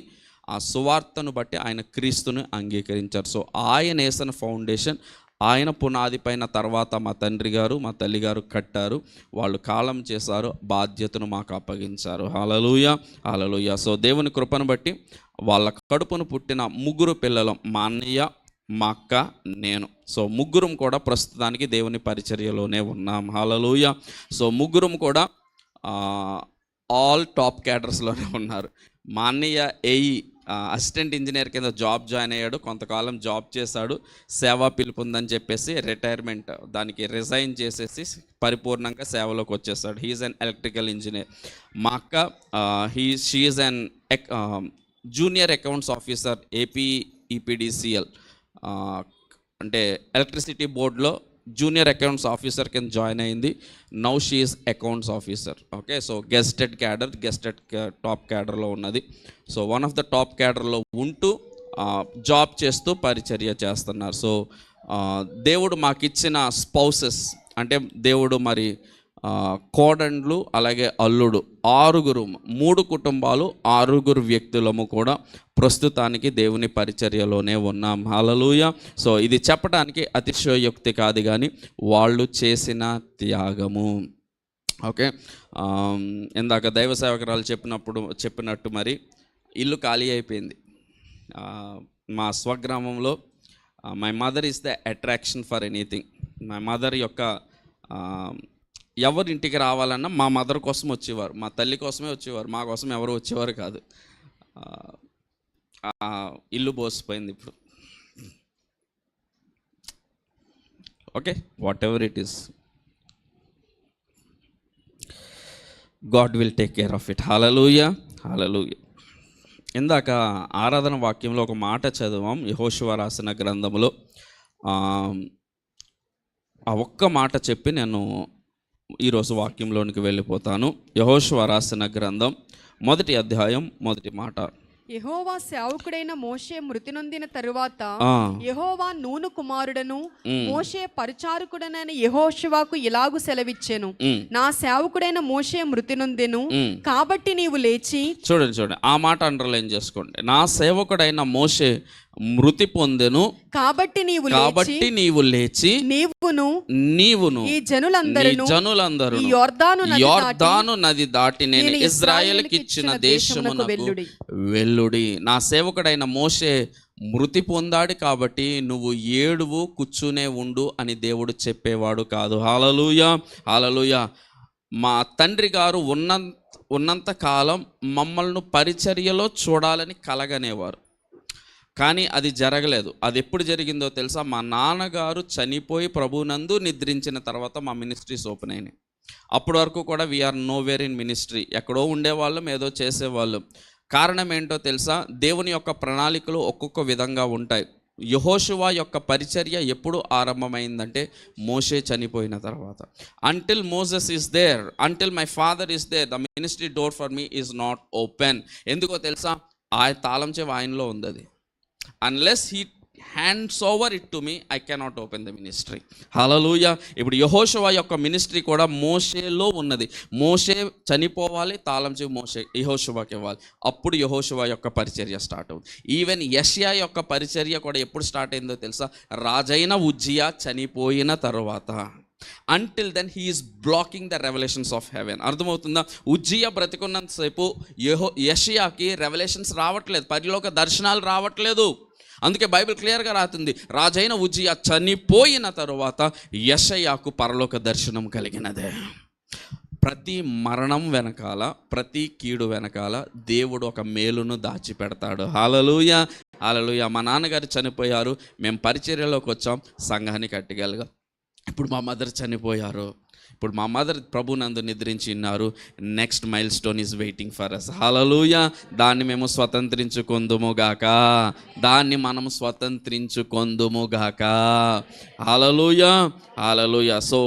ఆ సువార్తను బట్టి ఆయన క్రీస్తుని అంగీకరించారు. సో ఆయన వేసిన ఫౌండేషన్, ఆయన పునాది పైన తర్వాత మా తండ్రి గారు మా తల్లి గారు కట్టారు. వాళ్ళు కాలం చేశారు, బాధ్యతను మాకు అప్పగించారు. హల్లెలూయా, హల్లెలూయా. సో దేవుని కృపను బట్టి వాళ్ళ కడుపును పుట్టిన 3 పిల్లలం, మా అన్నయ్య, మా అక్క, నేను. సో ముగ్గురం కూడా ప్రస్తుతానికి దేవుని పరిచర్యలోనే ఉన్నాం. హల్లెలూయా. సో ముగ్గురం కూడా ఆల్ టాప్ క్యాడర్స్లోనే ఉన్నారు. మా అన్నయ్య అసిస్టెంట్ ఇంజనీర్ కింద జాయిన్ అయ్యాడు. కొంతకాలం జాబ్ చేశాడు. సేవా పిలుపు ఉందని చెప్పేసి రిటైర్మెంట్ దానికి రిజైన్ చేసేసి పరిపూర్ణంగా సేవలోకి వచ్చేసాడు. He's an electrical engineer. మా అక్క she is an junior accounts officer AP EPDCL, అంటే ఎలక్ట్రిసిటీ బోర్డులో జూనియర్ అకౌంట్స్ ఆఫీసర్ కింద జాయిన్ అయింది. Now she is accounts officer. Okay, so gazetted top క్యాడర్లో ఉన్నది. So one of the top క్యాడర్లో ఉంటూ జాబ్ చేస్తూ పరిచర్య చేస్తున్నారు. సో దేవుడు మాకిచ్చిన స్పౌసెస్ అంటే దేవుడు మరి కోడండ్లు అలాగే అల్లుడు 3 కుటుంబాలు 6 వ్యక్తులము కూడా ప్రస్తుతానికి దేవుని పరిచర్యలోనే ఉన్నాం. హల్లెలూయా. సో ఇది చెప్పడానికి అతిశయోక్తి కాదు, కానీ వాళ్ళు చేసిన త్యాగము. ఓకే, ఇందాక దైవ సేవకురాలు చెప్పినట్టు మరి ఇల్లు ఖాళీ అయిపోయింది. మా స్వగ్రామంలో my mother is the attraction for anything. My mother యొక్క ఎవరి ఇంటికి రావాలన్నా మా మదర్ కోసం వచ్చేవారు, మా తల్లి కోసమే వచ్చేవారు, మా కోసం ఎవరు వచ్చేవారు కాదు. ఇల్లు బోసిపోయింది ఇప్పుడు. Okay, whatever it is, God will take care of it. Hallelujah, hallelujah. ఇందాక ఆరాధన వాక్యంలో ఒక మాట చదివాం, యెహోషువ రాసిన గ్రంథంలో. ఆ ఒక్క మాట చెప్పి నేను ఈరోజు వాక్యంలోనికి వెళ్ళిపోతాను. యెహోషువ రాసిన గ్రంథం 1వ అధ్యాయం 1వ మాట. యెహోవా సేవకుడైన మోషే మృతి నొందిన తరువాత ఆ, యెహోవా నూను కుమారుడను మోషే పరిచారకుడనైన యెహోషువకు ఇలాగు సెలవిచ్చెను, నా సేవకుడైన మోషే మృతి నొందెను, కాబట్టి నీవు లేచి. చూడండి ఆ మాట అండర్లైన్ చేసుకోండి. నా సేవకుడైన మోషే మృతి పొందెను, కాబట్టి నీవు లేచి నీవును ఈ జనులందరూ ఈ యొర్దాను నది దాటి నేను ఇశ్రాయేలుకి ఇచ్చిన దేశమునకు వెళ్ళుడి. నా సేవకుడైన మోషే మృతి పొందాడు కాబట్టి నువ్వు ఏడువు కూర్చునే ఉండు అని దేవుడు చెప్పేవాడు కాదు. హల్లెలూయా, హల్లెలూయా. మా తండ్రి గారు ఉన్నంత కాలం మమ్మల్ని పరిచర్యలో చూడాలని కలగనేవారు, కానీ అది జరగలేదు. అది ఎప్పుడు జరిగిందో తెలుసా? మా నాన్నగారు చనిపోయి ప్రభునందు నిద్రించిన తర్వాత మా మినిస్ట్రీస్ ఓపెన్ అయినాయి. అప్పటి వరకు కూడా వీఆర్ నోవేర్ ఇన్ మినిస్ట్రీ, ఎక్కడో ఉండేవాళ్ళం, ఏదో చేసేవాళ్ళం. కారణం ఏంటో తెలుసా? దేవుని యొక్క ప్రణాళికలు ఒక్కొక్క విధంగా ఉంటాయి. యెహోషువ యొక్క పరిచర్య ఎప్పుడు ఆరంభమైందంటే మోషే చనిపోయిన తర్వాత. Until Moses is there, until my father is there, the ministry door for me is not open. ఎందుకో తెలుసా? ఆ తాళం చెవి ఆయనలో ఉంది. అది unless he hands over it to me, I cannot open the ministry. హల్లెలూయా. ఇప్పుడు యెహోషువ యొక్క మినిస్ట్రీ కూడా మోషేలో ఉన్నది. మోషే చనిపోవాలి, తాళం చెవి యెహోషువకి ఇవ్వాలి, అప్పుడు యెహోషువ యొక్క పరిచర్య స్టార్ట్ అవుతుంది. ఈవెన్ యెషయా యొక్క పరిచర్య కూడా ఎప్పుడు స్టార్ట్ అయిందో తెలుసా? రాజైన ఉజ్జియా చనిపోయిన తర్వాత. Until then he is blocking the revolutions of heaven. అర్థమవుతుందా? ఉజ్జియా బ్రతికున్నంతసేపు యెషయాకి రెవల్యూషన్స్ రావట్లేదు, పరలోక దర్శనాలు రావట్లేదు. అందుకే బైబిల్ క్లియర్గా రాస్తుంది, రాజైన ఉజ్జియా చనిపోయిన తరువాత యెషయాకు పరలోక దర్శనం కలిగినదే. ప్రతి మరణం వెనకాల, ప్రతి కీడు వెనకాల దేవుడు ఒక మేలును దాచిపెడతాడు. హల్లెలూయా, హల్లెలూయా. మా నాన్నగారు చనిపోయారు, మేము పరిచర్యలోకి వచ్చాం, సంఘాన్ని కట్టగలిగాం. ఇప్పుడు మా మదర్ చనిపోయారు, ఇప్పుడు మా మదర్ ప్రభునందు నిద్రించి ఉన్నారు. Next milestone is waiting for us. Hallelujah. దాన్ని మేము స్వతంత్రించుకొందుముగాక, దాన్ని మనము స్వతంత్రించుకొందుముగాక. Hallelujah, hallelujah. So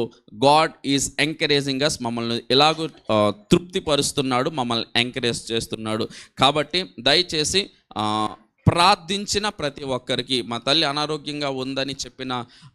God is encouraging us. మమ్మల్ని ఎలాగో తృప్తిపరుస్తున్నాడు, మమ్మల్ని ఎంకరేజ్ చేస్తున్నాడు. కాబట్టి దయచేసి ప్రార్థించిన ప్రతి ఒక్కరికి, మా తల్లి అనారోగ్యంగా ఉందని చెప్పిన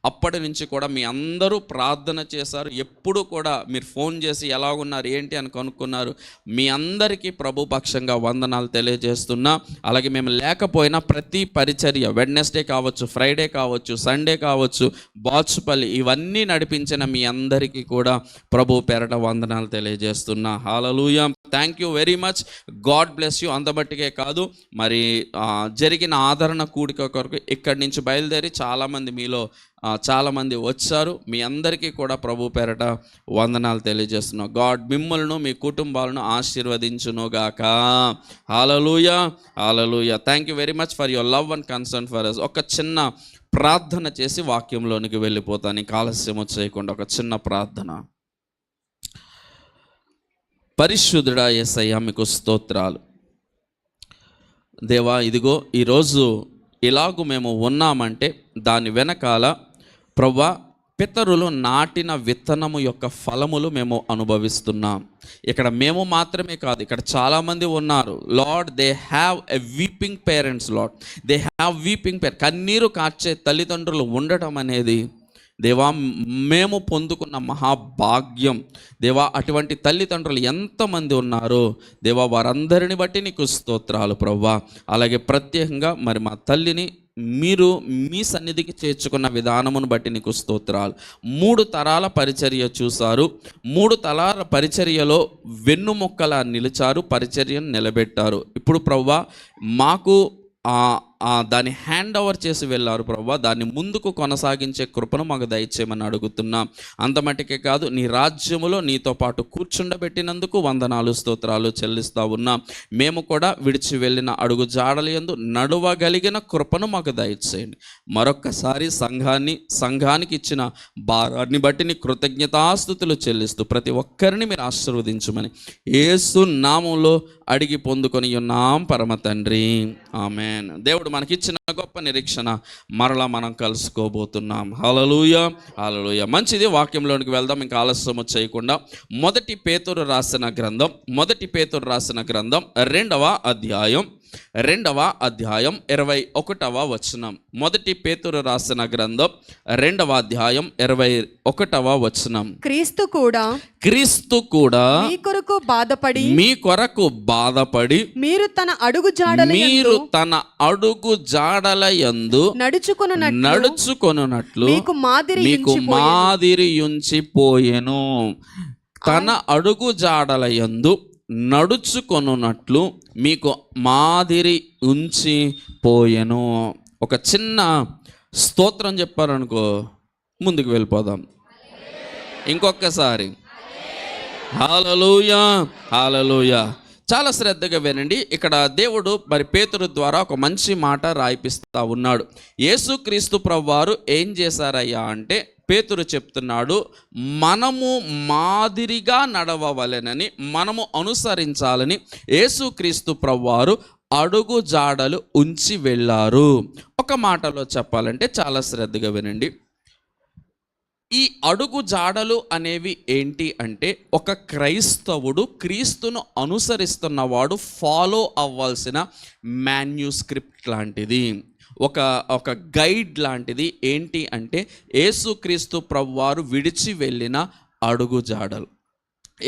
అప్పటి నుంచి కూడా మీ అందరూ ప్రార్థన చేశారు. ఎప్పుడు కూడా మీరు ఫోన్ చేసి ఎలాగున్నారు ఏంటి అని కనుక్కున్నారు. మీ అందరికీ ప్రభు పక్షంగా వందనాలు తెలియజేస్తున్నా. అలాగే మేము లేకపోయినా ప్రతి పరిచర్య, వెడ్నెస్డే కావచ్చు, ఫ్రైడే కావచ్చు, సండే కావచ్చు, బాచుపల్లి, ఇవన్నీ నడిపించిన మీ అందరికీ కూడా ప్రభు పేరట వందనాలు తెలియజేస్తున్నా. Hallelujah. Thank you very much. God bless you. అంతబట్టికే కాదు, మరి జరిగిన ఆదరణ కూడిక కొరకు ఇక్కడి నుంచి బయలుదేరి చాలామంది మీలో చాలామంది వచ్చారు. మీ అందరికీ కూడా ప్రభు పేరట వందనాలు తెలియజేస్తున్నాం. గాడ్ మిమ్మల్ని, మీ కుటుంబాలను ఆశీర్వదించునుగాక. Hallelujah, hallelujah. Thank you very much for your love and concern for us. ఒక చిన్న ప్రార్థన చేసి వాక్యంలోనికి వెళ్ళిపోతాను. నీకు ఆలస్యం చేయకుండా ఒక చిన్న ప్రార్థన. పరిశుద్ధుడా యేసయ్యా, మీకు స్తోత్రాలు దేవా. ఇదిగో ఈరోజు ఇలాగూ మేము ఉన్నామంటే దాని వెనకాల ప్రభువా పితరులు నాటిన విత్తనము యొక్క ఫలములు మేము అనుభవిస్తున్నాం. ఇక్కడ మేము మాత్రమే కాదు, ఇక్కడ చాలామంది ఉన్నారు. Lord, they have a weeping parents. Lord, they have weeping కన్నీరు కార్చే తల్లిదండ్రులు ఉండటం అనేది దేవా మేము పొందుకున్న మహాభాగ్యం. దేవా, అటువంటి తల్లిదండ్రులు ఎంతమంది ఉన్నారో దేవా, వారందరిని బట్టి నీకు స్తోత్రాలు ప్రభువా. అలాగే ప్రత్యేకంగా మరి మా తల్లిని మీరు మీ సన్నిధికి చేర్చుకున్న విధానమును బట్టి నీకు స్తోత్రాలు. 3 తరాల పరిచర్య చూశారు, 3 తరాల పరిచర్యలో వెన్నుముక్కలా నిలిచారు, పరిచర్యను నిలబెట్టారు. ఇప్పుడు ప్రభువా మాకు దాన్ని హ్యాండ్ ఓవర్ చేసి వెళ్ళారు ప్రభువా. దాన్ని ముందుకు కొనసాగించే కృపను మాకు దయచేయమని అడుగుతున్నాం. అంతమటికే కాదు, నీ రాజ్యములో నీతో పాటు కూర్చుండబెట్టినందుకు వందనాలు స్తోత్రాలు చెల్లిస్తూ ఉన్నాం. మేము కూడా విడిచి వెళ్ళిన అడుగు జాడల యందు నడువగలిగిన కృపను మాకు దయచేయండి. మరొక్కసారి సంఘానికి ఇచ్చిన భారాన్ని బట్టి నీ కృతజ్ఞతాస్తుతులు చెల్లిస్తూ ప్రతి ఒక్కరిని మీరు ఆశీర్వదించమని యేసు నామములో అడిగి పొందుకొని ఉన్నాం పరమ తండ్రి, ఆమేన్. దేవుడు మనకిచ్చిన గొప్ప నిరీక్షణ, మరలా మనం కలుసుకోబోతున్నాం. హల్లెలూయా, హల్లెలూయా. మంచిది, వాక్యంలోనికి వెళ్దాం. ఇంకా ఆలస్యం చేయకుండా మొదటి పేతురు రాసిన గ్రంథం 2వ అధ్యాయం 2వ అధ్యాయం 21వ వచనం. మొదటి పేతురు రాసిన గ్రంథం 2వ అధ్యాయం 21వ వచనం. క్రీస్తు కూడా మీ కొరకు బాధపడి మీరు తన అడుగు జాడల యందు నడుచుకొనున్నట్లు మీకు మాదిరియుంచిపోయెను. తన అడుగు జాడల యందు నడుచుకొనున్నట్లు మీకు మాదిరి ఉంచిపోయెను. ఒక చిన్న స్తోత్రం చెప్పారనుకో, ముందుకు వెళ్ళిపోదాం. ఇంకొకసారి హల్లెలూయా, హల్లెలూయా. చాలా శ్రద్ధగా వినండి. ఇక్కడ దేవుడు మరి పేతురు ద్వారా ఒక మంచి మాట రాయిపిస్తా ఉన్నాడు. యేసుక్రీస్తు ప్రభువారు ఏం చేశారయ్యా అంటే, పేతురు చెప్తున్నాడు, మనము మాదిరిగా నడవవలెనని, మనము అనుసరించాలని యేసుక్రీస్తు ప్రభువారు అడుగు జాడలు ఉంచి వెళ్ళారు. ఒక మాటలో చెప్పాలంటే చాలా శ్రద్ధగా వినండి. ఈ అడుగు జాడలు అనేవి ఏంటి అంటే, ఒక క్రైస్తవుడు క్రీస్తును అనుసరిస్తున్నవాడు ఫాలో అవ్వాల్సిన మాన్యుస్క్రిప్ట్ లాంటిది, ఒక గైడ్ లాంటిది. ఏంటి అంటే యేసుక్రీస్తు ప్రభువారు విడిచి వెళ్ళిన అడుగు జాడలు.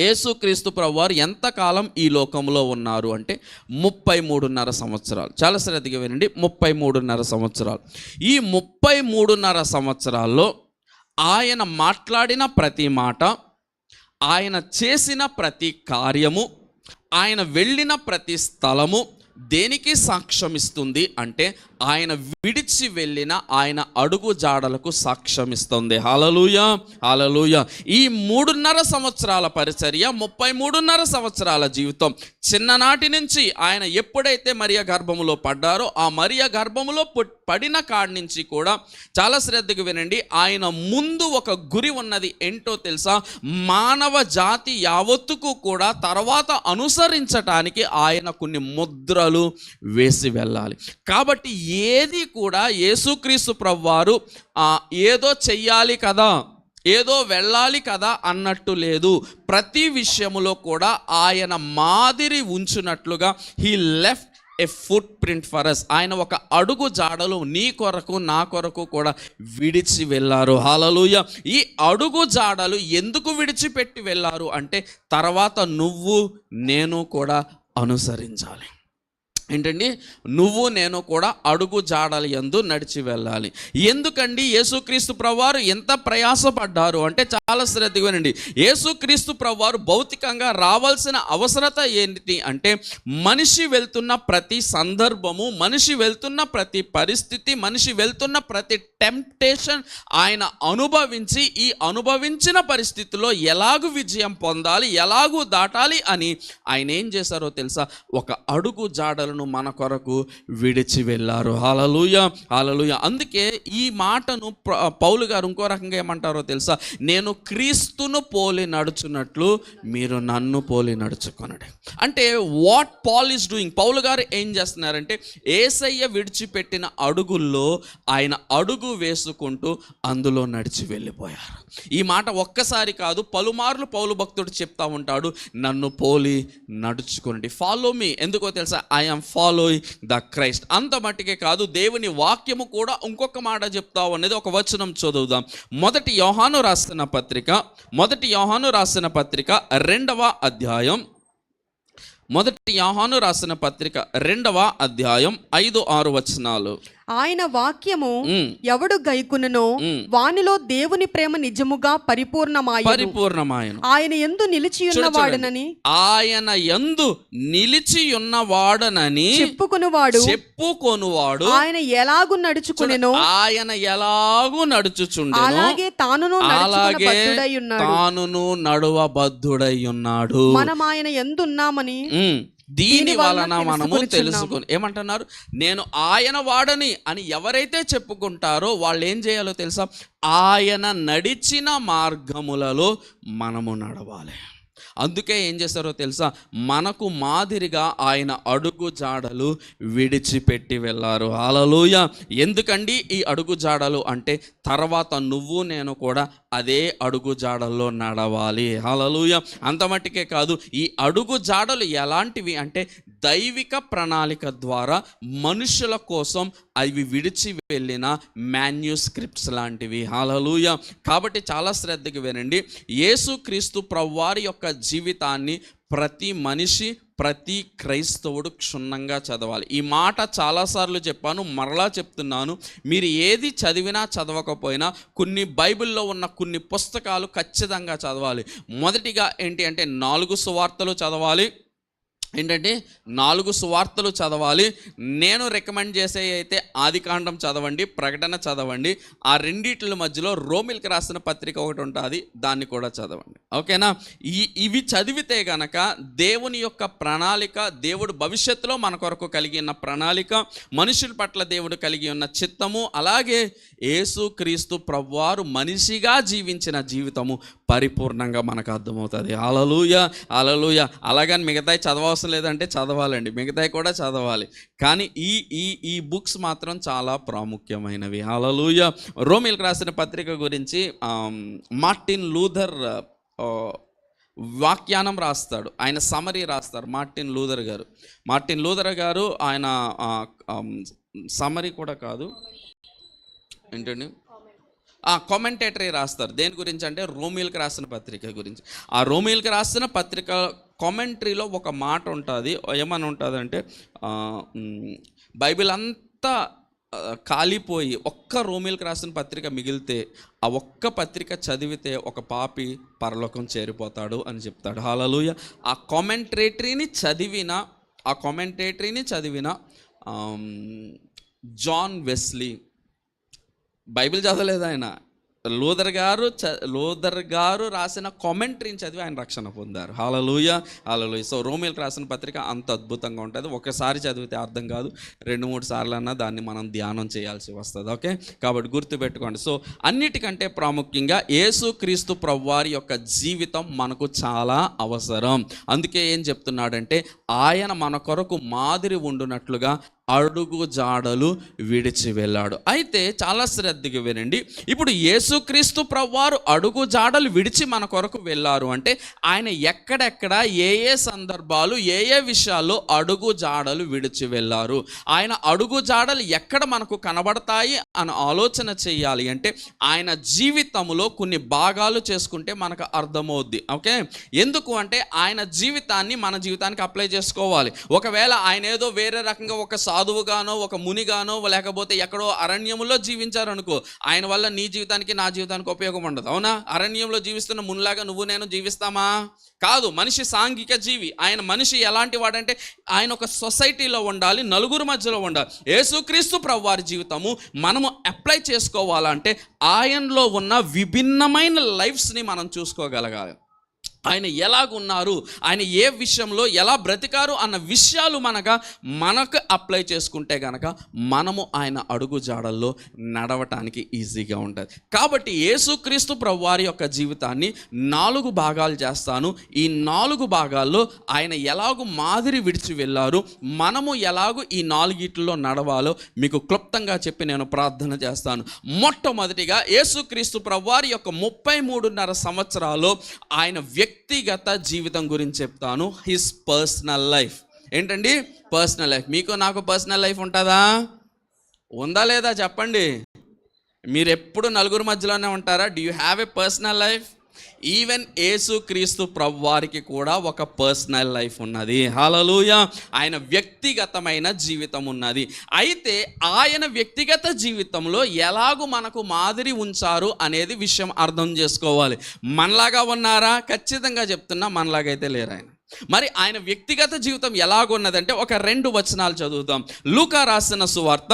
యేసుక్రీస్తు ప్రభువారు ఎంతకాలం ఈ లోకంలో ఉన్నారు అంటే 33.5 సంవత్సరాలు. చాలా శ్రద్ధగా వినండి, 33.5 సంవత్సరాలు. ఈ 33.5 సంవత్సరాల్లో ఆయన మాట్లాడిన ప్రతి మాట, ఆయన చేసిన ప్రతి కార్యము, ఆయన వెళ్ళిన ప్రతి స్థలము దేనికి సాక్ష్యం ఇస్తుంది అంటే, ఆయన విడిచి వెళ్ళిన ఆయన అడుగు జాడలకు సాక్ష్యం ఇస్తుంది. హల్లెలూయా, హల్లెలూయా. ఈ 3.5 సంవత్సరాల పరిచర్య, 33.5 సంవత్సరాల జీవితం, చిన్ననాటి నుంచి ఆయన ఎప్పుడైతే మరియ గర్భములో పడ్డారో, ఆ మరియ గర్భములో పడిన కాడి నుంచి కూడా చాలా శ్రద్ధగా వినండి, ఆయన ముందు ఒక గురి ఉన్నది. ఏంటో తెలుసా? మానవ జాతి యావత్తుకు కూడా తర్వాత అనుసరించటానికి ఆయన కొన్ని ముద్రలు వేసి వెళ్ళాలి. కాబట్టి ఏది కూడా యేసుక్రీస్తు ప్రభువారు ఏదో చెయ్యాలి కదా, ఏదో వెళ్ళాలి కదా అన్నట్టు లేదు. ప్రతి విషయములో కూడా ఆయన మాదిరి ఉంచినట్లుగా he left a footprint for us. ఆయన ఒక అడుగు జాడలు నీ కొరకు నా కొరకు కూడా విడిచి వెళ్ళారు. హల్లెలూయా. ఈ అడుగు జాడలు ఎందుకు విడిచిపెట్టి వెళ్ళారు అంటే, తర్వాత నువ్వు నేను కూడా అనుసరించాలి. ఏంటండి? నువ్వు నేను కూడా అడుగు జాడల యందు నడిచి వెళ్ళాలి. ఎందుకండి యేసుక్రీస్తు ప్రభువారు ఎంత ప్రయాసపడ్డారు అంటే, చాలా శ్రద్ధగా వినండి. యేసుక్రీస్తు ప్రభువారు భౌతికంగా రావాల్సిన అవసరత ఏంటి అంటే, మనిషి వెళ్తున్న ప్రతి సందర్భము, మనిషి వెళ్తున్న ప్రతి పరిస్థితి, మనిషి వెళ్తున్న ప్రతి టెంప్టేషన్ ఆయన అనుభవించి, ఈ అనుభవించిన పరిస్థితిలో ఎలాగూ విజయం పొందాలి, ఎలాగూ దాటాలి అని ఆయన ఏం చేశారో తెలుసా? ఒక అడుగు జాడలు మన కొరకు విడిచి వెళ్ళారు. హల్లెలూయా, హల్లెలూయా. అందుకే ఈ మాటను పౌలు గారు ఇంకో రకంగా ఏమంటారో తెలుసా? నేను క్రీస్తును పోలి నడుచున్నట్లు మీరు నన్ను పోలి నడుచుకొనండి. అంటే వాట్ పాల్ ఈస్ డూయింగ్, పౌలు గారు ఏం చేస్తున్నారంటే, యేసయ్య విడిచిపెట్టిన అడుగుల్లో ఆయన అడుగు వేసుకుంటూ అందులో నడిచి వెళ్ళిపోయారు. ఈ మాట ఒక్కసారి కాదు, పలుమార్లు పౌలు భక్తుడు చెప్తా ఉంటాడు, నన్ను పోలి నడుచుకోండి, ఫాలో మీ. ఎందుకో తెలుసా? I'm following the Christ. అంత మట్టికే కాదు, దేవుని వాక్యము కూడా ఇంకొక మాట చెప్తా ఉన్నది. ఒక వచనం చదువుదాం. మొదటి యోహాను రాసిన పత్రిక 2వ అధ్యాయం, మొదటి యోహాను రాసిన పత్రిక 2వ అధ్యాయం 5-6 వచనాలు. ఆయన వాక్యము ఎవడు గైకొనునో వానిలో దేవుని ప్రేమ నిజముగా పరిపూర్ణమాయెను. ఆయన యందు నిలిచియున్నవాడనని, ఆయన యందు నిలిచియున్నవాడనని చెప్పుకొనువాడు ఆయన ఎలాగు నడుచుకొనెనో, ఆయన ఎలాగు నడుచుచుండెనో అలాగే తానును నడువబద్ధుడై ఉన్నాడు. మనం ఆయన యందు ఉన్నామని దీని వలన మనము తెలుసుకొని, ఏమంటున్నారు? నేను ఆయన వాడని అని ఎవరైతే చెప్పుకుంటారో వాళ్ళు ఏం చేయాలో తెలుసా? ఆయన నడిచిన మార్గములలో మనము నడవాలి. అందుకే ఏం చేశారో తెలుసా? మనకు మాదిరిగా ఆయన అడుగు జాడలు విడిచిపెట్టి వెళ్ళారు. హల్లెలూయా. ఎందుకండి ఈ అడుగు జాడలు అంటే, తర్వాత నువ్వు నేను కూడా అదే అడుగు జాడల్లో నడవాలి. హల్లెలూయా. అంత మట్టికే కాదు, ఈ అడుగు జాడలు ఎలాంటివి అంటే దైవిక ప్రణాళిక ద్వారా మనుషుల కోసం అవి విడిచి వెళ్ళిన మాన్యుస్క్రిప్ట్స్ లాంటివి. హల్లెలూయా. కాబట్టి చాలా శ్రద్ధగా వినండి. యేసుక్రీస్తు ప్రభువారి యొక్క జీవితాన్ని ప్రతి మనిషి, ప్రతి క్రైస్తవుడు క్షుణ్ణంగా చదవాలి. ఈ మాట చాలాసార్లు చెప్పాను, మరలా చెప్తున్నాను. మీరు ఏది చదివినా చదవకపోయినా కొన్ని బైబిల్లో ఉన్న కొన్ని పుస్తకాలు ఖచ్చితంగా చదవాలి. మొదటిగా ఏంటి అంటే 4 సువార్తలు చదవాలి. ఏంటంటే 4 సువార్తలు చదవాలి. నేను రికమెండ్ చేసే అయితే ఆదికాండం చదవండి, ప్రకటన చదవండి. ఆ రెండిట్ల మధ్యలో రోమిల్కి రాసిన పత్రిక ఒకటి ఉంటుంది, దాన్ని కూడా చదవండి. ఓకేనా? ఇవి చదివితే గనక దేవుని యొక్క ప్రణాళిక, దేవుడు భవిష్యత్తులో మన కొరకు కలిగి ఉన్న ప్రణాళిక, మనుషుల పట్ల దేవుడు కలిగి ఉన్న చిత్తము, అలాగే యేసుక్రీస్తు ప్రభువారు మనిషిగా జీవించిన జీవితము పరిపూర్ణంగా మనకు అర్థమవుతుంది. హల్లెలూయా, హల్లెలూయా. అలాగని మిగతాయి చదవవసరం లేదంటే చదవాలండి, మిగతాయి కూడా చదవాలి. కానీ ఈ బుక్స్ మాత్రం చాలా ప్రాముఖ్యమైనవి. హల్లెలూయా. రోమిల్కి రాసిన పత్రిక గురించి మార్టిన్ లూథర్ వ్యాఖ్యానం రాస్తాడు, ఆయన సమరీ రాస్తారు. మార్టిన్ లూథర్ గారు ఆయన సమరీ కూడా కాదు, ఏంటండి, కామెంటేటరీ రాస్తారు. దేని గురించి అంటే రోమిల్కి రాసిన పత్రిక గురించి. ఆ రోమిల్కి రాసిన పత్రిక కామెంటరీలో ఒక మాట ఉంటుంది. ఏమని ఉంటుందంటే, బైబిల్ అంతా కాలిపోయి ఒక్క రోమిల్కి రాసిన పత్రిక మిగిలితే ఆ ఒక్క పత్రిక చదివితే ఒక పాపి పరలోకం చేరిపోతాడు అని చెప్తాడు. హల్లెలూయా. ఆ కామెంటేటరీని చదివిన జాన్ వెస్లీ, బైబిల్ చదవలేదు ఆయన, లూథర్ గారు రాసిన కామెంటరీని చదివి ఆయన రక్షణ పొందారు. హల్లెలూయా, హల్లెలూయా. సో రోమిల్కి రాసిన పత్రిక అంత అద్భుతంగా ఉంటుంది. ఒకసారి చదివితే అర్థం కాదు, 2-3 సార్లు అన్నా దాన్ని మనం ధ్యానం చేయాల్సి వస్తుంది. ఓకే, కాబట్టి గుర్తుపెట్టుకోండి. సో అన్నిటికంటే ప్రాముఖ్యంగా యేసుక్రీస్తు ప్రభువారి యొక్క జీవితం మనకు చాలా అవసరం. అందుకే ఏం చెప్తున్నాడంటే, ఆయన మన కొరకు మాదిరి ఉండునట్లుగా అడుగు జాడలు విడిచి వెళ్ళాడు. అయితే చాలా శ్రద్ధగా వినండి. ఇప్పుడు యేసుక్రీస్తు ప్రభువారు అడుగు జాడలు విడిచి మన కొరకు వెళ్ళారు అంటే ఆయన ఎక్కడెక్కడ ఏ సందర్భాలు ఏ విషయాల్లో అడుగు జాడలు విడిచి వెళ్ళారు, ఆయన అడుగు జాడలు ఎక్కడ మనకు కనబడతాయి అని ఆలోచన చేయాలి అంటే ఆయన జీవితంలో కొన్ని భాగాలు చేసుకుంటే మనకు అర్థమవుద్ది. ఓకే, ఎందుకు అంటే ఆయన జీవితాన్ని మన జీవితానికి అప్లై చేసుకోవాలి. ఒకవేళ ఆయన ఏదో వేరే రకంగా ఒక సాధువుగానో ఒక మునిగానో లేకపోతే ఎక్కడో అరణ్యంలో జీవించారనుకో, ఆయన వల్ల నీ జీవితానికి నా జీవితానికి ఉపయోగం ఉండదు. అవునా? అరణ్యంలో జీవిస్తున్న మునిలాగా నువ్వు నేను జీవిస్తామా? కాదు. మనిషి సాంఘిక జీవి. ఆయన మనిషి ఎలాంటి వాడంటే ఆయన ఒక సొసైటీలో ఉండాలి, నలుగురు మధ్యలో ఉండాలి. యేసుక్రీస్తు ప్రభువారి జీవితము మనము అప్లై చేసుకోవాలంటే ఆయనలో ఉన్న విభిన్నమైన లైఫ్స్ని మనం చూసుకోగలగాలి. ఆయన ఎలాగున్నారు, ఆయన ఏ విషయంలో ఎలా బ్రతికారు అన్న విషయాలు మనకు అప్లై చేసుకుంటే కనుక మనము ఆయన అడుగు జాడల్లో నడవటానికి ఈజీగా ఉంటుంది. కాబట్టి యేసుక్రీస్తు ప్రభువారి యొక్క జీవితాన్ని 4 భాగాలు చేస్తాను. ఈ 4 భాగాల్లో ఆయన ఎలాగూ మాదిరి విడిచి వెళ్ళారు, మనము ఎలాగూ ఈ 4 నడవాలో మీకు క్లుప్తంగా చెప్పి నేను ప్రార్థన చేస్తాను. మొట్టమొదటిగా యేసుక్రీస్తు ప్రభువారి యొక్క 33.5 సంవత్సరాలు ఆయన వ్యక్తిగత జీవితం గురించి చెప్తాను. His personal life. ఏంటండి పర్సనల్ లైఫ్? మీకు నాకు పర్సనల్ లైఫ్ ఉంటుందా? ఉందా లేదా చెప్పండి. మీరు ఎప్పుడు నలుగురు మధ్యలోనే ఉంటారా? Do you have a personal life? Even యేసుక్రీస్తు ప్రభువారికి కూడా ఒక పర్సనల్ లైఫ్ ఉన్నది. హల్లెలూయా. ఆయన వ్యక్తిగతమైన జీవితం ఉన్నది. అయితే ఆయన వ్యక్తిగత జీవితంలో ఎలాగూ మనకు మాదిరి ఉంచారు అనేది విషయం అర్థం చేసుకోవాలి. మనలాగా ఉన్నారా? ఖచ్చితంగా చెప్తున్నా, మనలాగైతే లేరు ఆయన. మరి ఆయన వ్యక్తిగత జీవితం ఎలాగున్నదంటే ఒక 2 వచనాలు చదువుతాం. లూకా రాసిన సువార్త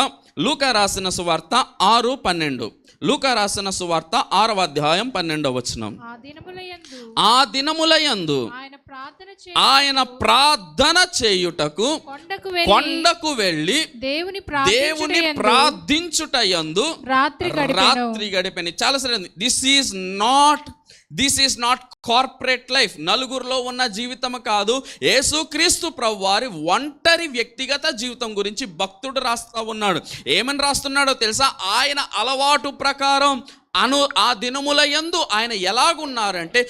6:12. లూకా రాసిన సువార్త 6వ అధ్యాయం 12వ వచనం. ఆ దినములయందు ఆయన ప్రార్థన చేయుటకు కొండకు వెళ్ళి దేవుని ప్రార్థించుటయందు రాత్రి గడిపెను. చాలా సరే, this is not corporate life. నలుగురిలో ఉన్న జీవితం కాదు. యేసుక్రీస్తు ప్రభువారి ఒంటరి వ్యక్తిగత జీవితం గురించి భక్తుడు రాస్తా ఉన్నాడు. ఏమని రాస్తున్నాడో తెలుసా? ఆయన అలవాటు ప్రకారం ఆ దినముల యందు ఆయన ఎలాగున్నారంటే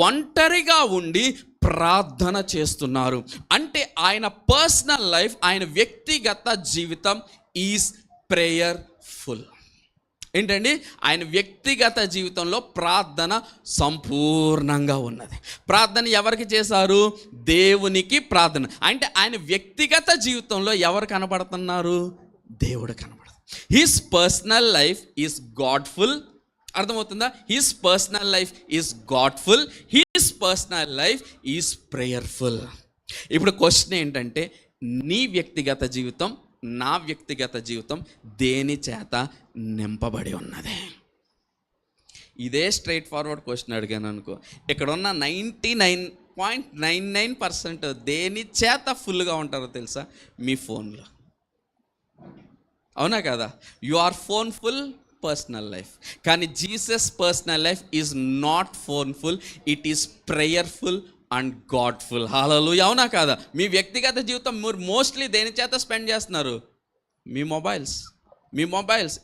ఒంటరిగా ఉండి ప్రార్థన చేస్తున్నారు. అంటే ఆయన పర్సనల్ లైఫ్, ఆయన వ్యక్తిగత జీవితం ఈజ్ ప్రేయర్ఫుల్. ఏంటండి? ఆయన వ్యక్తిగత జీవితంలో ప్రార్థన సంపూర్ణంగా ఉన్నది. ప్రార్థన ఎవరికి చేశారు? దేవునికి ప్రార్థన. అంటే ఆయన వ్యక్తిగత జీవితంలో ఎవరు కనబడుతున్నారు? దేవుడు కనబడుతుంది. His personal life is godful. అర్థమవుతుందా? His personal life is godful, his personal life is prayerful. ఇప్పుడు క్వశ్చన్ ఏంటంటే, నీ వ్యక్తిగత జీవితం, నా వ్యక్తిగత జీవితం దేని చేత నింపబడి ఉన్నది? ఇదే స్ట్రైట్ ఫార్వర్డ్ క్వశ్చన్ అడిగాను అనుకో, ఇక్కడ ఉన్న 99.99% దేని చేత ఫుల్గా ఉంటారో తెలుసా? మీ ఫోన్లో. అవునా కదా? You are phone full personal life. కానీ Jesus personal life is not phone full, it is prayerful and godful. Hallelujah. అవునా కాదా? మీ వ్యక్తిగత జీవితం మీరు మోస్ట్లీ దేని చేత స్పెండ్ చేస్తున్నారు? మీ mobiles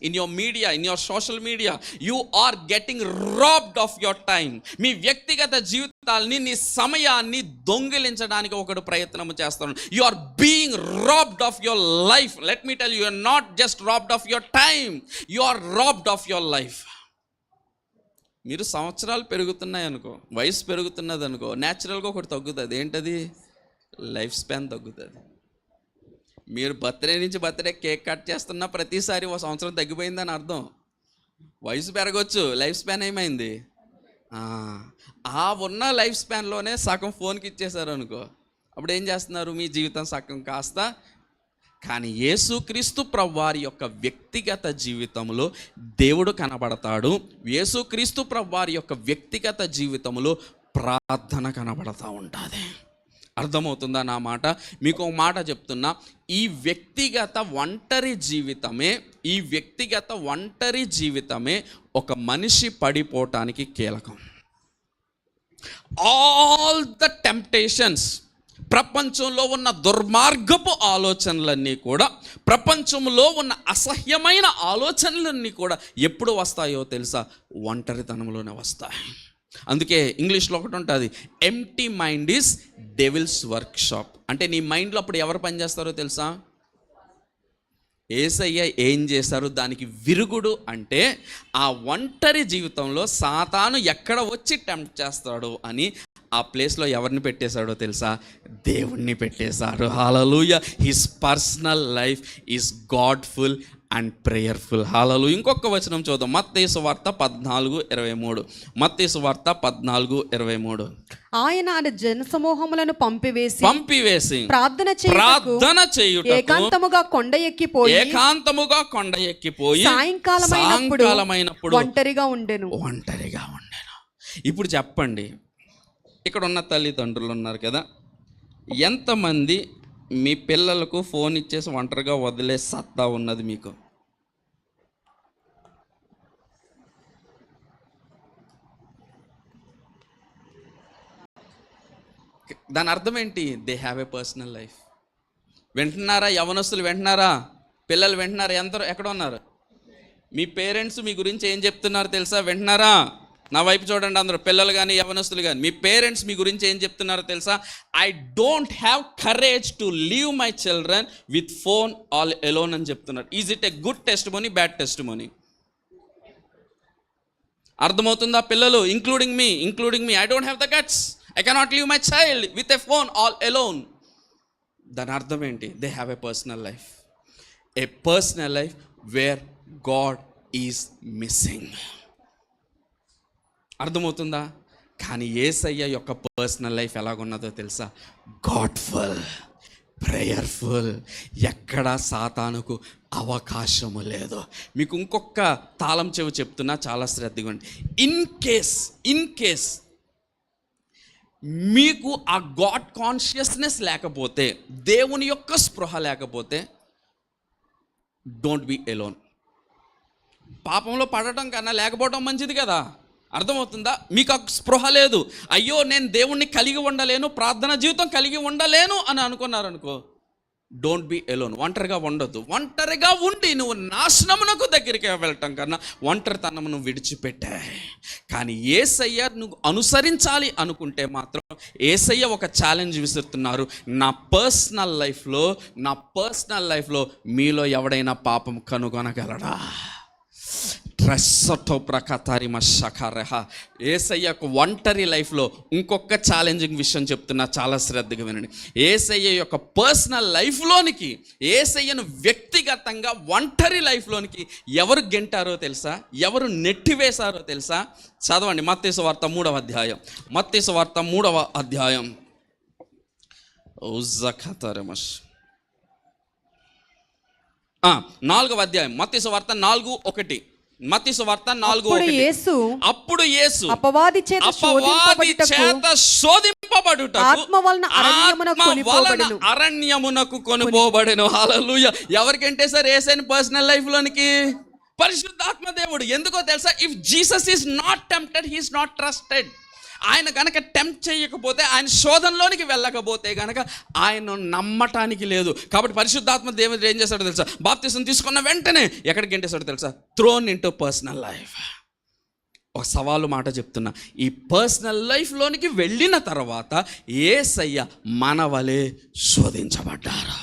in your media, in your social media. You are getting robbed of your time. మీ వ్యక్తిగత జీవితాలని, నీ సమయాన్ని దొంగిలించడానికి ఒకడు ప్రయత్నం చేస్తాను. You are being robbed of your life. Let me tell you, are not just robbed of your time, you are robbed of your life. మీరు సంవత్సరాలు పెరుగుతున్నాయి అనుకో, వయసు పెరుగుతున్నది అనుకో, న్యాచురల్గా ఒకటి తగ్గుతుంది. ఏంటది? లైఫ్ స్పాన్ తగ్గుతుంది. మీరు బర్త్డే నుంచి బర్త్డే కేక్ కట్ చేస్తున్న ప్రతిసారి ఒక సంవత్సరం తగ్గిపోయిందని అర్థం. వయసు పెరగవచ్చు, లైఫ్ స్పాన్ ఏమైంది? ఆ ఉన్న లైఫ్ స్పాన్లోనే సగం ఫోన్కి ఇచ్చేశారు అనుకో, అప్పుడు ఏం చేస్తున్నారు? మీ జీవితం సగం కాస్త. కానీ యేసుక్రీస్తు ప్రభువారి యొక్క వ్యక్తిగత జీవితంలో దేవుడు కనబడతాడు. యేసుక్రీస్తు ప్రభువారి యొక్క వ్యక్తిగత జీవితంలో ప్రార్థన కనబడతా ఉంటుంది. అర్థమవుతుందా నా మాట? మీకు ఒక మాట చెప్తున్నా, ఈ వ్యక్తిగత ఒంటరి జీవితమే ఒక మనిషి పడిపోవటానికి కీలకం. ఆల్ ద టెంప్టేషన్స్, ప్రపంచంలో ఉన్న దుర్మార్గపు ఆలోచనలన్నీ కూడా, ప్రపంచంలో ఉన్న అసహ్యమైన ఆలోచనలన్నీ కూడా ఎప్పుడు వస్తాయో తెలుసా? ఒంటరితనంలోనే వస్తాయి. అందుకే ఇంగ్లీష్లో ఒకటి ఉంటుంది, empty mind is devils work shop. అంటే నీ మైండ్లో అప్పుడు ఎవరు పనిచేస్తారో తెలుసా? యేసయ్య ఏం చేశారు దానికి విరుగుడు. అంటే ఆ ఒంటరి జీవితంలో సాతాను ఎక్కడ వచ్చి టెంప్ట్ చేస్తాడు అని ఆ ప్లేస్లో ఎవరిని పెట్టేశాడో తెలుసా? దేవుణ్ణి పెట్టేశారు. Hallelujah. His personal life is godful and prayerful. Hallelujah. ఇంకొక వచనం చూద్దాం, మత్తయి సువార్త 14:23. మత్తయి సువార్త 14:23. ఆయన జనసమూహములను పంపివేసి ప్రార్థన చేయుటకు ఏకాంతముగా కొండ ఎక్కిపోయి సాయంకాలమైనప్పుడు ఒంటరిగా ఉండెను. ఇప్పుడు చెప్పండి, ఇక్కడ ఉన్న తల్లిదండ్రులు ఉన్నారు కదా, ఎంతమంది మీ పిల్లలకు ఫోన్ ఇచ్చేసి ఒంటరిగా వదిలే సత్తా ఉన్నది మీకు? దాని అర్థం ఏంటి? They have a personal life. వింటున్నారా? యవనస్తులు వింటున్నారా? పిల్లలు వింటున్నారా? ఎక్కడ ఉన్నారు? మీ పేరెంట్స్ మీ గురించి ఏం చెప్తున్నారు తెలుసా? వింటున్నారా? నా వైపు చూడండి అందరూ, పిల్లలు కానీ యవనస్తులు కానీ. మీ పేరెంట్స్ మీ గురించి ఏం చెప్తున్నారో తెలుసా? I don't have courage to leave my children with phone all alone అని చెప్తున్నారు. Is it a good testimony, bad testimony? అర్థమవుతుందా పిల్లలు? Including me. I don't have the guts, I cannot leave my child with a phone all alone. దాని అర్థం ఏంటి? They have a personal life. A personal life where God is missing. అర్థమవుతుందా? కానీ యేసయ్య యొక్క personal life ఎలాగున్నదో తెలుసా? గాడ్ఫుల్, prayerful. ఎక్కడ సాతానుకు అవకాశము లేదు. మీకు ఇంకొక తాళం చెవి చెప్తున్నా, చాలా శ్రద్ధగా ఉండి. ఇన్ కేస్ మీకు ఆ గాడ్ కాన్షియస్నెస్ లేకపోతే, దేవుని యొక్క స్పృహ లేకపోతే, డోంట్ బీ ఎలోన్. పాపంలో పడటం కన్నా లేకపోవడం మంచిది కదా. అర్థమవుతుందా? మీకు ఆ స్పృహ లేదు, అయ్యో నేను దేవుణ్ణి కలిగి ఉండలేను, ప్రార్థన జీవితం కలిగి ఉండలేను అని అనుకున్నారనుకో, డోంట్ బి ఎలోన్. ఒంటరిగా ఉండొద్దు. ఒంటరిగా ఉండి నువ్వు నాశనమునకు దగ్గరికి వెళ్ళటం కన్నా ఒంటరితనమును విడిచిపెట్టా. కానీ యేసయ్య నువ్వు అనుసరించాలి అనుకుంటే మాత్రం యేసయ్య ఒక ఛాలెంజ్ విసురుతున్నారు. నా పర్సనల్ లైఫ్లో మీలో ఎవడైనా పాపం కనుగొనగలడా? ట్రస్సతో ప్రకతారిమ షకరహ. యేసయ్యకు ఒంటరి లైఫ్లో ఇంకొక ఛాలెంజింగ్ విషయం చెప్తున్నా, చాలా శ్రద్ధగా వినండి. యేసయ్య యొక్క పర్సనల్ లైఫ్లోనికి, యేసయ్యను వ్యక్తిగతంగా ఒంటరి లైఫ్లోనికి ఎవరు గెంటారో తెలుసా? ఎవరు నెట్టివేశారో తెలుసా? చదవండి మత్తయి సువార్త 3వ అధ్యాయం. మత్తయి సువార్త 3వ అధ్యాయం. ఉజ్జకతరమష్ 4వ అధ్యాయం. మత్తయి సువార్త 4:1. మత్తయి సువార్త 4:1. అప్పుడు యేసు అపవాది చేత శోధింపబడుటకు ఆత్మ వలన అరణ్యమునకు కొనుపోబడెను. హల్లెలూయా. ఎవరికంటే సార్ యేసయ్యని పర్సనల్ లైఫ్ లోనికి? పరిశుద్ధాత్మ దేవుడు. ఎందుకో తెలుసా? If Jesus is not tempted, he is not trusted. ఆయన గనక టెంప్ట్ చేయకపోతే, ఆయన శోధనలోనికి వెళ్ళకపోతే గనక ఆయన నమ్మటానికి లేదు. కాబట్టి పరిశుద్ధాత్మ దేవుడు ఏం చేస్తాడో తెలుసా? బాప్తిసం తీసుకున్న వెంటనే ఎక్కడికి గెంటేస్తాడో తెలుసా? Thrown into personal life. ఒక సవాలు మాట చెప్తున్నా, ఈ పర్సనల్ లైఫ్లోనికి వెళ్ళిన తర్వాత యేసయ్య మన వలె శోధించబడ్డారు.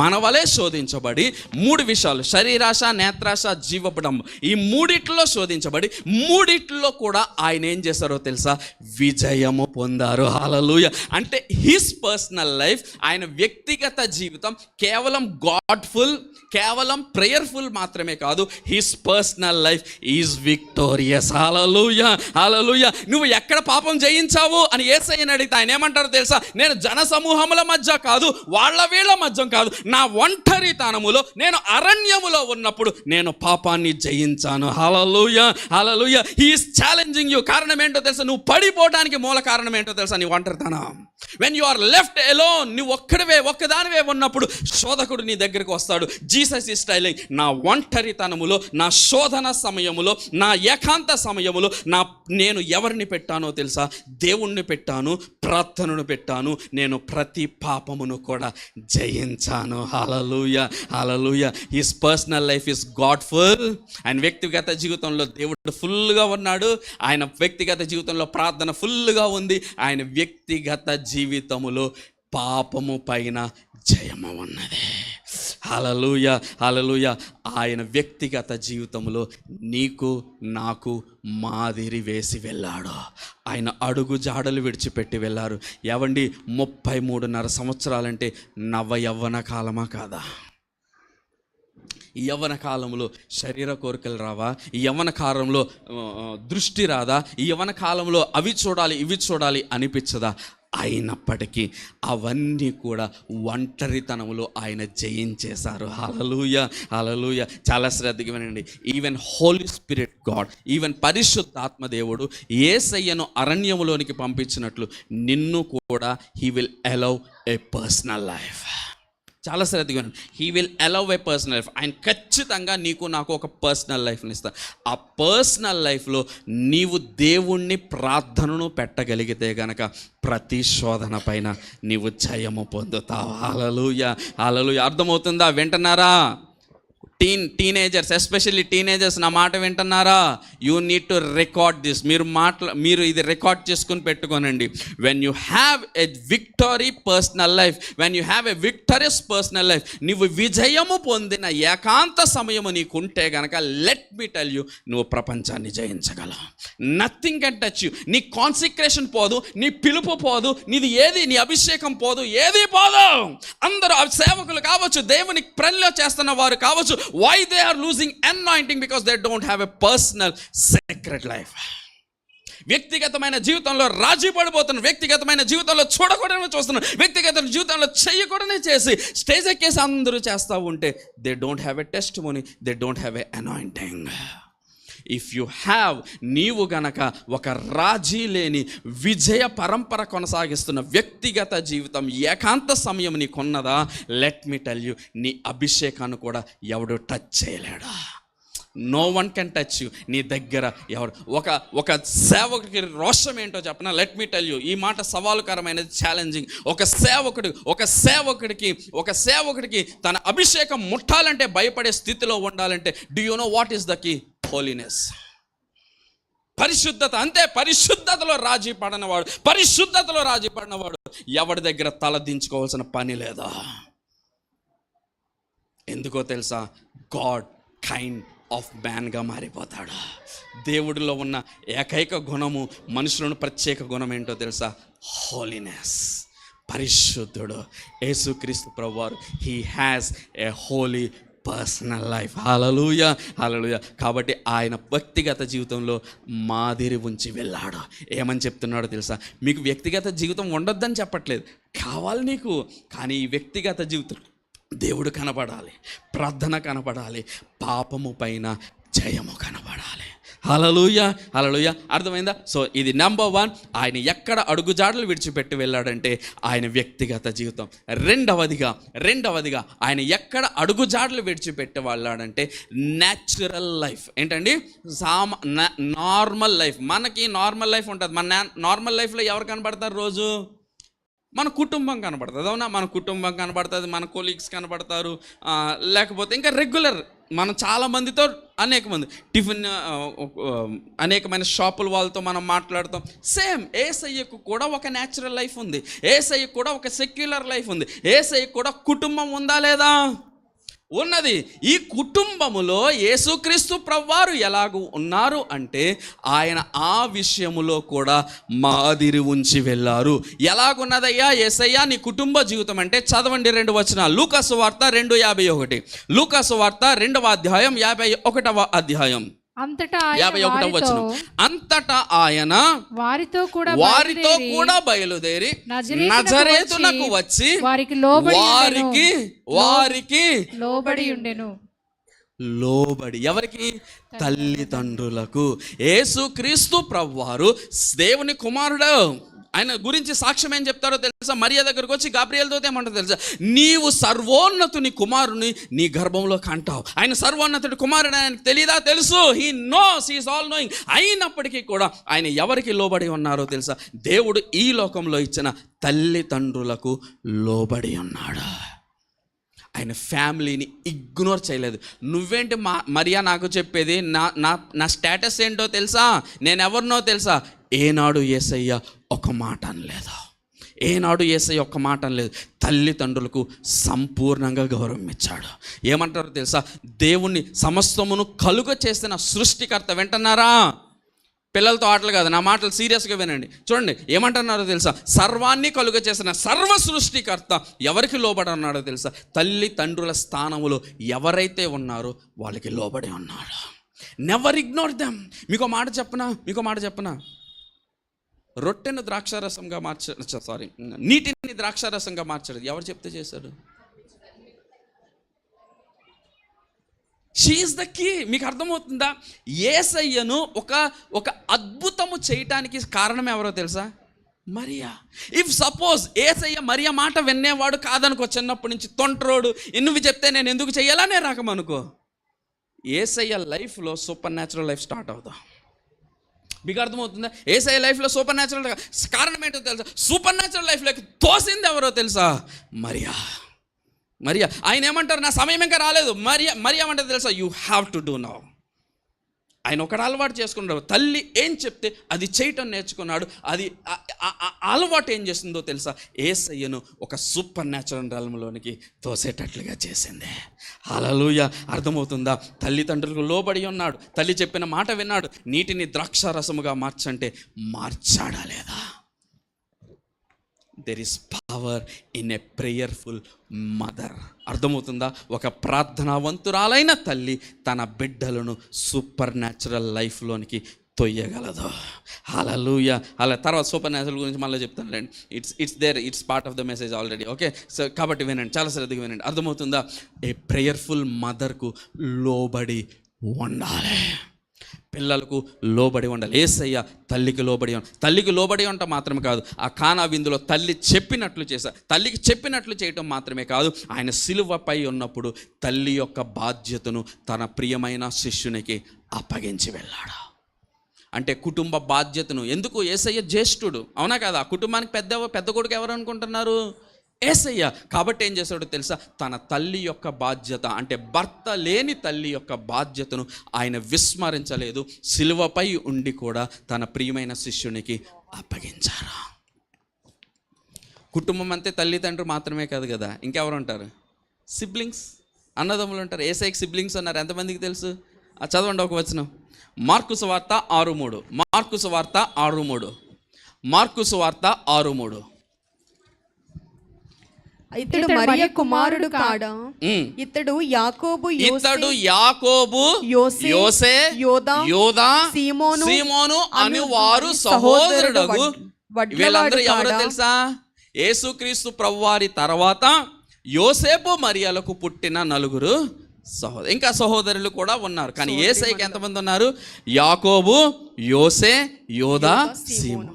మన వలె శోధించబడి 3 విషయాలు, శరీరాశ, నేత్రాశ, జీవపడంబు, ఈ 3 శోధించబడి 3 కూడా ఆయన ఏం చేశారో తెలుసా? విజయము పొందారు. హల్లెలూయా. అంటే హిస్ పర్సనల్ లైఫ్, ఆయన వ్యక్తిగత జీవితం కేవలం గాడ్ఫుల్, కేవలం ప్రేయర్ఫుల్ మాత్రమే కాదు, his personal life is victorious. Hallelujah, hallelujah. నువ్వు ఎక్కడ పాపం జయించావు అని యేసయ్యని అడిగితే ఆయన ఏమంటారో తెలుసా? నేను జన సమూహముల మధ్య కాదు, వాళ్ళ వీళ్ళ మధ్య కాదు, నా ఒంటరితనములో, నేను అరణ్యములో ఉన్నప్పుడు నేను పాపాన్ని జయించాను. Hallelujah, hallelujah. He is challenging you. కారణం ఏంటో తెలుసా? నువ్వు పడిపోవడానికి మూల కారణం ఏంటో తెలుసా? నీ ఒంటరితనం. When you are left alone, నువ్వు ఒక్కదానివే ఉన్నప్పుడు శోధకుడు నీ దగ్గరికి వస్తాడు. జీసస్ ఈస్ టెల్లింగ్, నా ఒంటరితనములో, నా శోధన సమయములో, నా ఏకాంత సమయములో నేను ఎవరిని పెట్టానో తెలుసా? దేవుణ్ణి పెట్టాను, ప్రార్థనను పెట్టాను. నేను ప్రతి పాపమును కూడా జయించాను. Hallelujah, hallelujah. His personal life is godful. ఆయన వ్యక్తిగత జీవితంలో దేవుడు ఫుల్గా ఉన్నాడు. ఆయన వ్యక్తిగత జీవితంలో ప్రార్థన ఫుల్గా ఉంది. ఆయన వ్యక్తిగత జీవితములో పాపము పైన జయము ఉన్నది. Hallelujah, hallelujah. ఆయన వ్యక్తిగత జీవితంలో నీకు నాకు మాదిరి వేసి వెళ్ళాడు. ఆయన అడుగు జాడలు విడిచిపెట్టి వెళ్ళారు. ఏవండి, 33.5 సంవత్సరాలంటే నవ యవ్వన కాలమా కాదా? ఈ యవ్వన కాలంలో శరీర కోరికలు రావా? ఈ యవ్వన కాలంలో దృష్టి రాదా? ఈ యవ్వన కాలంలో అవి చూడాలి ఇవి చూడాలి అనిపించదా? అయినప్పటికీ అవన్నీ కూడా ఒంటరితనములో ఆయన జయించేశారు. హల్లెలూయా, హల్లెలూయా. చాలా శ్రద్ధగా వినండి. Even holy spirit god, even పరిశుద్ధాత్మ దేవుడు యేసయ్యను అరణ్యములోనికి పంపించినట్లు నిన్ను కూడా he will allow a personal life. చాలా శ్రద్ధగా he will allow a personal life. ఆయన ఖచ్చితంగా నీకు నాకు ఒక పర్సనల్ లైఫ్ని ఇస్తాడు. ఆ పర్సనల్ లైఫ్లో నీవు దేవుణ్ణి ప్రార్థనను పెట్టగలిగితే గనక ప్రతి శోధన పైన నీవు జయము పొందుతావు. హల్లెలూయా, హల్లెలూయా. అర్థమవుతుందా? వింటున్నారా? టీనేజర్స్, ఎస్పెషల్లీ టీనేజర్స్, నా మాట వింటున్నారా? You need to record this. మీరు ఇది రికార్డ్ చేసుకుని పెట్టుకోనండి. When you have a victory personal life, when you have a victorious personal life, నువ్వు విజయము పొందిన ఏకాంత సమయము నీకుంటే గనక, లెట్ మీ టెల్ యూ, నువ్వు ప్రపంచాన్ని జయించగలవు. Nothing can touch you. నీ కాన్సిక్రేషన్ పోదు, నీ పిలుపు పోదు, నీది ఏది, నీ అభిషేకం పోదు, ఏది పోదు. అందరూ సేవకులు కావచ్చు, దేవుని పనిలో చేస్తున్న వారు కావచ్చు, why they are losing anointing? because they don't have a personal sacred life. వ్యక్తిగతమైన జీవితంలో రాజీ పడిపోతున్నారు, వ్యక్తిగతమైన జీవితంలో చూడకూడని చూస్తున్నారు, వ్యక్తిగత జీవితంలో చేయకూడని చేసి స్టేజ్ ఎక్కేసి అందరూ చేస్తూ ఉంటే they don't have a testimony, they don't have a anointing. If you have, నీవు గనక ఒక రాజీ లేని విజయ పరంపర కొనసాగిస్తున్న వ్యక్తిగత జీవితం, ఏకాంత సమయం నీకున్నదా, లెట్ మీ టెల్ యూ, నీ అభిషేకాన్ని కూడా ఎవడు టచ్ చేయలేడా. No one can touch you. నీ దగ్గర ఎవరు ఒక సేవకుడికి రోషం ఏంటో చెప్పనా? Let me tell you. ఈ మాట సవాలుకరమైనది, ఛాలెంజింగ్. ఒక సేవకుడికి తన అభిషేకం ముట్టాలంటే భయపడే స్థితిలో ఉండాలంటే, do you know what is the key? Holiness, పరిశుద్ధత. అంతే. పరిశుద్ధతలో రాజీ పడినవాడు ఎవరి దగ్గర తల దించుకోవాల్సిన పని లేదా. ఎందుకో తెలుసా? గాడ్ కైండ్ ఆఫ్ మ్యాన్గా మారిపోతాడు. దేవుడిలో ఉన్న ఏకైక గుణము, మనుషులను ప్రత్యేక గుణం ఏంటో తెలుసా? హోలీనెస్, పరిశుద్ధుడు. యేసుక్రీస్తు ప్రభువారు he has a holy personal life. Hallelujah, hallelujah. కాబట్టి ఆయన వ్యక్తిగత జీవితంలో మాదిరి ఉంచి వెళ్ళాడు. ఏమని చెప్తున్నాడో తెలుసా? మీకు వ్యక్తిగత జీవితం ఉండొద్దని చెప్పట్లేదు, కావాలి నీకు. కానీ ఈ వ్యక్తిగత జీవితం దేవుడు కనపడాలి, ప్రార్థన కనపడాలి, పాపము పైన జయము కనపడాలి. హల్లెలూయా, హల్లెలూయా. అర్థమైందా? సో ఇది నెంబర్ 1. ఆయన ఎక్కడ అడుగుజాడలు విడిచిపెట్టి వెళ్ళాడంటే ఆయన వ్యక్తిగత జీవితం. రెండవదిగా ఆయన ఎక్కడ అడుగుజాడలు విడిచిపెట్టి వెళ్ళాడంటే న్యాచురల్ లైఫ్. ఏంటండి? Normal life. మనకి నార్మల్ లైఫ్ ఉంటుంది. మన నార్మల్ లైఫ్లో ఎవరు కనబడతారు? రోజు మన కుటుంబం కనబడుతుంది. అవునా? మన కుటుంబం కనబడుతుంది, మన కొలీగ్స్ కనబడతారు, లేకపోతే ఇంకా రెగ్యులర్ మనం చాలా మందితో, అనేకమైన షాపుల వాళ్ళతో మనం మాట్లాడతాం. సేమ్ యేసయ్యకు కూడా ఒక న్యాచురల్ లైఫ్ ఉంది, యేసయ్యకు కూడా ఒక సెక్యులర్ లైఫ్ ఉంది. యేసయ్యకు కూడా కుటుంబం ఉందా లేదా? ఉన్నది. ఈ కుటుంబములో యేసుక్రీస్తు ప్రభువారు ఎలాగూ ఉన్నారు అంటే ఆయన ఆ విషయములో కూడా మాదిరి ఉంచి వెళ్ళారు. ఎలాగున్నదయ్యా యేసయ్యా నీ కుటుంబ జీవితం అంటే? చదవండి 2 వచనాలు. లూకాసు వార్త 2:51. లూకాసు వార్త 2వ అధ్యాయం 51వ అధ్యాయం 51వ వచనం. అంతటా ఆయన వారితో కూడా బయలుదేరి నజరేతునకు వచ్చి వారికి లోబడి ఉండెను. ఎవరికి? తల్లిదండ్రులకు. యేసుక్రీస్తు ప్రభువారు దేవుని కుమారుడు. ఆయన గురించి సాక్ష్యం ఏం చెప్తారో తెలుసా? మరియ దగ్గరకు వచ్చి గాబ్రియల్తో ఏమంటారో తెలుసా? నీవు సర్వోన్నతుని కుమారుని నీ గర్భంలో కంటావు. ఆయన సర్వోన్నతుడి కుమారుడు, ఆయనకు తెలియదా? తెలుసు. He knows, he is all knowing. అయినప్పటికీ కూడా ఆయన ఎవరికి లోబడి ఉన్నారో తెలుసా? దేవుడు ఈ లోకంలో ఇచ్చిన తల్లిదండ్రులకు లోబడి ఉన్నాడు. ఆయన ఫ్యామిలీని ఇగ్నోర్ చేయలేదు. నువ్వేంటి మరియా నాకు చెప్పేది? నా స్టేటస్ ఏంటో తెలుసా? నేను ఎవరినో తెలుసా? ఏనాడు యేసయ్య ఒక మాట అనలేదు. తల్లిదండ్రులకు సంపూర్ణంగా గౌరవం ఇచ్చాడు. ఏమంటారో తెలుసా? దేవుణ్ణి సమస్తమును కలుగ చేసిన సృష్టికర్త. వింటున్నారా? పిల్లలతో ఆటలు కాదు, నా మాటలు సీరియస్గా వినండి. చూడండి ఏమంటున్నారో తెలుసా? సర్వాన్ని కలుగ చేసిన సర్వ సృష్టికర్త ఎవరికి లోబడి ఉన్నాడో తెలుసా? తల్లిదండ్రుల స్థానములో ఎవరైతే ఉన్నారో వాళ్ళకి లోబడి ఉన్నాడు. Never ignore them. మీకో మాట చెప్పనా? రొట్టెను ద్రాక్షారసంగా నీటిని ద్రాక్షారసంగా మార్చాడు. ఎవరు చెప్తే చేశాడు? She is the key. మీకు అర్థమవుతుందా? యేసయ్యను ఒక అద్భుతము చేయటానికి కారణం ఎవరో తెలుసా? మరియా. ఇఫ్ సపోజ్ యేసయ్య మరియా మాట వినేవాడు కాదనుకో, చిన్నప్పటి నుంచి తొంటరోడు, నువ్వు చెప్తే నేను ఎందుకు చెయ్యాలనే రాకమనుకో, యేసయ్య లైఫ్లో సూపర్ న్యాచురల్ లైఫ్ స్టార్ట్ అవుతా. మీకు అర్థమవుతుందా? యేసయ్య లైఫ్లో సూపర్ న్యాచురల్ కారణం ఏంటో తెలుసా? సూపర్ న్యాచురల్ లైఫ్లోకి తోసింది ఎవరో తెలుసా? మరియా. ఆయన ఏమంటారు? నా సమయం ఇంకా రాలేదు. మరియా ఏమంటారు తెలుసా? You have to do now. ఆయన ఒకటి అలవాటు చేసుకున్నాడు. తల్లి ఏం చెప్తే అది చేయటం నేర్చుకున్నాడు. అది అలవాటు ఏం చేసిందో తెలుసా? యేసయ్యను ఒక సూపర్ న్యాచురల్ realmలోనికి తోసేటట్లుగా చేసింది. హల్లెలూయా. అర్థమవుతుందా? తల్లిదండ్రులకు లోబడి ఉన్నాడు. తల్లి చెప్పిన మాట విన్నాడు. నీటిని ద్రాక్షారసముగా మార్చంటే మార్చాడా లేదా? There is power in a prayerful mother. అర్థమవుతుందా? ఒక ప్రార్థనావంతురాలైన తల్లి తన బిడ్డలను సూపర్ న్యాచురల్ లైఫ్లోనికి తొయ్యగలదు. హల్లెలూయా. అలా తర్వాత సూపర్ న్యాచురల్ గురించి మళ్ళీ చెప్తాను లేండి. It's part of the message already. Okay. So కాబట్టి వినండి, చాలా శ్రద్ధగా వినండి. అర్థమవుతుందా? ఏ ప్రేయర్ఫుల్ మదర్కు లోబడి ఉండాలి. పిల్లలకు లోబడి ఉండాలి. యేసయ్య తల్లికి లోబడి తల్లికి లోబడి ఉండటం మాత్రమే కాదు, ఆ కానా విందులో తల్లి చెప్పినట్లు చేశారు. తల్లికి చెప్పినట్లు చేయటం మాత్రమే కాదు, ఆయన సిలువపై ఉన్నప్పుడు తల్లి యొక్క బాధ్యతను తన ప్రియమైన శిష్యునికి అప్పగించి వెళ్ళాడు. అంటే కుటుంబ బాధ్యతను, ఎందుకు యేసయ్య జ్యేష్ఠుడు, అవునా కదా, ఆ కుటుంబానికి పెద్ద కొడుకు ఎవరు అనుకుంటున్నారు? యేసయ్య. కాబట్టి ఏం చేశాడో తెలుసా, తన తల్లి యొక్క బాధ్యత, అంటే భర్త లేని తల్లి యొక్క బాధ్యతను ఆయన విస్మరించలేదు. సిలువపై ఉండి కూడా తన ప్రియమైన శిష్యునికి అప్పగించారు. కుటుంబం అంతే తల్లిదండ్రులు మాత్రమే కాదు కదా, ఇంకెవరు ఉంటారు? సిబ్లింగ్స్, అన్నదమ్ములు ఉంటారు. యేసయ్యకి సిబ్లింగ్స్ ఉన్నారు, ఎంతమందికి తెలుసు? చదవండి ఒక వచనం, మార్కు సువార్త 6:3. మార్కు సువార్త 6:3. మార్కు సువార్త 6:3. ఇతడు మరియ కుమారుడు కాడా? ఇతడు యాకోబు, యోసే, యోదా, సీమోను అని వారు సహోదరుడగు. వీళ్ళందరూ ఎవరో తెలుసా? యేసుక్రీస్తు ప్రభువారి తర్వాత యోసేపు మరియలకు పుట్టిన నలుగురు సహోదరు, ఇంకా సహోదరులు కూడా ఉన్నారు. కానీ యేసయ్యకి ఎంతమంది ఉన్నారు? యాకోబు, యోసే, యోదా, సీమోను.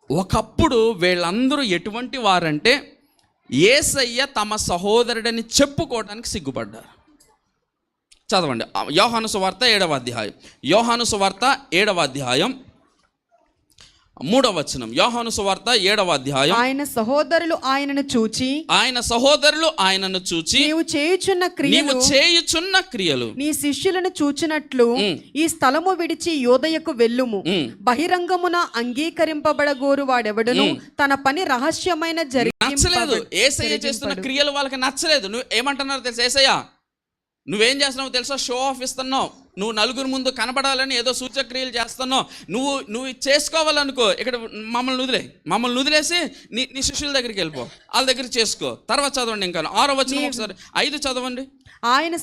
ఒకప్పుడు వీళ్ళందరూ ఎటువంటి వారంటే యేసయ్య తమ సహోదరుడని చెప్పుకోవడానికి సిగ్గుపడ్డారు. చదవండి యోహాను సువార్త 7వ అధ్యాయం. యోహాను సువార్త 7వ అధ్యాయం 3వ వచనం. యోహాను సువార్త 7వ అధ్యాయం. ఆయన సహోదరులు ఆయనను చూచి నీవు చేయుచున్న క్రియలు నీ శిష్యులను చూచినట్లు ఈ స్థలము విడిచి యోదయకు వెళ్ళుము. బహిరంగమున అంగీకరింపబడగోరు వాడెవడును తన పని రహస్యమైన నచ్చలేదు. యేసయ్య చేస్తున్న క్రియలు వాళ్ళకి నచ్చలేదు. నువ్వు ఏమంటున్నారు తెలుసా? యేసయ్య నువ్వేం చేస్తున్నావు తెలుసా? షో ఆఫ్ ఇస్తున్నావు. నువ్వు నలుగురు ముందు కనపడాలని ఏదో సూచక్రియలు చేస్తున్నావు. నువ్వు చేసుకోవాలనుకో, ఇక్కడ మమ్మల్ని వదిలేసి నీ శిష్యుల దగ్గరికి వెళ్ళిపో, వాళ్ళ దగ్గర చేసుకో. తర్వాత చదవండి, ఇంకా 6వ వచనం ఒకసారి 5 చదవండి. ఆయన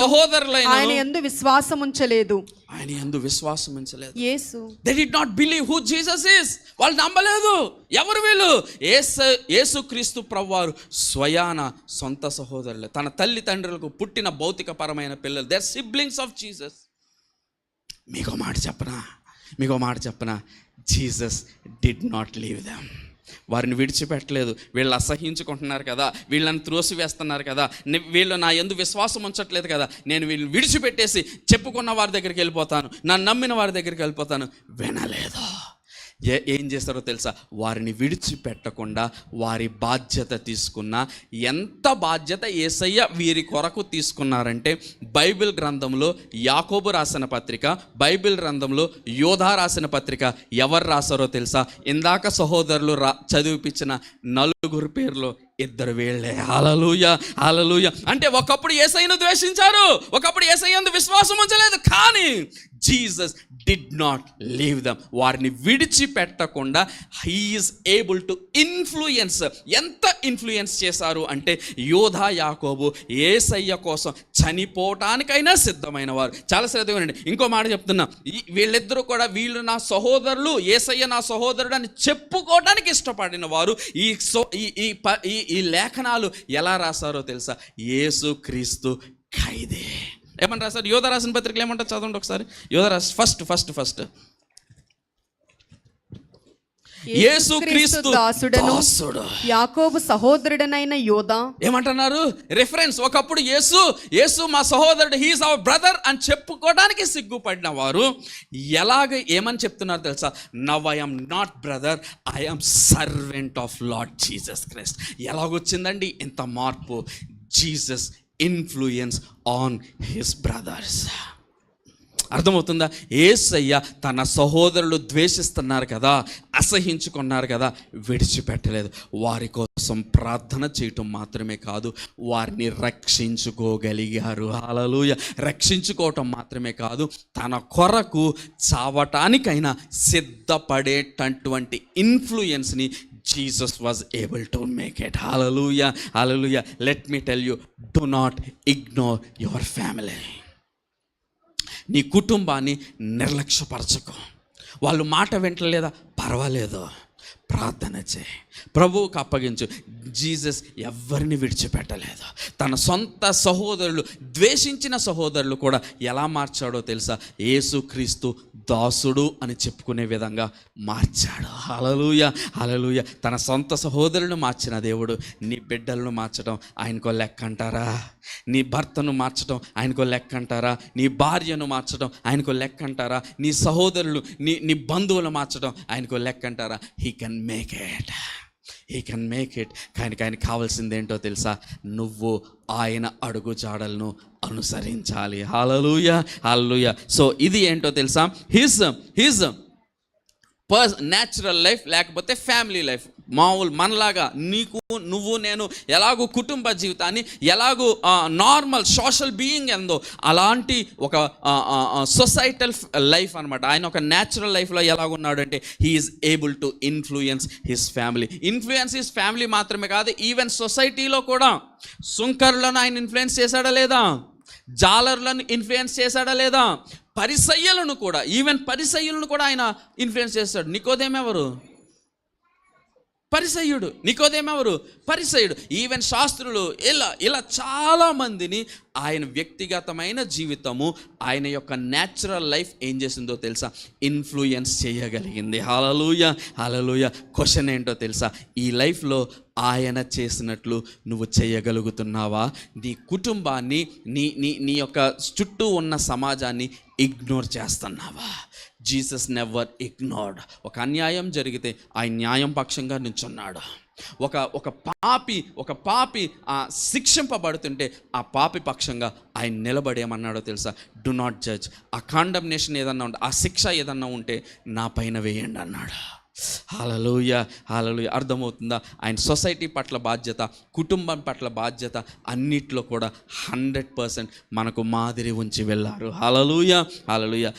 సహోదరులైన ఆయన యందు విశ్వాసం ఉంచలేదు. యేసు they did not believe who Jesus is. వాళ్ళు నమ్మలేదు. ఎవరు వీళ్ళు? యేసుక్రీస్తు ప్రభువారు స్వయాన సొంత సహోదరులే, తన తల్లిదండ్రులకు పుట్టిన భౌతిక పరమైన పిల్లలు. They are siblings of Jesus. మీకో మాట చెప్పనా, Jesus did not leave them. వారిని విడిచిపెట్టలేదు. వీళ్ళు అసహించుకుంటున్నారు కదా, వీళ్ళని త్రోసివేస్తున్నారు కదా, వీళ్ళు నా యందు విశ్వాసం ఉంచట్లేదు కదా, నేను వీళ్ళని విడిచిపెట్టేసి చెప్పుకున్న వారి దగ్గరికి వెళ్ళిపోతాను, నన్ను నమ్మిన వారి దగ్గరికి వెళ్ళిపోతాను. వినలేదు. ఏం చేస్తారో తెలుసా? వారిని విడిచిపెట్టకుండా వారి బాధ్యత తీసుకున్న, ఎంత బాధ్యత యేసయ్య వీరి కొరకు తీసుకున్నారంటే, బైబిల్ గ్రంథంలో యాకోబు రాసిన పత్రిక, బైబిల్ గ్రంథంలో యోధా రాసిన పత్రిక ఎవరు రాశారో తెలుసా? ఇందాక సహోదరులు చదివిపించిన నలుగురు పేర్లు 2 వీళ్ళే. హల్లెలూయా, హల్లెలూయా. అంటే ఒకప్పుడు యేసయ్యను ద్వేషించారు, ఒకప్పుడు యేసయ్యందు విశ్వాసం ఉంచలేదు, కానీ Jesus did not leave them. వారిని విడిచిపెట్టకుండా he is able to influence. ఎంత ఇన్ఫ్లుయెన్స్ చేశారు అంటే, యోధా యాకోబు యేసయ్య కోసం చనిపోవటానికైనా సిద్ధమైన వారు. చాలా శ్రద్ధగా వినండి, ఇంకో మాట చెప్తున్నా. వీళ్ళిద్దరూ కూడా, వీళ్ళు నా సహోదరులు, యేసయ్య నా సహోదరుడు అని చెప్పుకోవడానికి ఇష్టపడిన వారు. ఈ లేఖనాలు ఎలా రాశారో తెలుసా? యేసుక్రీస్తు ఖైదే. ఏమని రాశారు? యోధా రాసిన పత్రికలు ఏమంటారు? చదవండి ఒకసారి. యోధా రాసి ఫస్ట్ యేసుక్రీస్తు దాసుడు, యాకోబు సహోదరుడనైన యోధా. ఏమంటున్నారు? రిఫరెన్స్. ఒకప్పుడు యేసు మా సహోదరుడు, హీ ఈజ్ అవర్ బ్రదర్ అని చెప్పుకోవడానికి సిగ్గుపడిన వారు ఏమని చెప్తున్నారు తెలుసా? Now I am not brother, I am servant of Lord Jesus Christ. ఎలాగొచ్చిందండి ఇంత మార్పు? Jesus influence on his brothers. అర్థమవుతుందా? యేసయ్య తన సహోదరులు ద్వేషిస్తున్నారు కదా, అసహించుకున్నారు కదా, విడిచిపెట్టలేదు. వారి కోసం ప్రార్థన చేయటం మాత్రమే కాదు, వారిని రక్షించుకోగలిగారు. హల్లెలూయా. రక్షించుకోవటం మాత్రమే కాదు, తన కొరకు చావటానికైనా సిద్ధపడేటటువంటి ఇన్ఫ్లుయెన్స్ని Jesus was able to make it. Hallelujah, hallelujah. Let me tell you, do not ignore your family. నీ కుటుంబాన్ని నిర్లక్ష్యపరచకు. వాళ్ళు మాట వింటలేదా? పర్వాలేదు. ప్రార్థన చేయి, ప్రభువుకు అప్పగించు. జీసస్ ఎవరిని విడిచిపెట్టలేదు. తన సొంత సహోదరులు, ద్వేషించిన సహోదరులు కూడా ఎలా మార్చాడో తెలుసా? యేసుక్రీస్తు దాసుడు అని చెప్పుకునే విధంగా మార్చాడు. హల్లెలూయా, హల్లెలూయా. తన సొంత సహోదరులను మార్చిన దేవుడు నీ బిడ్డలను మార్చడం ఆయనకో లెక్క అంటారా? నీ భర్తను మార్చడం ఆయనకో లెక్క అంటారా? నీ భార్యను మార్చడం ఆయనకో లెక్క అంటారా? నీ సహోదరులు, నీ బంధువులు మార్చడం ఆయనకో లెక్క అంటారా? He can make it, he can make it. కానీ ఆయనకి కావాల్సింది ఏంటో తెలుసా? నువ్వు ఆయన అడుగు జాడలను అనుసరించాలి. హల్లెలూయా, హల్లెలూయా. సో ఇది ఏంటో తెలుసా? హిజ్ న్యాచురల్ లైఫ్, లేకపోతే ఫ్యామిలీ లైఫ్. మామూలు మనలాగా నువ్వు నేను ఎలాగూ కుటుంబ జీవితాన్ని, ఎలాగూ నార్మల్ సోషల్ బీయింగ్ ఎందో అలాంటి ఒక సొసైటల్ లైఫ్ అనమాట. ఆయన ఒక న్యాచురల్ లైఫ్లో ఎలాగున్నాడు అంటే he is able to influence his family. Influence his family మాత్రమే కాదు, ఈవెన్ సొసైటీలో కూడా. సుంకరులను ఆయన ఇన్ఫ్లుయెన్స్ చేశాడా లేదా? జాలర్లను ఇన్ఫ్లుయెన్స్ చేశాడా లేదా? పరిసయ్యులను కూడా, ఈవెన్ పరిసయ్యులను కూడా ఆయన ఇన్ఫ్లుయెన్స్ చేస్తాడు. నికోదేము ఎవరు? పరిసయ్యుడు. నికోదేము ఎవరు? పరిసయ్యుడు. ఈవెన్ శాస్త్రులు, ఇలా చాలామందిని ఆయన వ్యక్తిగతమైన జీవితము, ఆయన యొక్క న్యాచురల్ లైఫ్ ఏం చేసిందో తెలుసా? ఇన్ఫ్లుయెన్స్ చేయగలిగింది. హల్లెలూయా, హల్లెలూయా. క్వశ్చన్ ఏంటో తెలుసా? ఈ లైఫ్లో ఆయన చేసినట్లు నువ్వు చేయగలుగుతున్నావా? నీ కుటుంబాన్ని, నీ యొక్క చుట్టూ ఉన్న సమాజాన్ని ఇగ్నోర్ చేస్తున్నావా? Jesus never ignored. ఒక అన్యాయం జరిగితే ఆయన న్యాయం పక్షంగా నిల్చున్నాడు. ఒక పాపి శిక్షింపబడుతుంటే ఆ పాపి పక్షంగా ఆయన నిలబడేమన్నాడో తెలుసా? Do not judge. ఆ కాండమ్నేషన్ ఏదన్నా ఉంటే, ఆ శిక్ష ఏదన్నా ఉంటే నా పైన వేయండి అన్నాడు. హల్లెలూయా, హల్లెలూయా. అర్థమవుతుందా? ఆయన సొసైటీ పట్ల బాధ్యత, కుటుంబం పట్ల బాధ్యత, అన్నిట్లో కూడా 100% మనకు మాదిరి ఉంచి వెళ్ళారు. హల్లెలూయా, హల్లెలూయా.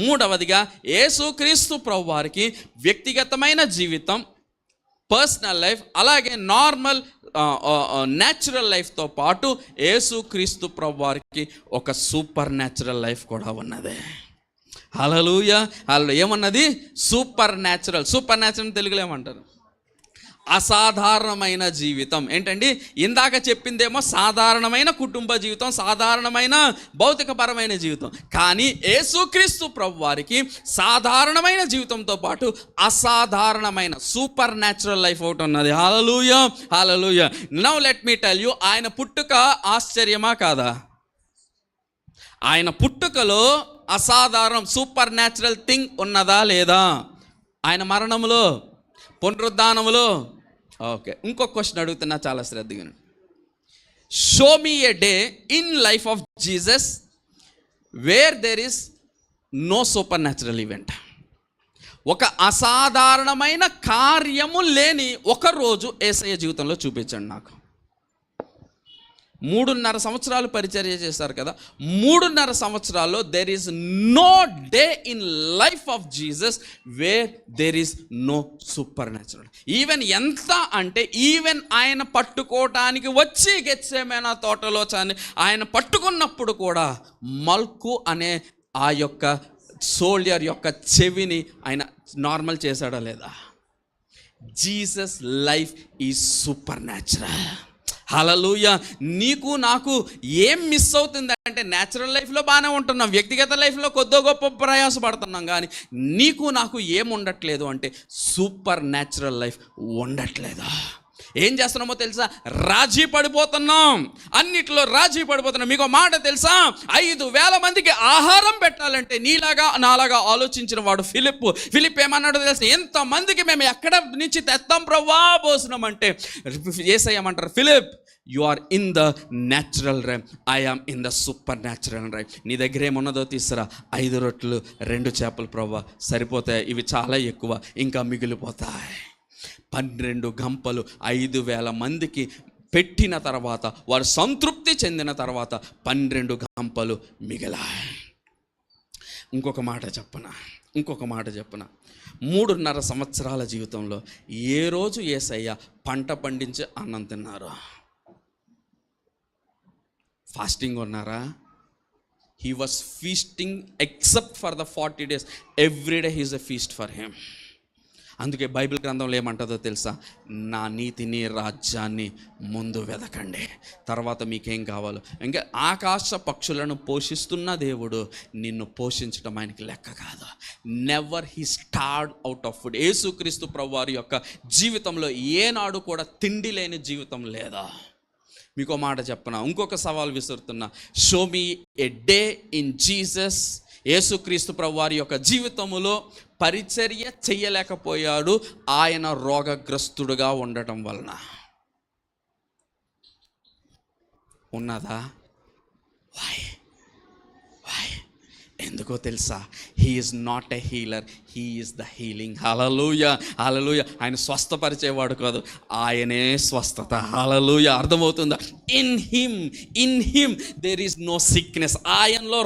మూడవదిగా యేసుక్రీస్తు ప్రభువారికి వ్యక్తిగతమైన జీవితం, పర్సనల్ లైఫ్, అలాగే నార్మల్ న్యాచురల్ లైఫ్తో పాటు యేసుక్రీస్తు ప్రభువారికి ఒక సూపర్ న్యాచురల్ లైఫ్ కూడా ఉన్నది. హల్లెలూయా, హల్లెలూయా. ఏమన్నది? Super natural. సూపర్ న్యాచురల్ తెలుగులో ఏమంటారు? అసాధారణమైన జీవితం. ఏంటండి? ఇందాక చెప్పిందేమో సాధారణమైన కుటుంబ జీవితం, సాధారణమైన భౌతికపరమైన జీవితం. కానీ యేసుక్రీస్తు ప్రభువారికి సాధారణమైన జీవితంతో పాటు అసాధారణమైన సూపర్ న్యాచురల్ లైఫ్ ఒకటి ఉన్నది. Hallelujah, hallelujah. Now let me tell you, ఆయన పుట్టుక ఆశ్చర్యమా కాదా? ఆయన పుట్టుకలో అసాధారణం, సూపర్ న్యాచురల్ థింగ్ ఉన్నదా లేదా? ఆయన మరణములో, పునరుద్ధానములో. ఓకే, ఇంకొక క్వశ్చన్ అడుగుతున్నా, చాలా శ్రద్ధగా. Show me a day in life of Jesus where there is no supernatural event. ఒక అసాధారణమైన కార్యము లేని ఒక రోజు యేసయ్య జీవితంలో చూపించండి నాకు. 3.5 సంవత్సరాలు పరిచర్య చేశారు కదా. 3.5 సంవత్సరాల్లో there is no day in life of Jesus where there is no supernatural. Even ఎంత అంటే, ఈవెన్ ఆయన పట్టుకోవటానికి వచ్చి గెత్సేమనే తోటలో ఆయన పట్టుకున్నప్పుడు కూడా మల్కు అనే ఆ యొక్క సోల్జర్ యొక్క చెవిని ఆయన నార్మల్ చేశాడా లేదా? Jesus life is supernatural. Hallelujah. నీకు నాకు ఏం మిస్ అవుతుంది అంటే, న్యాచురల్ లైఫ్లో బాగానే ఉంటున్నాం, వ్యక్తిగత లైఫ్లో కొద్దో గొప్ప ప్రయాసపడుతున్నాం, కానీ నీకు నాకు ఏం ఉండట్లేదు అంటే సూపర్ న్యాచురల్ లైఫ్ ఉండట్లేదు. ఏం చేస్తున్నామో తెలుసా? రాజీ పడిపోతున్నాం, అన్నిట్లో రాజీ పడిపోతున్నాం. మీకు మాట తెలుసా? 5,000 మందికి ఆహారం పెట్టాలంటే నీలాగా నాలాగా ఆలోచించిన వాడు ఫిలిప్ ఏమన్నాడో తెలుసా? ఎంతమందికి మేము ఎక్కడ నుంచి తెస్తాం ప్రభువా భోజనం అంటే, యేసయ్య ఏమంటారు? Philip, you are in the natural rhyme, I am in the supernatural rhyme. నీ దగ్గర ఏమున్నదో తీసురా. 5 రొట్టెలు 2 చేపలు ప్రభువా, సరిపోతాయి, ఇవి చాలా ఎక్కువ, ఇంకా మిగిలిపోతాయి. 12 గంపలు 5,000 మందికి పెట్టిన తర్వాత, వారు సంతృప్తి చెందిన తర్వాత 12 గంపలు మిగిలాయి. ఇంకొక మాట చెప్పనా? 3.5 సంవత్సరాల జీవితంలో ఏ రోజు యేసయ్య పంట పండించి అన్నం తిన్నారు? ఫాస్టింగ్ ఉన్నారా? He was feasting except for the 40 days. Every day he's a feast for him. అందుకే బైబిల్ గ్రంథంలో ఏమంటుందో తెలుసా? నా నీతిని రాజ్యాన్ని ముందు వెదకండి, తర్వాత మీకేం కావాలో. ఇంకా ఆకాశ పక్షులను పోషిస్తున్న దేవుడు నిన్ను పోషించడం ఆయనకి లెక్క కాదు. Never he starved out of food. యేసుక్రీస్తు ప్రభువారి యొక్క జీవితంలో ఏనాడు కూడా తిండి లేని జీవితం లేదా? మీకు మాట చెప్పనా, ఇంకొక సవాల్ విసురుతున్నా. Show me a day in Jesus. Yesukristu ప్రభువారి యొక్క జీవితంలో పరిచర్య చెయ్యలేకపోయాడు ఆయన రోగగ్రస్తుడుగా ఉండటం వలన. ఉన్నదా? వై? ఎందుకో తెలుసా? He is not a healer, he is the healing. Hallelujah, hallelujah. ఆయన స్వస్థపరిచేవాడు కాదు, ఆయనే స్వస్థత. హల్లెలూయా. అర్థమవుతుందా? In him there is no sickness. ఆయనలో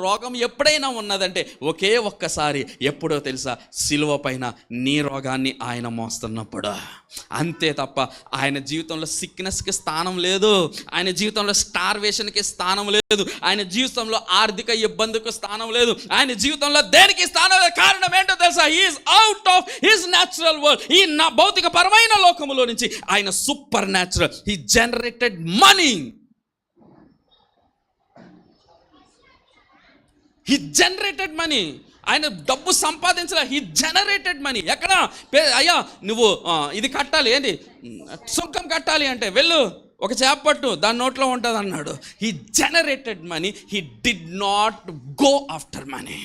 రోగం ఎప్పుడైనా ఉన్నదంటే ఒకే ఒక్కసారి. ఎప్పుడో తెలుసా? సిలువ పైన నీ రోగాన్ని ఆయన మోస్తున్నప్పుడు. అంతే తప్ప ఆయన జీవితంలో సిక్నెస్కి స్థానం లేదు, ఆయన జీవితంలో స్టార్వేషన్కి స్థానం లేదు, ఆయన జీవితంలో ఆర్థిక ఇబ్బందికి స్థానం లేదు, ఆయన జీవితంలో దేనికి స్థానం లేదు. కారణం ఏంటో తెలుసా? He is out of his natural world. ఈ నా భౌతిక పరమైన లోకములో నుంచి ఆయన supernatural. He generated money. He generated money. ఆయన డబ్బు సంపాదించలే, హీ జనరేటెడ్ మనీ. ఎక్కడ? అయ్యా నువ్వు ఇది కట్టాలి, ఏంటి సుంకం కట్టాలి అంటే వెళ్ళు, ఒక చేప పట్టు, దాని నోట్లో ఉంటుంది అన్నాడు. He generated money, he did not go after money.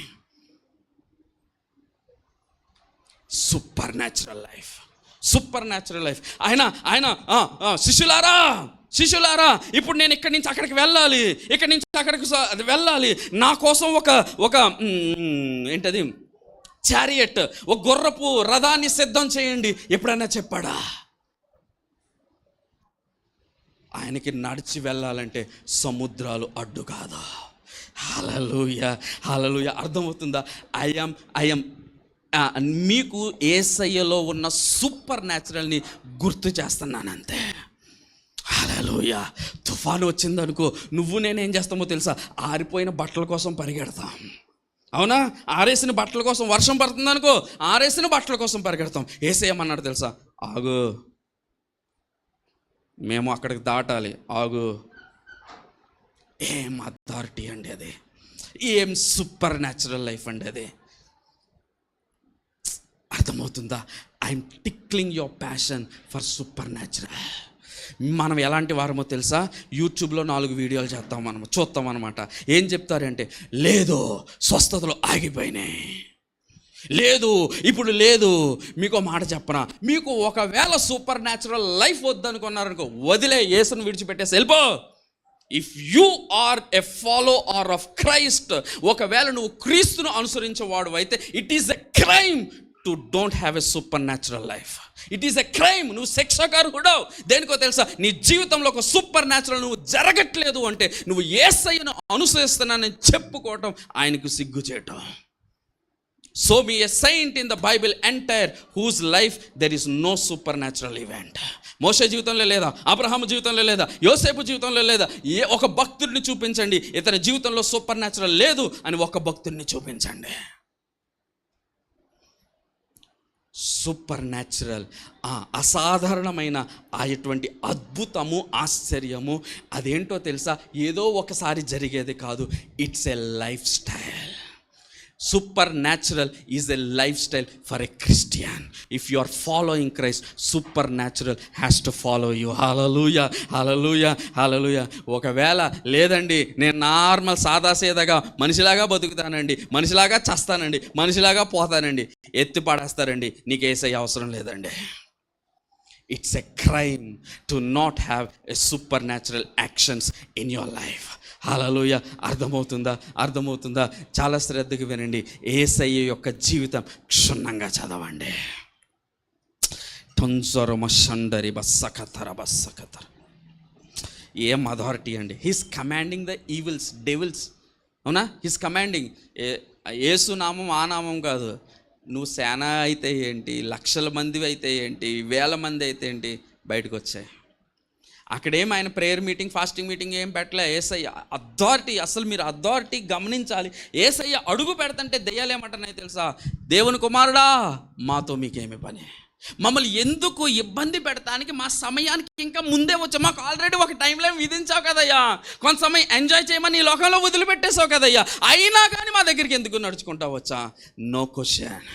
Super natural life, super natural life. ఆయన శిష్యులారా ఇప్పుడు నేను ఇక్కడి నుంచి అక్కడికి వెళ్ళాలి, ఇక్కడి నుంచి అక్కడికి వెళ్ళాలి. నా కోసం ఒక ఏంటది చారియట్, ఒక గుర్రపు రథాన్ని సిద్ధం చేయండి. ఎప్పుడైనా చెప్పాడా? ఆయనకి నడిచి వెళ్ళాలంటే సముద్రాలు అడ్డు కాదా? హల్లెలూయా, హల్లెలూయా. అర్థమవుతుందా? ఐఎమ్ మీకు యేసయ్యలో ఉన్న సూపర్ న్యాచురల్ని గుర్తు చేస్తున్నానంతే. హల్లెలూయా. తుఫాను వచ్చిందనుకో, నువ్వు నేనేం చేస్తామో తెలుసా? ఆరిపోయిన బట్టల కోసం పరిగెడతాం, అవునా? ఆరేసిన బట్టల కోసం. వర్షం పడుతుందనుకో, ఆరేసిన బట్టల కోసం పరిగెడతాం. యేసయ్యమన్నాడు తెలుసా? ఆగు, మేము అక్కడికి దాటాలి, ఆగు. ఏం అథారిటీ అండి అది, ఏం సూపర్ న్యాచురల్ లైఫ్ అండి అది. అర్థమవుతుందా? I'm tickling your passion for super natural. మనం ఎలాంటి వారమో తెలుసా? యూట్యూబ్లో 4 వీడియోలు చూస్తాం అనమాట. ఏం చెప్తారంటే, లేదు స్వస్థతలు ఆగిపోయినాయి, లేదు ఇప్పుడు లేదు. మీకు మాట చెప్పనా? మీకు ఒకవేళ సూపర్ న్యాచురల్ లైఫ్ వద్దనుకున్నారనుకో, వదిలే, యేసును విడిచిపెట్టేసి వెళ్ళిపో. If you are a follower of Christ, ఒకవేళ నువ్వు క్రీస్తును అనుసరించేవాడు అయితే, it is a crime to don't have a supernatural life. It is a crime. నువ్వు శిక్షకారు కూడా. దేనికో తెలుసా? నీ జీవితంలో ఒక సూపర్ న్యాచురల్ నువ్వు జరగట్లేదు అంటే, నువ్వు యేసయ్యను అనుసరిస్తున్నానని చెప్పుకోవటం ఆయనకు సిగ్గు చేయటం. So me a saint in the Bible entire whose life there is no supernatural event. మోషే జీవితంలో లేదా, అబ్రహాము జీవితంలో లేదా, యోసేపు జీవితంలో లేదా. ఒక భక్తుడిని చూపించండి ఇతని జీవితంలో సూపర్ న్యాచురల్ లేదు అని, ఒక భక్తుడిని చూపించండి. సూపర్ న్యాచురల్, అసాధారణమైన అటువంటి అద్భుతము, ఆశ్చర్యము అదేంటో తెలుసా? ఏదో ఒకసారి జరిగేది కాదు. It's a life style. Supernatural is a lifestyle for a Christian. If you are following Christ, supernatural has to follow you. Hallelujah, hallelujah, hallelujah. ఒకవేళ లేదండి, నేను నార్మల్ సాదాసీదాగా మనిషిలాగా బతుకుతానండి, మనిషిలాగా చస్తానండి, మనిషిలాగా పోతానండి, ఎత్తి పడేస్తారండి, నీకు యేసయ్య అవసరం లేదండి. It's a crime to not have a supernatural actions in your life. హల్లెలూయా. అర్థమవుతుందా? చాలా శ్రద్ధగా వినండి. యేసయ్య యొక్క జీవితం క్షుణ్ణంగా చదవండి. టొంజరమషండరి బస్సకతర. ఏం అథారిటీ అండి. He's commanding the evils, devils, అవునా? He's commanding. యేసు నామం ఆ నామం కాదు. నువ్వు సేన అయితే ఏంటి, లక్షల మంది అయితే ఏంటి, వేల మంది అయితే ఏంటి, బయటకు వచ్చాయి. అక్కడేం ఆయన ప్రేయర్ మీటింగ్ ఫాస్టింగ్ మీటింగ్ ఏం పెట్టలే. యేసయ్య అథారిటీ, అసలు మీరు అథారిటీ గమనించాలి. యేసయ్య అడుగు పెడతంటే దెయ్యాలు ఏమంటున్నాయి తెలుసా? దేవుని కుమారుడా మాతో మీకేమి పని, మమ్మల్ని ఎందుకు ఇబ్బంది పెడతానికి, మా సమయానికి ఇంకా ముందే వచ్చా, మాకు ఆల్రెడీ ఒక టైం లైన్ విధించావు కదయ్యా, కొంత సమయం ఎంజాయ్ చేయమని ఈ లోకంలో వదిలిపెట్టేసావు కదయ్యా, అయినా కానీ మా దగ్గరికి ఎందుకు నడుచుకుంటావు వచ్చా? No question.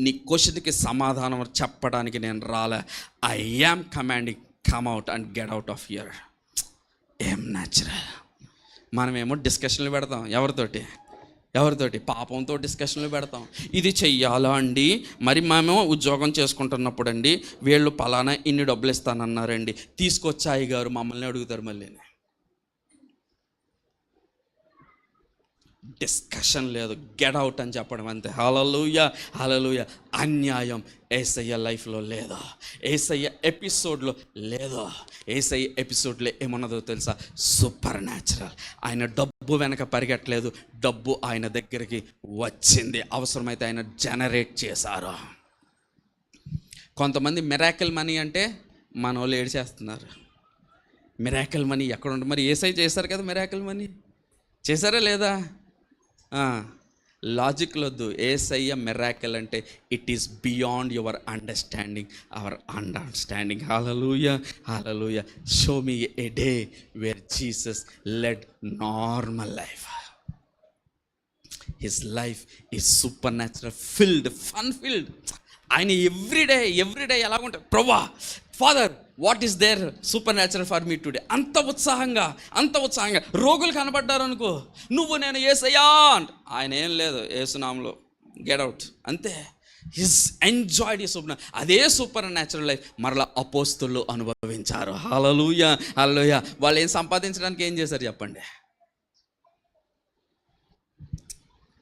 నీ క్వశ్చన్కి సమాధానం చెప్పడానికి నేను రాలే. I am commanding, come out and get out of here. ఏం న్యాచురల్. మనమేమో డిస్కషన్లు పెడతాం, ఎవరితోటి పాపంతో డిస్కషన్లు పెడతాం. ఇది చెయ్యాలా అండి, మరి మేము ఉద్యోగం చేసుకుంటున్నప్పుడు అండి వీళ్ళు పలానా ఇన్ని డబ్బులు ఇస్తానన్నారండి, తీసుకొచ్చాయి గారు మమ్మల్ని అడుగుతారు. మళ్ళీ డిస్కషన్ లేదు, గెట్ అవుట్ అని చెప్పడం అంతే. హల్లెలూయా, హల్లెలూయా. అన్యాయం యేసయ్య లైఫ్లో లేదా, యేసయ్య ఎపిసోడ్లో లేదా. యేసయ్య ఎపిసోడ్లో ఏమన్నదో తెలుసా? Super natural. ఆయన డబ్బు వెనక పరిగెట్టలేదు, డబ్బు ఆయన దగ్గరికి వచ్చింది. అవసరమైతే ఆయన జనరేట్ చేశారు. కొంతమంది మిరాకిల్ మనీ అంటే మన వాళ్ళు ఏడ్చేస్తున్నారు. మిరాకిల్ మనీ ఎక్కడ ఉంటుంది? మరి యేసయ్య చేశారు కదా మిరాకిల్ మనీ, చేశారా లేదా? లాజిక్లు వద్దు. యేసయ్య మిరాకిల్ అంటే it is beyond your understanding, our understanding. Hallelujah, hallelujah. Show me a day where Jesus led normal life. His life is supernatural, filled, fun filled. ఆయన ఎవ్రీడే ఎలాగుంటారు? ప్రభా, father, what is there supernatural for me today. అంత ఉత్సాహంగా రోగులు కనబడ్డారు అనుకో, నువ్వు నేను యేసయ్యా అంట. ఆయన ఏం లేదు, యేసునామములో గెట్ అవుట్ అంతే. హిస్ ఎంజాయ్డ్ ఈ సూపర్. అదే సూపర్ న్యాచురల్ లైఫ్ మరలా అపోస్తులు అనుభవించారు. హల్లెలూయా, హల్లెలూయా. వాళ్ళు ఏం సంపాదించడానికి ఏం చేశారు చెప్పండి?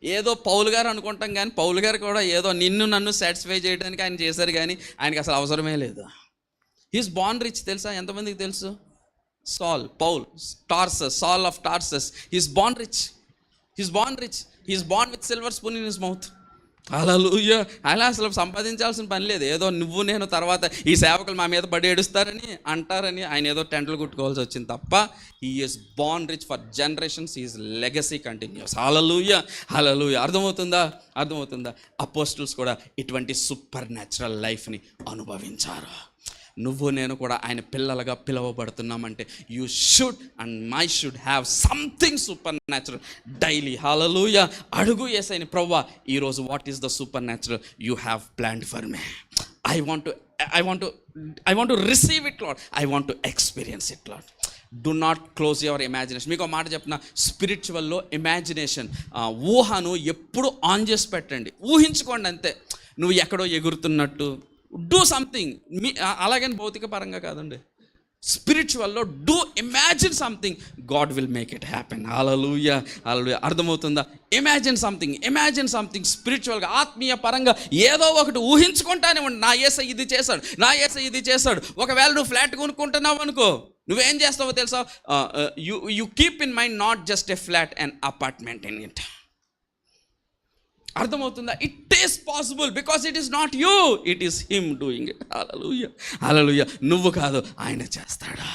ఏదో పౌలు గారు అనుకుంటాం, కానీ పౌలు గారు కూడా ఏదో నన్ను సాటిస్ఫై చేయడానికి ఆయన చేశారు, కానీ ఆయనకి అసలు అవసరమే లేదు. హీస్ బార్న్ రిచ్ తెలుసా? ఎంతమందికి తెలుసు? Paul Tarsus, Saul of Tarsus. He's born rich. He's born with silver spoon in his mouth. Hallelujah. అలా అసలు సంపాదించాల్సిన పని లేదు. ఏదో నువ్వు నేను తర్వాత ఈ సేవకులు మా మీద పడి ఏడుస్తారని అంటారని ఆయన ఏదో టెంట్లు కుట్టుకోవాల్సి వచ్చింది తప్ప, he is born rich for generations. He's legacy continues. Hallelujah, hallelujah. అర్థమవుతుందా? అపోస్టల్స్ కూడా ఇటువంటి సూపర్ న్యాచురల్ లైఫ్ని అనుభవించారు. నువ్వు నేను కూడా ఆయన పిల్లలుగా పిలువబడుతున్నామంటే you should and my should have something supernatural daily. Hallelujah. అడుగు యేసయ్యని, ప్రభువా ఈరోజు what is the supernatural you have planned for me. I want to receive it, Lord. I want to experience it, Lord. Do not close your imagination. మీకు ఒక మాట చెప్పిన, స్పిరిచువల్లో imagination, ఊహను ఎప్పుడు ఆన్ చేసి పెట్టండి. ఊహించుకోండి అంతే. నువ్వు ఎక్కడో ఎగురుతున్నట్టు, డూ సంథింగ్. అలాగని భౌతిక పరంగా కాదండి, స్పిరిచువల్లో do imagine something, God will make it happen. Hallelujah, hallelujah. అర్థమవుతుందా? ఇమాజిన్ సంథింగ్ స్పిరిచువల్గా, ఆత్మీయ పరంగా ఏదో ఒకటి ఊహించుకుంటానే ఉండి, నా యేసయ్య ఇది చేశాడు. ఒకవేళ నువ్వు ఫ్లాట్ కొనుక్కుంటున్నావు అనుకో, నువ్వేం చేస్తావో తెలుసా? You keep in mind not just a flat, and apartment in it. అర్థమవుతుందా? It is possible because it is not you, it is him doing it. Hallelujah, hallelujah. నువ్వు కాదు, ఆయన చేస్తాడా.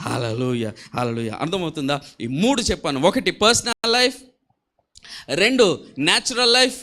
హల్లెలూయా, హల్లెలూయా. అర్థమవుతుందా? ఈ 3 చెప్పాను. 1 personal life, 2 natural life,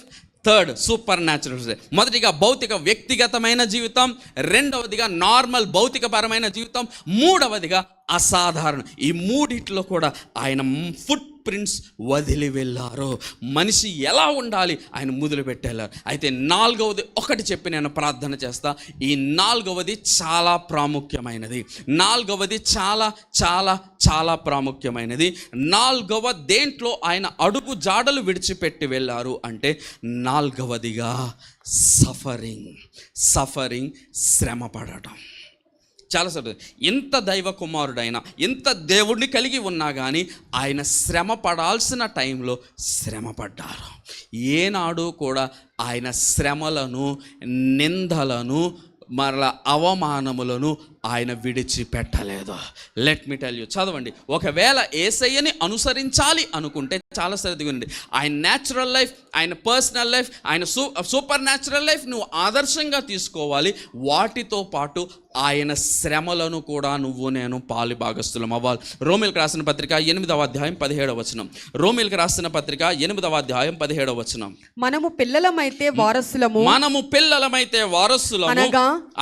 3 super natural. మొదటిగా భౌతిక వ్యక్తిగతమైన జీవితం, 2వదిగా నార్మల్ భౌతికపరమైన జీవితం, 3వదిగా అసాధారణ. ఈ 3 కూడా ఆయన ఫుట్ ప్రింట్స్ వదిలి వెళ్ళారు. మనిషి ఎలా ఉండాలి ఆయన మొదలుపెట్టేళ్ళారు. అయితే 4వది ఒకటి చెప్పి నేను ప్రార్థన చేస్తా. ఈ 4వది చాలా ప్రాముఖ్యమైనది. 4వది చాలా చాలా చాలా ప్రాముఖ్యమైనది. 4వ దేంట్లో ఆయన అడుగు జాడలు విడిచిపెట్టి వెళ్ళారు అంటే 4వదిగా సఫరింగ్, శ్రమ పడటం. చాలా సరే, ఎంత దైవ కుమారుడైనా, ఎంత దేవుడిని కలిగి ఉన్నా కానీ ఆయన శ్రమ పడాల్సిన టైంలో శ్రమ పడ్డారు. ఏనాడు కూడా ఆయన శ్రమలను, నిందలను మరలా అవమానములను ఆయన విడిచిపెట్టలేదు. లెట్ మీ టెల్ యూ, చదవండి. ఒకవేళ యేసయ్యని అనుసరించాలి అనుకుంటే చాలా సరిదిగుండి, ఆయన న్యాచురల్ లైఫ్, ఆయన పర్సనల్ లైఫ్, ఆయన సూపర్ న్యాచురల్ లైఫ్ నువ్వు ఆదర్శంగా తీసుకోవాలి. వాటితో పాటు ఆయన శ్రమలను కూడా నువ్వు నేను పాలి భాగస్థులం అవ్వాలి. రోమిల్కి రాసిన పత్రిక 8వ అధ్యాయం 17వ వచనం. రోమిల్కి రాసిన పత్రిక 8వ అధ్యాయం 17వ వచనం. మనము పిల్లలమైతే వారసులము, మనము పిల్లలమైతే వారసులము,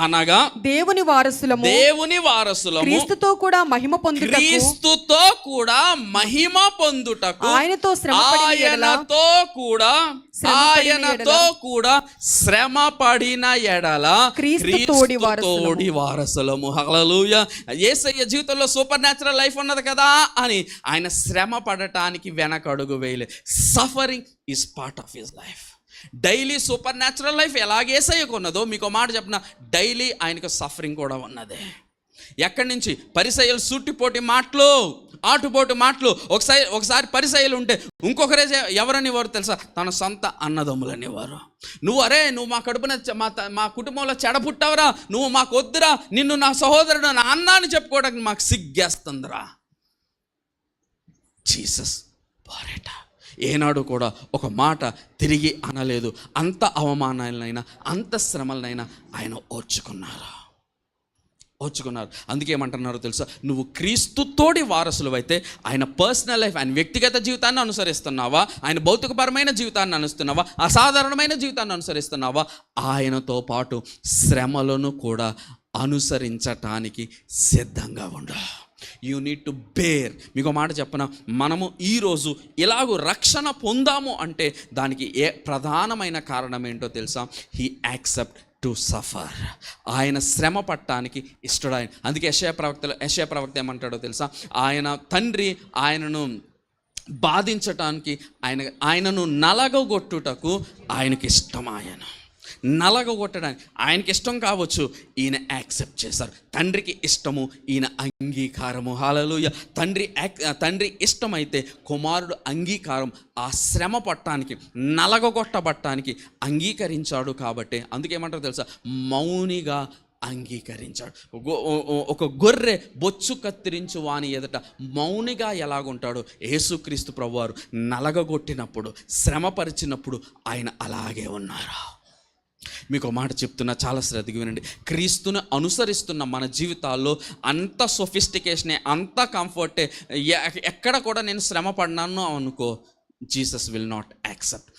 అనగా దేవుని వారసులము, దేవుని వారసులము, క్రీస్తుతో కూడా మహిమ పొందుటకు, క్రీస్తుతో కూడా మహిమ పొందుటకు, ఆయనతో కూడా శ్రమ పడిన ఎడల క్రీస్తుతోడి తోడి వారసులము. హల్లెలూయా. యేసయ్య జీవితంలో సూపర్ న్యాచురల్ లైఫ్ ఉన్నది కదా అని ఆయన శ్రమ పడటానికి వెనకడుగు వేయలే. Suffering is part of his life. Daily super natural life ఎలాగే యేసయ్యకు ఉన్నదో, మీకు మాట చెప్పిన, డైలీ ఆయనకు సఫరింగ్ కూడా ఉన్నదే. ఎక్కడి నుంచి? పరిసయ్యులు సూటిపోటి మాటలు, ఆటుపోటు మాటలు. ఒకసారి పరిసయ్యులు ఉంటే ఇంకొకరే ఎవరనేవారు తెలుసా? తన సొంత అన్నదమ్ములనేవారు. నువ్వు మా కడుపున మా కుటుంబంలో చెడపుట్టావురా, నువ్వు మాకు వద్దురా, నిన్ను నా సహోదరుడు నా అన్న అని చెప్పుకోవడానికి మాకు సిగ్గేస్తుందిరా. జీసస్ పోరేట ఏనాడు కూడా ఒక మాట తిరిగి అనలేదు. అంత అవమానాలనైనా అంత శ్రమలనైనా ఆయన ఓర్చుకున్నారు. అందుకే ఏమంటున్నారో తెలుసా? నువ్వు క్రీస్తుతోడి వారసులు అయితే ఆయన పర్సనల్ లైఫ్, ఆయన వ్యక్తిగత జీవితాన్ని అనుసరిస్తున్నావా, ఆయన భౌతికపరమైన జీవితాన్ని అనుస్తున్నావా, అసాధారణమైన జీవితాన్ని అనుసరిస్తున్నావా, ఆయనతో పాటు శ్రమలను కూడా అనుసరించటానికి సిద్ధంగా ఉండు. You need to bear. మీకు మాట చెప్పనా, మనము ఈరోజు ఇలాగూ రక్షణ పొందాము అంటే దానికి ప్రధానమైన కారణం ఏంటో తెలుసా? He accept to suffer. ఆయన శ్రమ పట్టడానికి ఇష్టడాయన. అందుకే యెషయా ప్రవక్త ఏమంటాడో తెలుసా? ఆయన తండ్రి ఆయనను బాధించటానికి, ఆయనను నలగొట్టుటకు ఆయనకి ఇష్టం. ఆయన నలగొట్టడానికి ఆయనకి ఇష్టం కావచ్చు, ఈయన యాక్సెప్ట్ చేశారు. తండ్రికి ఇష్టము, ఈయన అంగీకారము. హల్లెలూయా. తండ్రి ఇష్టమైతే కుమారుడు అంగీకారం, ఆ శ్రమ పట్టడానికి, నలగొట్టబట్టడానికి అంగీకరించాడు. కాబట్టి అందుకేమంటారు తెలుసా? మౌనిగా అంగీకరించాడు. ఒక గొర్రె బొచ్చు కత్తిరించు వాని ఎదుట మౌనిగా ఎలాగుంటాడో యేసుక్రీస్తు ప్రభువారు నలగొట్టినప్పుడు, శ్రమపరిచినప్పుడు ఆయన అలాగే ఉన్నారు. మీకు మాట చెప్తున్నా, చాలా శ్రద్ధగా వినండి. క్రీస్తుని అనుసరిస్తున్న మన జీవితాల్లో అంత సొఫిస్టికేషనే, అంత కంఫర్టే, ఎక్కడ కూడా నేను శ్రమ పడినాను అనుకో, Jesus will not accept.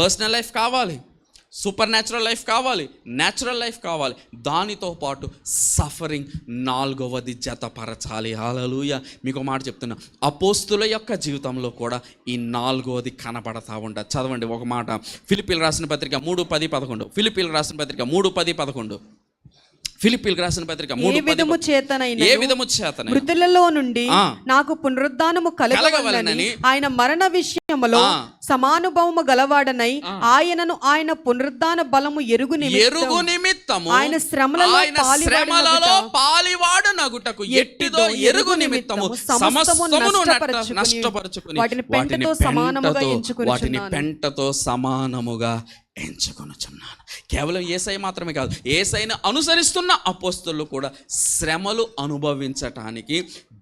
Personal life కావాలి, సూపర్ న్యాచురల్ లైఫ్ కావాలి, న్యాచురల్ లైఫ్ కావాలి, దానితో పాటు సఫరింగ్ 4వది జతపరచాలి. హల్లెలూయా. మీకు మాట చెప్తున్నా, అపోస్తుల యొక్క జీవితంలో కూడా ఈ 4వది కనబడతా ఉంటుంది. చదవండి ఒక మాట, ఫిలిప్పీలకు రాసిన పత్రిక 3:10-11. ఫిలిప్పీలకు రాసిన పత్రిక 3:10-11. ఫిలిప్పీలకు రాసిన పత్రిక 3:10. ఏ విధము చేతన మృతులలో నుండి నాకు పునరుద్ధానము కలగవలెనని ఆయన మరణ విషయములో సమానుభవము గలవాడనై ఆయనను ఆయన పునరుద్ధాన బలము ఎరుగు నిమిత్తము ఆయన శ్రమలలో పాలివాడు నగుటకు ఎట్టిదో ఎరుగు నిమిత్తము సమస్తమును నష్టపరుచుకుని వాటిని పెంటతో సమానముగా ఎంచుకొనుచున్నాను. కేవలం యేసయ్య మాత్రమే కాదు, యేసయ్యను అనుసరిస్తున్న అపోస్తలులు కూడా శ్రమలు అనుభవించటానికి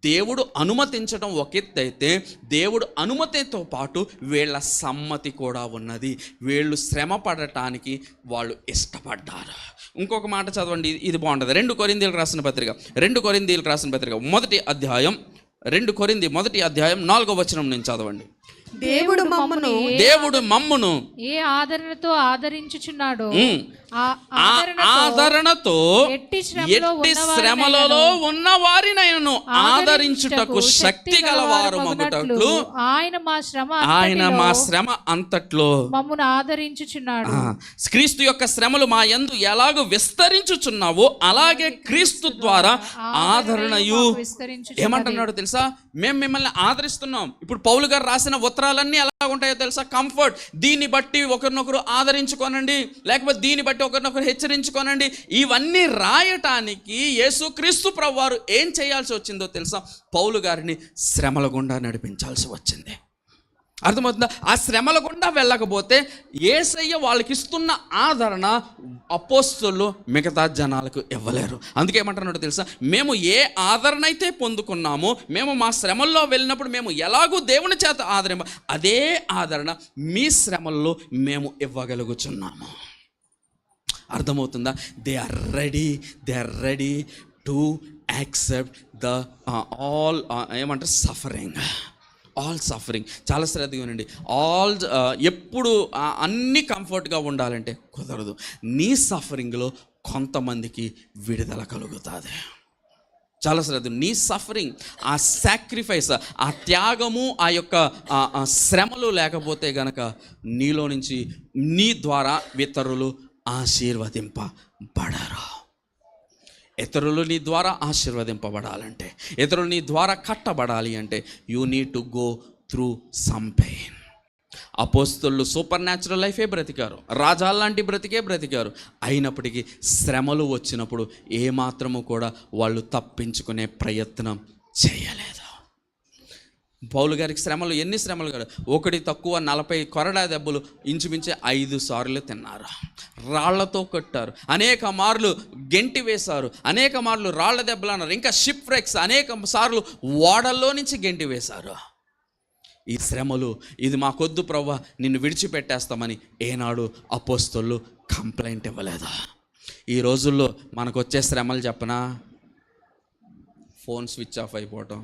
దేవుడు అనుమతించడం ఒక ఎత్తు అయితే, దేవుడు అనుమతితో పాటు వీళ్ళ సమ్మతి కూడా ఉన్నది. వీళ్ళు శ్రమ పడటానికి వాళ్ళు ఇష్టపడ్డారు. ఇంకొక మాట చదవండి, ఇది బాగుంటుంది. 2 కొరింథీయులకు రాసిన పత్రిక మొదటి అధ్యాయం 2 కొరింథీ మొదటి అధ్యాయం 4వ వచనం నుంచి చదవండి. దేవుడు మమ్మును ఏ ఆదరణతో ఆదరించుచున్నాడో ఆదరణతో ఎట్టి శ్రమలలో ఉన్న వారినైనను ఆదరించుటకు శక్తి గలవారు మగుటట్లు ఆయన మా శ్రమ అంతట్లో మమ్మును ఆదరించుచున్నాడు. క్రీస్తు యొక్క శ్రమలు మా యందు ఎలాగో విస్తరించుచున్నావో అలాగే క్రీస్తు ద్వారా ఆదరణయు. ఏమంటున్నాడు తెలుసా? మేము మిమ్మల్ని ఆదరిస్తున్నాం. ఇప్పుడు పౌలు గారు రాసిన ఉత్తరాలన్నీ ఎలా ఉంటాయో తెలుసా? కంఫర్ట్. దీన్ని బట్టి ఒకరినొకరు ఆదరించుకోనండి, లేకపోతే దీన్ని బట్టి ఒకరినొకరు హెచ్చరించుకోనండి. ఇవన్నీ రాయటానికి యేసుక్రీస్తు ప్రభువారు ఏం చేయాల్సి వచ్చిందో తెలుసా? పౌలు గారిని శ్రమల గుండా నడిపించాల్సి వచ్చింది. అర్థమవుతుందా? ఆ శ్రమల గుండా వెళ్ళకపోతే యేసయ్య వాళ్ళకి ఇస్తున్న ఆదరణ అపోస్తలులు మిగతా జనాలకు ఇవ్వలేరు. అందుకే ఏమంటున్నాడో తెలుసా, మేము ఏ ఆదరణ అయితే పొందుకున్నామో, మేము మా శ్రమల్లో వెళ్ళినప్పుడు మేము ఎలాగూ దేవుని చేత ఆదరణ, అదే ఆదరణ మీ శ్రమల్లో మేము ఇవ్వగలుగుతున్నాము. అర్థమవుతుందా? They are ready to accept the all ఏమంటారు సఫరింగ్. చాలా శ్రద్ధగా ఉండండి. ఎప్పుడు అన్ని కంఫర్ట్గా ఉండాలంటే కుదరదు. నీ సఫరింగ్లో కొంతమందికి విడుదల కలుగుతుంది. చాలా శ్రద్ధ. నీ సఫరింగ్, ఆ సాక్రిఫైస్, ఆ త్యాగము, ఆ యొక్క శ్రమలు లేకపోతే గనక నీలో నుంచి నీ ద్వారా ఇతరులు ఆశీర్వదింపబడరు. ఇతరులు నీ ద్వారా ఆశీర్వదింపబడాలంటే, ఇతరులు నీ ద్వారా కట్టబడాలి అంటే you need to go through some pain. అపోస్తలులు సూపర్ న్యాచురల్ లైఫే బ్రతికారు, రాజాల్లాంటి బ్రతికే బ్రతికారు. అయినప్పటికీ శ్రమలు వచ్చినప్పుడు ఏమాత్రము కూడా వాళ్ళు తప్పించుకునే ప్రయత్నం చేయలేదు. పౌలు గారికి శ్రమలు, ఎన్ని శ్రమలు కాదు, ఒకటి తక్కువ 40 కొరడా దెబ్బలు ఇంచుమించే 5 సార్లు తిన్నారు. రాళ్లతో కొట్టారు, అనేక మార్లు గెంటి వేశారు, అనేక మార్లు రాళ్ల దెబ్బలు అన్నారు, ఇంకా షిప్ రెక్స్, అనేక సార్లు ఓడల్లో నుంచి గెంటి వేశారు. ఈ శ్రమలు, ఇది మాకొద్దు ప్రభువా, నిన్ను విడిచిపెట్టేస్తామని ఏనాడు అపోస్తలులు కంప్లైంట్ ఇవ్వలేదా? ఈ రోజుల్లో మనకు వచ్చే శ్రమలు చెప్పనా, ఫోన్ స్విచ్ ఆఫ్ అయిపోవటం,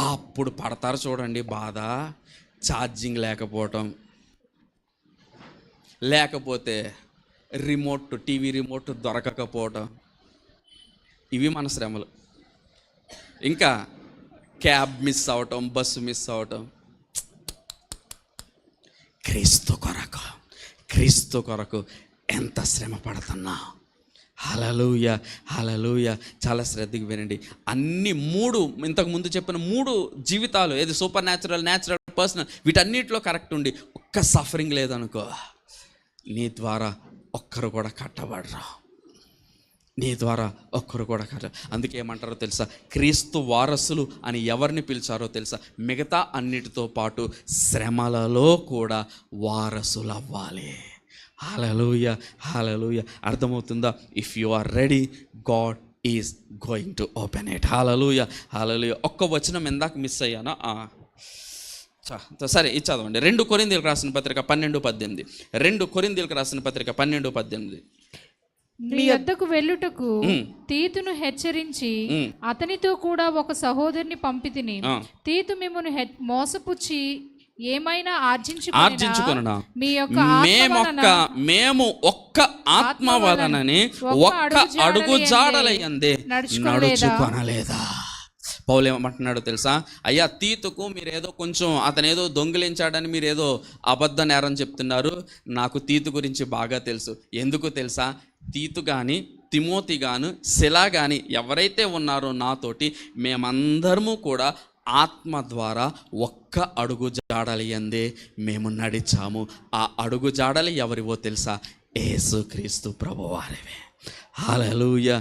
అప్పుడు పడతారు చూడండి బాధ, ఛార్జింగ్ లేకపోవటం, లేకపోతే టీవీ రిమోట్ దొరకకపోవటం, ఇవి మన శ్రమలు. ఇంకా క్యాబ్ మిస్ అవటం, బస్సు మిస్ అవటం. క్రీస్తు కొరకు ఎంత శ్రమ పడుతున్నా. హల్లెలూయా. చాలా శ్రద్ధగా వినండి. అన్ని 3 ఇంతకుముందు చెప్పిన 3 జీవితాలు, ఏది సూపర్ న్యాచురల్, పర్సనల్, వీటన్నిటిలో కరెక్ట్ ఉండి ఒక్క సఫరింగ్ లేదనుకో, నీ ద్వారా ఒక్కరు కూడా కట్టబడరు. అందుకే ఏమంటారో తెలుసా, క్రీస్తు వారసులు అని ఎవరిని పిలిచారో తెలుసా, మిగతా అన్నిటితో పాటు శ్రమలలో కూడా వారసులు అవ్వాలి. హల్లెలూయా. అర్థమవుతుందా? If you are ready, God is going to open it. Hallelujah. ఒక్క వచనం ఇందాక మిస్ అయ్యానా? సరే, ఇది చదవండి. 2 కొరింథీయులకు రాసిన పత్రిక 12:18. 2 కొరింథీయులకు రాసిన పత్రిక 12:18. నీ వద్దకు వెళ్ళుటకు తీతును హెచ్చరించి అతనితో కూడా ఒక సహోదరుని పంపితిని. తీతు మిమ్మును మోసపుచ్చి ఏమైనా ఆర్జించుకొనునా, మేము ఒక్క ఆత్మ వలనని ఒక్క అడుగు జాడలయందే నడుచుకొనలేదా? పౌలు ఏమంటున్నాడో తెలుసా, అయ్యా తీతుకు మీరేదో కొంచెం అతనేదో దొంగిలించాడని మీరేదో అబద్ధ నేరం చెప్తున్నారు. నాకు తీతు గురించి బాగా తెలుసు. ఎందుకు తెలుసా, తీతు కానీ తిమోతి గాను శిలా కానీ ఎవరైతే ఉన్నారో నాతోటి, మేమందరము కూడా ఆత్మ ద్వారా ఒక్క అడుగు జాడలి అందే మేము నడిచాము. ఆ అడుగు జాడలి ఎవరివో తెలుసా, యేసుక్రీస్తు ప్రభువారివే. హల్లెలూయా.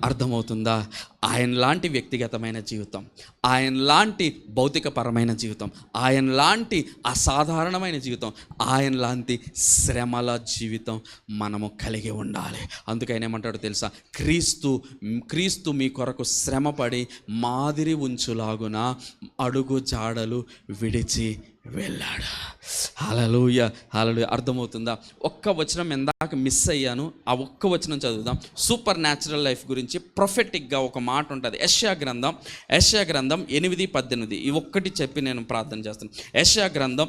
అర్థమవుతుందా? ఆయన లాంటి వ్యక్తిగతమైన జీవితం, ఆయన లాంటి భౌతికపరమైన జీవితం, ఆయన లాంటి అసాధారణమైన జీవితం, ఆయన లాంటి శ్రమల జీవితం మనము కలిగి ఉండాలి. అందుకని ఏమంటాడో తెలుసా, క్రీస్తు మీ కొరకు శ్రమపడి మాదిరి ఉంచులాగున అడుగు జాడలు విడిచి వెళ్ళాడు. హల్లెలూయా. అర్థమవుతుందా? ఒక్క వచనం ఇందాక మిస్ అయ్యాను, ఆ ఒక్క వచనం చదువుదాం. సూపర్ న్యాచురల్ లైఫ్ గురించి ప్రొఫెటిక్గా ఒక మాట ఉంటుంది. యెషయా గ్రంథం 8:18. ఈ ఒక్కటి చెప్పి నేను ప్రార్థన చేస్తాను. యెషయా గ్రంథం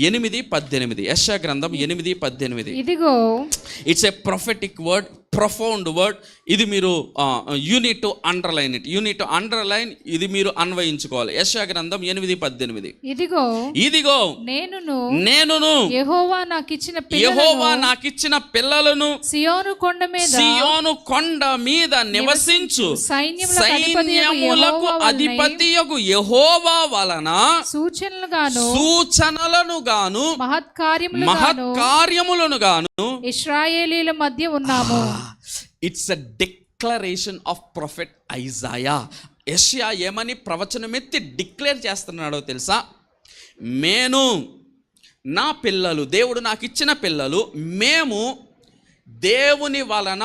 8:18. యెషయా గ్రంథం 8:18. ఇదిగో, it's a prophetic word, profound word. ఇది మీరు you need to underline it. ఇది మీరు అన్వయించుకోవాలి. యెషయా గ్రంథం 8:18. ఇదిగో నేనును యెహోవా నాకిచ్చిన పిల్లలను సియోను కొండ మీద నివసించు సైన్యములకు అధిపతియగు యెహోవా వలన సూచనలను గాను మహత్కార్యములను గాను ఇశ్రాయేలీల మధ్య ఉన్నాము. It's a declaration of prophet Isaiah. యెషయా ఏమని ప్రవచనమెత్తి డిక్లేర్ చేస్తున్నాడో తెలుసా? నేను, నా పిల్లలు, దేవుడు నాకు ఇచ్చిన పిల్లలు, మేము దేవుని వలన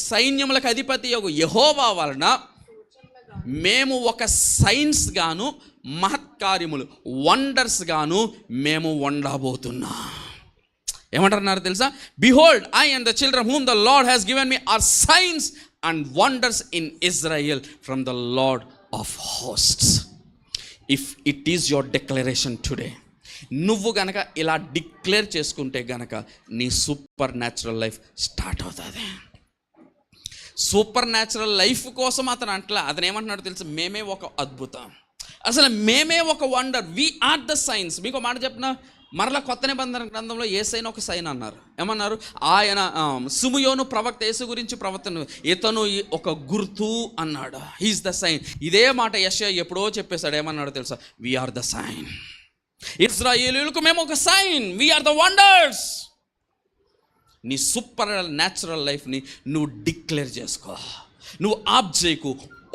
సైన్యములకు అధిపతి యెహోవా వలన మేము ఒక సైన్స్ గాను మహత్కార్యములు వండర్స్ గాను మేము ఉండబోతున్నాం. ఏమంటున్నారు తెలుసా? Behold I and the children whom the Lord has given me are signs and wonders in Israel from the Lord of hosts. If it is your declaration today, నువ్వు గనక ఇలా డిక్లేర్ చేసుకుంటే గనక నీ సూపర్ న్యాచురల్ లైఫ్ స్టార్ట్ అవుతుంది. Supernatural life కోసం అతను ఏమంటున్నాడు తెలుసు? మేమే ఒక అద్భుతం, అసలు మేమే ఒక wonder, we are the signs. మీకు మాట చెప్పిన మరలా కొత్త నిబంధన గ్రంథంలో యేసైనా ఒక సైన్ అన్నారు. ఏమన్నారు? ఆయన సిమియోను ప్రవక్త యేసు గురించి ప్రవర్తన, ఇతను ఒక గుర్తు అన్నాడు. He is the sign. ఇదే మాట యెషయా ఎప్పుడో చెప్పేశాడు. ఏమన్నాడు తెలుసా? We are the sign. ఇశ్రాయేలీయులకు మేము ఒక sign, we are the wonders. నీ సూపర్ న్యాచురల్ లైఫ్ని నువ్వు డిక్లేర్ చేసుకో. నువ్వు ఆప్ చేయకు,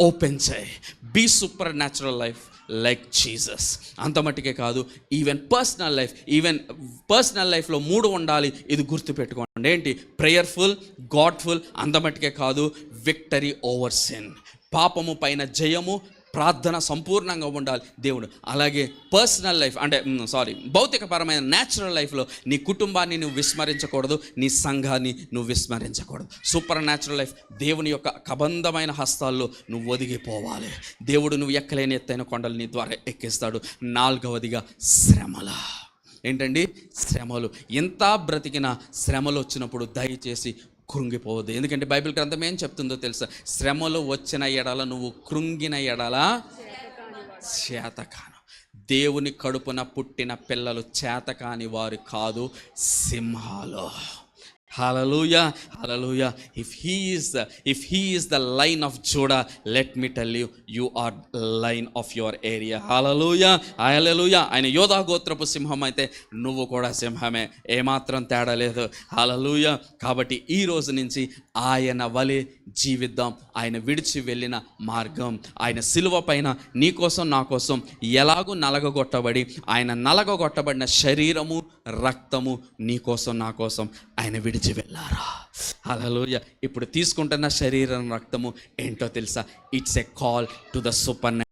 ఓపెన్ చేయి. Be supernatural life like Jesus. అంత మట్టుకే కాదు, ఈవెన్ పర్సనల్ లైఫ్లో 3 ఉండాలి. ఇది గుర్తుపెట్టుకోండి. ఏంటి? ప్రేయర్ఫుల్, గాడ్ఫుల్. అంత మట్టుకే కాదు, విక్టరీ ఓవర్ సిన్. పాపము పైన జయము, ప్రార్థన సంపూర్ణంగా ఉండాలి దేవుడు. అలాగే పర్సనల్ లైఫ్ అంటే భౌతికపరమైన న్యాచురల్ లైఫ్లో నీ కుటుంబాన్ని నువ్వు విస్మరించకూడదు, నీ సంఘాన్ని నువ్వు విస్మరించకూడదు. సూపర్ న్యాచురల్ లైఫ్ దేవుని యొక్క కబంధమైన హస్తాల్లో నువ్వు ఒదిగిపోవాలి. దేవుడు నువ్వు ఎక్కలేని ఎత్తైన కొండలు నీ ద్వారా ఎక్కిస్తాడు. 4వదిగా శ్రమల. ఏంటండి? శ్రమలు. ఎంత బ్రతికినా శ్రమలు వచ్చినప్పుడు దయచేసి కృంగిపోవద్దు. ఎందుకంటే బైబిల్ గ్రంథం ఏం చెప్తుందో తెలుసా? శ్రమలు వచ్చిన ఎడల నువ్వు కృంగిన ఎడల చేతకాను. దేవుని కడుపున పుట్టిన పిల్లలు చేతకాని వారు కాదు, సింహాలు. హల్లెలూయా, హల్లెలూయా. If he is the lion of Judah, let me tell you, you are lion of your area. Hallelujah, hallelujah. ఆయన యోధా గోత్రపు సింహం అయితే నువ్వు కూడా సింహమే, ఏమాత్రం తేడా లేదు. హల్లెలూయా. కాబట్టి ఈ రోజు నుంచి ఆయన వలె జీవిద్దాం. ఆయన విడిచి వెళ్ళిన మార్గం, ఆయన సిలువ పైన నీ కోసం నా కోసం ఎలాగూ నలగగొట్టబడి, ఆయన నలగగొట్టబడిన శరీరము రక్తము నీ కోసం నా కోసం ఆయన విడిచి వెళ్ళారా. హల్లెలూయా. ఇప్పుడు తీసుకుంటున్న శరీరం రక్తము ఏంటో తెలుసా? It's a call to the super